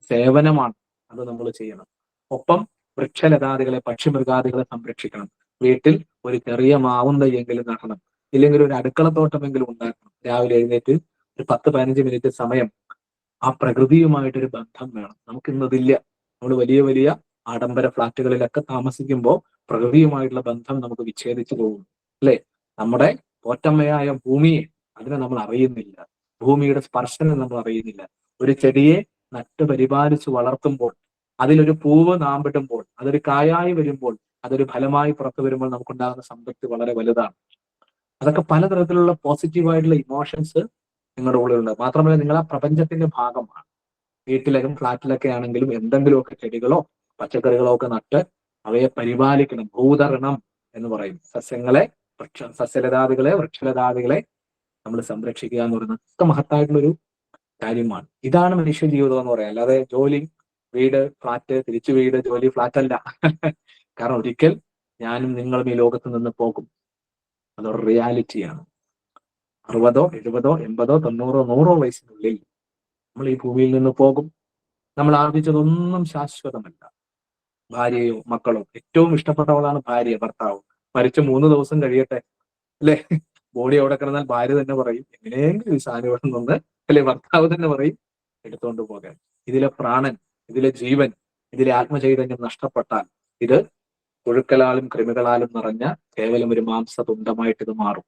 സേവനമാണ്. അത് നമ്മൾ ചെയ്യണം. ഒപ്പം വൃക്ഷലതാദികളെ, പക്ഷിമൃഗാദികളെ സംരക്ഷിക്കണം. വീട്ടിൽ ഒരു ചെറിയ മാവും തയ്യെങ്കിലും നടണം. ഇല്ലെങ്കിൽ ഒരു അടുക്കളത്തോട്ടമെങ്കിലും ഉണ്ടാക്കണം. രാവിലെ എഴുന്നേറ്റ് ഒരു 10-15 മിനിറ്റ് സമയം ആ പ്രകൃതിയുമായിട്ടൊരു ബന്ധം വേണം. നമുക്ക് ഇന്നതില്ല. നമ്മൾ വലിയ വലിയ ആഡംബര ഫ്ലാറ്റുകളിലൊക്കെ താമസിക്കുമ്പോൾ പ്രകൃതിയുമായിട്ടുള്ള ബന്ധം നമുക്ക് വിച്ഛേദിച്ചു പോകും, അല്ലെ? നമ്മുടെ പോറ്റമ്മയായ ഭൂമിയെ, അതിനെ നമ്മൾ അറിയുന്നില്ല. ഭൂമിയുടെ സ്പർശനം നമ്മൾ അറിയുന്നില്ല. ഒരു ചെടിയെ നട്ട് പരിപാലിച്ച് വളർത്തുമ്പോൾ, അതിലൊരു പൂവ് നാമ്പിടുമ്പോൾ, അതൊരു കായായി വരുമ്പോൾ, അതൊരു ഫലമായി പുറത്തു വരുമ്പോൾ നമുക്കുണ്ടാകുന്ന സംതൃപ്തി വളരെ വലുതാണ്. അതൊക്കെ പലതരത്തിലുള്ള പോസിറ്റീവായിട്ടുള്ള ഇമോഷൻസ് നിങ്ങളുടെ ഉള്ളിലുണ്ട്. മാത്രമല്ല, നിങ്ങൾ ആ പ്രപഞ്ചത്തിന്റെ ഭാഗമാണ്. വീട്ടിലേക്കും ഫ്ലാറ്റിലൊക്കെ ആണെങ്കിലും എന്തെങ്കിലുമൊക്കെ ചെടികളോ പച്ചക്കറികളോ ഒക്കെ നട്ട് അവയെ പരിപാലിക്കണം. ഭൂതരണം എന്ന് പറയും. സസ്യങ്ങളെ, സസ്യലതാദികളെ, വൃക്ഷലതാദികളെ നമ്മൾ സംരക്ഷിക്കുക എന്ന് പറയുന്നത് ഒക്കെ മഹത്തായിട്ടുള്ളൊരു കാര്യമാണ്. ഇതാണ് മനുഷ്യ ജീവിതം എന്ന് പറയാം. അല്ലാതെ ജോലി, വീട്, ഫ്ലാറ്റ്, തിരിച്ചു വീട്, ജോലി, ഫ്ലാറ്റ് അല്ല. കാരണം ഒരിക്കൽ ഞാനും നിങ്ങളും ഈ ലോകത്ത് നിന്ന് പോകും. അതൊരു റിയാലിറ്റിയാണ്. 60, 70, 80, 90, 100 വയസ്സിനുള്ളിൽ നമ്മൾ ഈ ഭൂമിയിൽ നിന്ന് പോകും. നമ്മൾ ആർജിച്ചതൊന്നും ശാശ്വതമല്ല. ഭാര്യയോ മക്കളോ, ഏറ്റവും ഇഷ്ടപ്പെട്ടവളാണ് ഭാര്യ, ഭർത്താവ്. മരിച്ച 3 ദിവസം കഴിയട്ടെ, അല്ലെ? ബോഡി അവിടെ കിടന്നാൽ ഭാര്യ തന്നെ പറയും എങ്ങനെയെങ്കിലും ഈ സാധനം ഇവിടെ നിന്ന്, അല്ലെ? ഭർത്താവ് തന്നെ പറയും എടുത്തുകൊണ്ട് പോകാൻ. ഇതിലെ പ്രാണൻ, ഇതിലെ ജീവൻ, ഇതിലെ ആത്മചൈതന്യം നഷ്ടപ്പെട്ടാൽ ഇത് പുഴുക്കളാലും കൃമികളാലും നിറഞ്ഞ കേവലം ഒരു മാംസതുണ്ടമായിട്ട് ഇത് മാറും.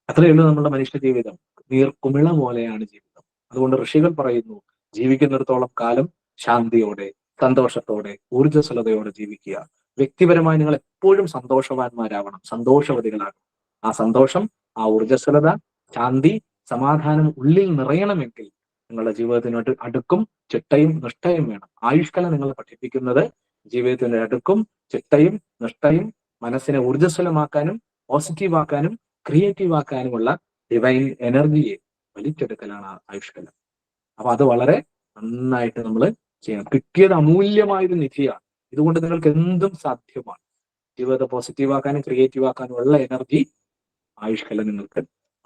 അത്രയേ ഉള്ളൂ നമ്മുടെ മനുഷ്യ ജീവിതം. നീർക്കുമിള പോലെയാണ് ജീവിതം. അതുകൊണ്ട് ഋഷികൾ പറയുന്നു, ജീവിക്കുന്നിടത്തോളം കാലം ശാന്തിയോടെ, സന്തോഷത്തോടെ, ഊർജ്ജസ്വലതയോടെ ജീവിക്കുക. വ്യക്തിപരമായി നിങ്ങൾ എപ്പോഴും സന്തോഷവാന്മാരാവണം, സന്തോഷവതികളാകണം. ആ സന്തോഷം, ആ ഊർജ്ജസ്വലത, ശാന്തി, സമാധാനം ഉള്ളിൽ നിറയണമെങ്കിൽ നിങ്ങളുടെ ജീവിതത്തിനോട്ട് അടുക്കും ചിട്ടയും നിഷ്ഠയും വേണം. ആയുഷ്കല നിങ്ങൾ പഠിപ്പിക്കുന്നത് ജീവിതത്തിന്റെ അടുക്കും ചിട്ടയും നിഷ്ഠയും മനസ്സിനെ ഊർജ്ജസ്വലമാക്കാനും പോസിറ്റീവ് ആക്കാനും ക്രിയേറ്റീവ് ആക്കാനുമുള്ള ഡിവൈൻ എനർജിയെ വലിച്ചെടുക്കലാണ് ആയുഷ്കല. അപ്പൊ അത് വളരെ നന്നായിട്ട് നമ്മൾ ചെയ്യണം. കിട്ടിയത് അമൂല്യമായൊരു നിധിയാണ്. ഇതുകൊണ്ട് നിങ്ങൾക്ക് എന്തും സാധ്യമാണ്. ജീവിതത്തെ പോസിറ്റീവ് ആക്കാനും ക്രിയേറ്റീവ് ആക്കാനും ഉള്ള എനർജി ആയുഷ്കല നിങ്ങൾക്ക്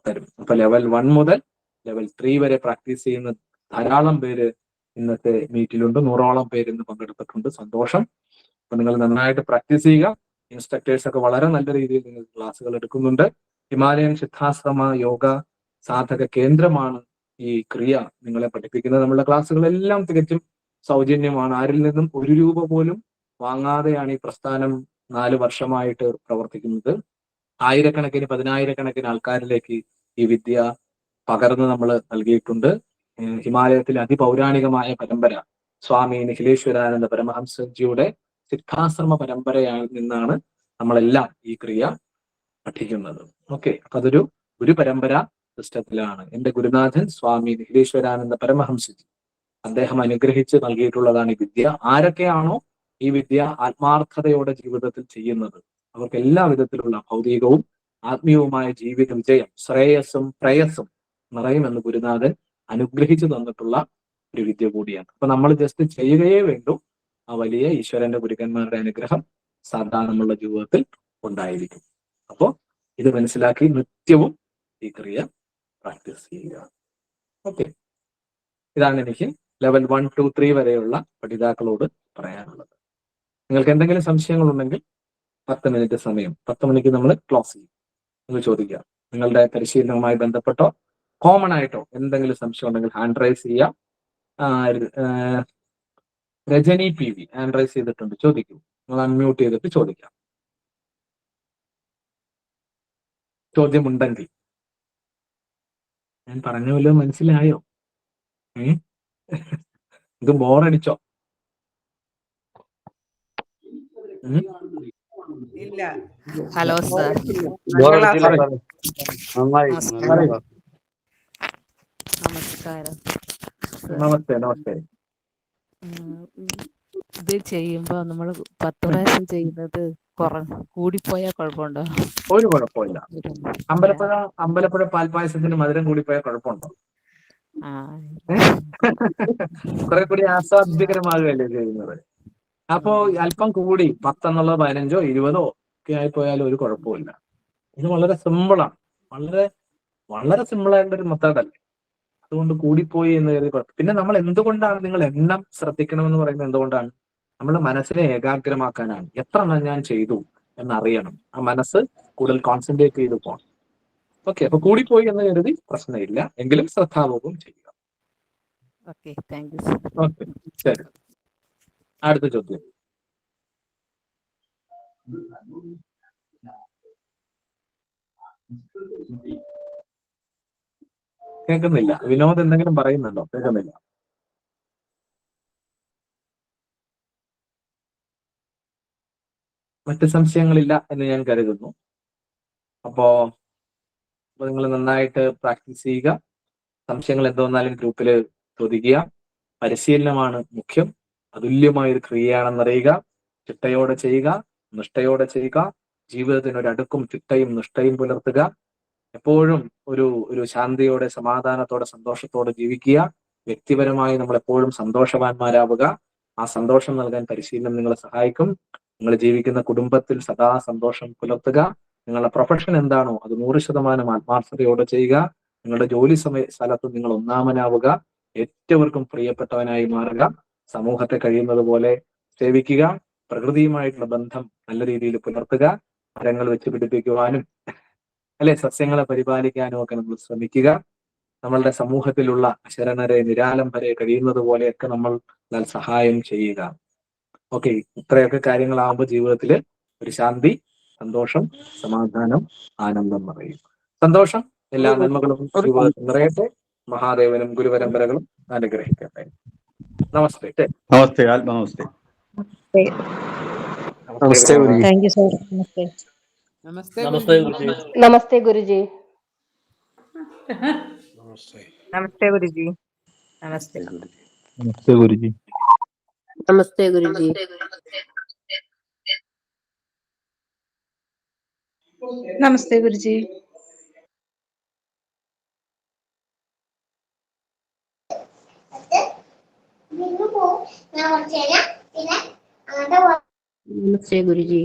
തരും. അപ്പൊ ലെവൽ 1 മുതൽ ലെവൽ 3 വരെ പ്രാക്ടീസ് ചെയ്യുന്ന ധാരാളം പേര് ഇന്നത്തെ മീറ്റിലുണ്ട്. 100ഓളം പേര് ഇന്ന് പങ്കെടുത്തിട്ടുണ്ട്. സന്തോഷം. അപ്പൊ നിങ്ങൾ നന്നായിട്ട് പ്രാക്ടീസ് ചെയ്യുക. ഇൻസ്ട്രക്ടേഴ്സ് ഒക്കെ വളരെ നല്ല രീതിയിൽ നിങ്ങൾ ക്ലാസ്സുകൾ എടുക്കുന്നുണ്ട്. ഹിമാലയൻ സിദ്ധാശ്രമ യോഗ സാധക കേന്ദ്രമാണ് ഈ ക്രിയ നിങ്ങളെ പഠിപ്പിക്കുന്നത്. നമ്മുടെ ക്ലാസ്സുകളെല്ലാം തികച്ചും സൗജന്യമാണ്. ആരിൽ നിന്നും 1 രൂപ പോലും വാങ്ങാതെയാണ് ഈ പ്രസ്ഥാനം 4 വർഷമായിട്ട് പ്രവർത്തിക്കുന്നത്. ആയിരക്കണക്കിന് 10,000-കണക്കിന് ആൾക്കാരിലേക്ക് ഈ വിദ്യ പകർന്ന് നമ്മൾ നൽകിയിട്ടുണ്ട്. ഹിമാലയത്തിലെ അതിപൗരാണികമായ പരമ്പര സ്വാമി നിഖിലേശ്വരാനന്ദ പരമഹംസജിയുടെ സിദ്ധാശ്രമ പരമ്പരയിൽ നിന്നാണ് നമ്മളെല്ലാം ഈ ക്രിയ പഠിക്കുന്നത്. ഓക്കെ, അപ്പൊ അതൊരു ഗുരു പരമ്പര സിസ്റ്റത്തിലാണ്. എന്റെ ഗുരുനാഥൻ സ്വാമി നിഖിലേശ്വരാനന്ദ പരമഹംസജി, അദ്ദേഹം അനുഗ്രഹിച്ച് നൽകിയിട്ടുള്ളതാണ് ഈ വിദ്യ. ആരൊക്കെയാണോ ഈ വിദ്യ ആത്മാർത്ഥതയോടെ ജീവിതത്തിൽ ചെയ്യുന്നത് അവർക്ക് എല്ലാ വിധത്തിലുള്ള ഭൗതികവും ആത്മീയവുമായ ജീവിത വിജയം, ശ്രേയസ്സും പ്രേയസ്സും നിറയുമെന്ന് ഗുരുനാഥൻ അനുഗ്രഹിച്ചു തന്നിട്ടുള്ള ഒരു വിദ്യ കൂടിയാണ്. അപ്പൊ നമ്മൾ ജസ്റ്റ് ചെയ്യുകയേ വേണ്ടൂ. ആ വലിയ ഈശ്വരന്റെ ഗുരുക്കന്മാരുടെ അനുഗ്രഹം സദാ നമ്മളുടെ ജീവിതത്തിൽ ഉണ്ടായിരിക്കും. അപ്പോ ഇത് മനസ്സിലാക്കി നിത്യവും ഈ ക്രിയ പ്രാക്ടീസ് ചെയ്യുക. ഓക്കെ, ഇതാണ് എനിക്ക് ലെവൽ 1, 2, 3 വരെയുള്ള പഠിതാക്കളോട് പറയാനുള്ളത്. നിങ്ങൾക്ക് എന്തെങ്കിലും സംശയങ്ങൾ ഉണ്ടെങ്കിൽ 10 മിനിറ്റ് സമയം, 10 മണിക്ക് നമ്മൾ ക്ലോസ് ചെയ്യും. നിങ്ങൾ ചോദിക്കുക. നിങ്ങളുടെ പരിശീലനവുമായി ബന്ധപ്പെട്ടോ കോമൺ ആയിട്ടോ എന്തെങ്കിലും സംശയം ഉണ്ടെങ്കിൽ ഹാൻഡ് റൈസ് ചെയ്യാം. രജനി PV ഹാൻഡ് റൈസ് ചെയ്തിട്ടുണ്ട്, ചോദിക്കൂ. നിങ്ങൾ അൺമ്യൂട്ട് ചെയ്തിട്ട് ചോദിക്കാം, ചോദ്യമുണ്ടെങ്കിൽ. ഞാൻ പറഞ്ഞല്ലോ, മനസ്സിലായോ? ഇത് ബോറടിച്ചോ? ഇല്ല. Hello sir. നമസ്കാരം. നമസ്തേ. നമസ്തേ. ഇത് ചെയ്യുമ്പോ നമ്മൾ 10 പ്രാവശ്യം ചെയ്യുന്നത് കൂടിപ്പോയാൽ കുഴപ്പമുണ്ടോ? ഒരു കുഴപ്പമില്ല. അമ്പലപ്പുഴ പാൽപ്പായസത്തിന് മധുരം കൂടിപ്പോയാൽ കുഴപ്പമുണ്ടോ? കുറെ കൂടി ആസ്വാദ്യകരമാകുകയല്ലേ ചെയ്യുന്നത്. അപ്പോ അല്പം കൂടി 10 എന്നുള്ളത് 15ഓ 20ഓ ഒക്കെ ആയിപ്പോയാലും ഒരു കുഴപ്പമില്ല. ഇത് വളരെ സിമ്പിളാണ്. വളരെ വളരെ സിമ്പിൾ ആയിട്ടുള്ള ഒരു മെത്തേഡല്ലേ. അതുകൊണ്ട് കൂടിപ്പോയി എന്ന് കരുതി പിന്നെ നമ്മൾ എന്തുകൊണ്ടാണ് നിങ്ങൾ എണ്ണം ശ്രദ്ധിക്കണമെന്ന് പറയുന്നത് എന്തുകൊണ്ടാണ്? നമ്മുടെ മനസ്സിനെ ഏകാഗ്രമാക്കാനാണ്. എത്ര എണ്ണം ഞാൻ ചെയ്തു എന്നറിയണം. ആ മനസ്സ് കൂടുതൽ കോൺസെൻട്രേറ്റ് ചെയ്ത് പോകണം. ഓക്കെ, അപ്പൊ കൂടിപ്പോയി എന്ന് കരുതി പ്രശ്നമില്ല, എങ്കിലും ശ്രദ്ധാപൂർവം ചെയ്യുക. Okay, thank you. ഓക്കെ, ശരി. അടുത്ത ചോദ്യം. കേൾക്കുന്നില്ല. വിനോദ് എന്തെങ്കിലും പറയുന്നുണ്ടോ? കേൾക്കുന്നില്ല. മറ്റ് സംശയങ്ങളില്ല എന്ന് ഞാൻ കരുതുന്നു. അപ്പോ നിങ്ങൾ നന്നായിട്ട് പ്രാക്ടീസ് ചെയ്യുക. സംശയങ്ങൾ എന്ത് വന്നാലും ഗ്രൂപ്പിൽ ചോദിക്കുക. പരിശീലനമാണ് മുഖ്യം. അതുല്യമായ ഒരു ക്രിയയാണെന്നറിയുക. ചിട്ടയോടെ ചെയ്യുക, നിഷ്ഠയോടെ ചെയ്യുക. ജീവിതത്തിന് ഒരു അടുക്കും ചിട്ടയും നിഷ്ഠയും പുലർത്തുക. എപ്പോഴും ഒരു ശാന്തിയോടെ, സമാധാനത്തോടെ, സന്തോഷത്തോടെ ജീവിക്കുക. വ്യക്തിപരമായി നമ്മൾ എപ്പോഴും സന്തോഷവാന്മാരാവുക. ആ സന്തോഷം നൽകാൻ പരിശീലനം നിങ്ങളെ സഹായിക്കും. നിങ്ങൾ ജീവിക്കുന്ന കുടുംബത്തിൽ സദാ സന്തോഷം പുലർത്തുക. നിങ്ങളുടെ പ്രൊഫഷൻ എന്താണോ അത് 100% ആത്മാർത്ഥതയോടെ ചെയ്യുക. നിങ്ങളുടെ ജോലി സ്ഥലത്ത് നിങ്ങൾ ഒന്നാമനാവുക. ഏറ്റവർക്കും പ്രിയപ്പെട്ടവനായി മാറുക. സമൂഹത്തെ കഴിയുന്നത് പോലെ സേവിക്കുക. പ്രകൃതിയുമായിട്ടുള്ള ബന്ധം നല്ല രീതിയിൽ പുലർത്തുക. മരങ്ങൾ വെച്ച് പിടിപ്പിക്കുവാനും സസ്യങ്ങളെ പരിപാലിക്കാനും ഒക്കെ നമ്മൾ ശ്രമിക്കുക. നമ്മളുടെ സമൂഹത്തിലുള്ള അശരണരെ, നിരാലംബരെ കഴിയുന്നത് പോലെയൊക്കെ നമ്മൾ സഹായം ചെയ്യുക. ഓക്കെ, ഇത്രയൊക്കെ കാര്യങ്ങളാകുമ്പോൾ ജീവിതത്തിൽ ഒരു ശാന്തി, സന്തോഷം, സമാധാനം, ആനന്ദം നിറയും. സന്തോഷം, എല്ലാ നന്മകളും ജീവിതത്തിൽ നിറയട്ടെ. മഹാദേവനും ഗുരുപരമ്പരകളും അനുഗ്രഹിക്കട്ടെ. നമസ്തേ. നമസ്തേ. ആത്മനമസ്തേ. നമസ്തേ ഗുരുജി. Thank you sir. നമസ്തേ. നമസ്തേ ഗുരുജി. നമസ്തേ ഗുരുജി. നമസ്തേ ഗുരുജി. നമസ്തേ. നമസ്തേ ഗുരുജി. നമസ്തേ ഗുരുജി. നമസ്തേ ഗുരുജി. നമസ്തേ ഗുരുജി.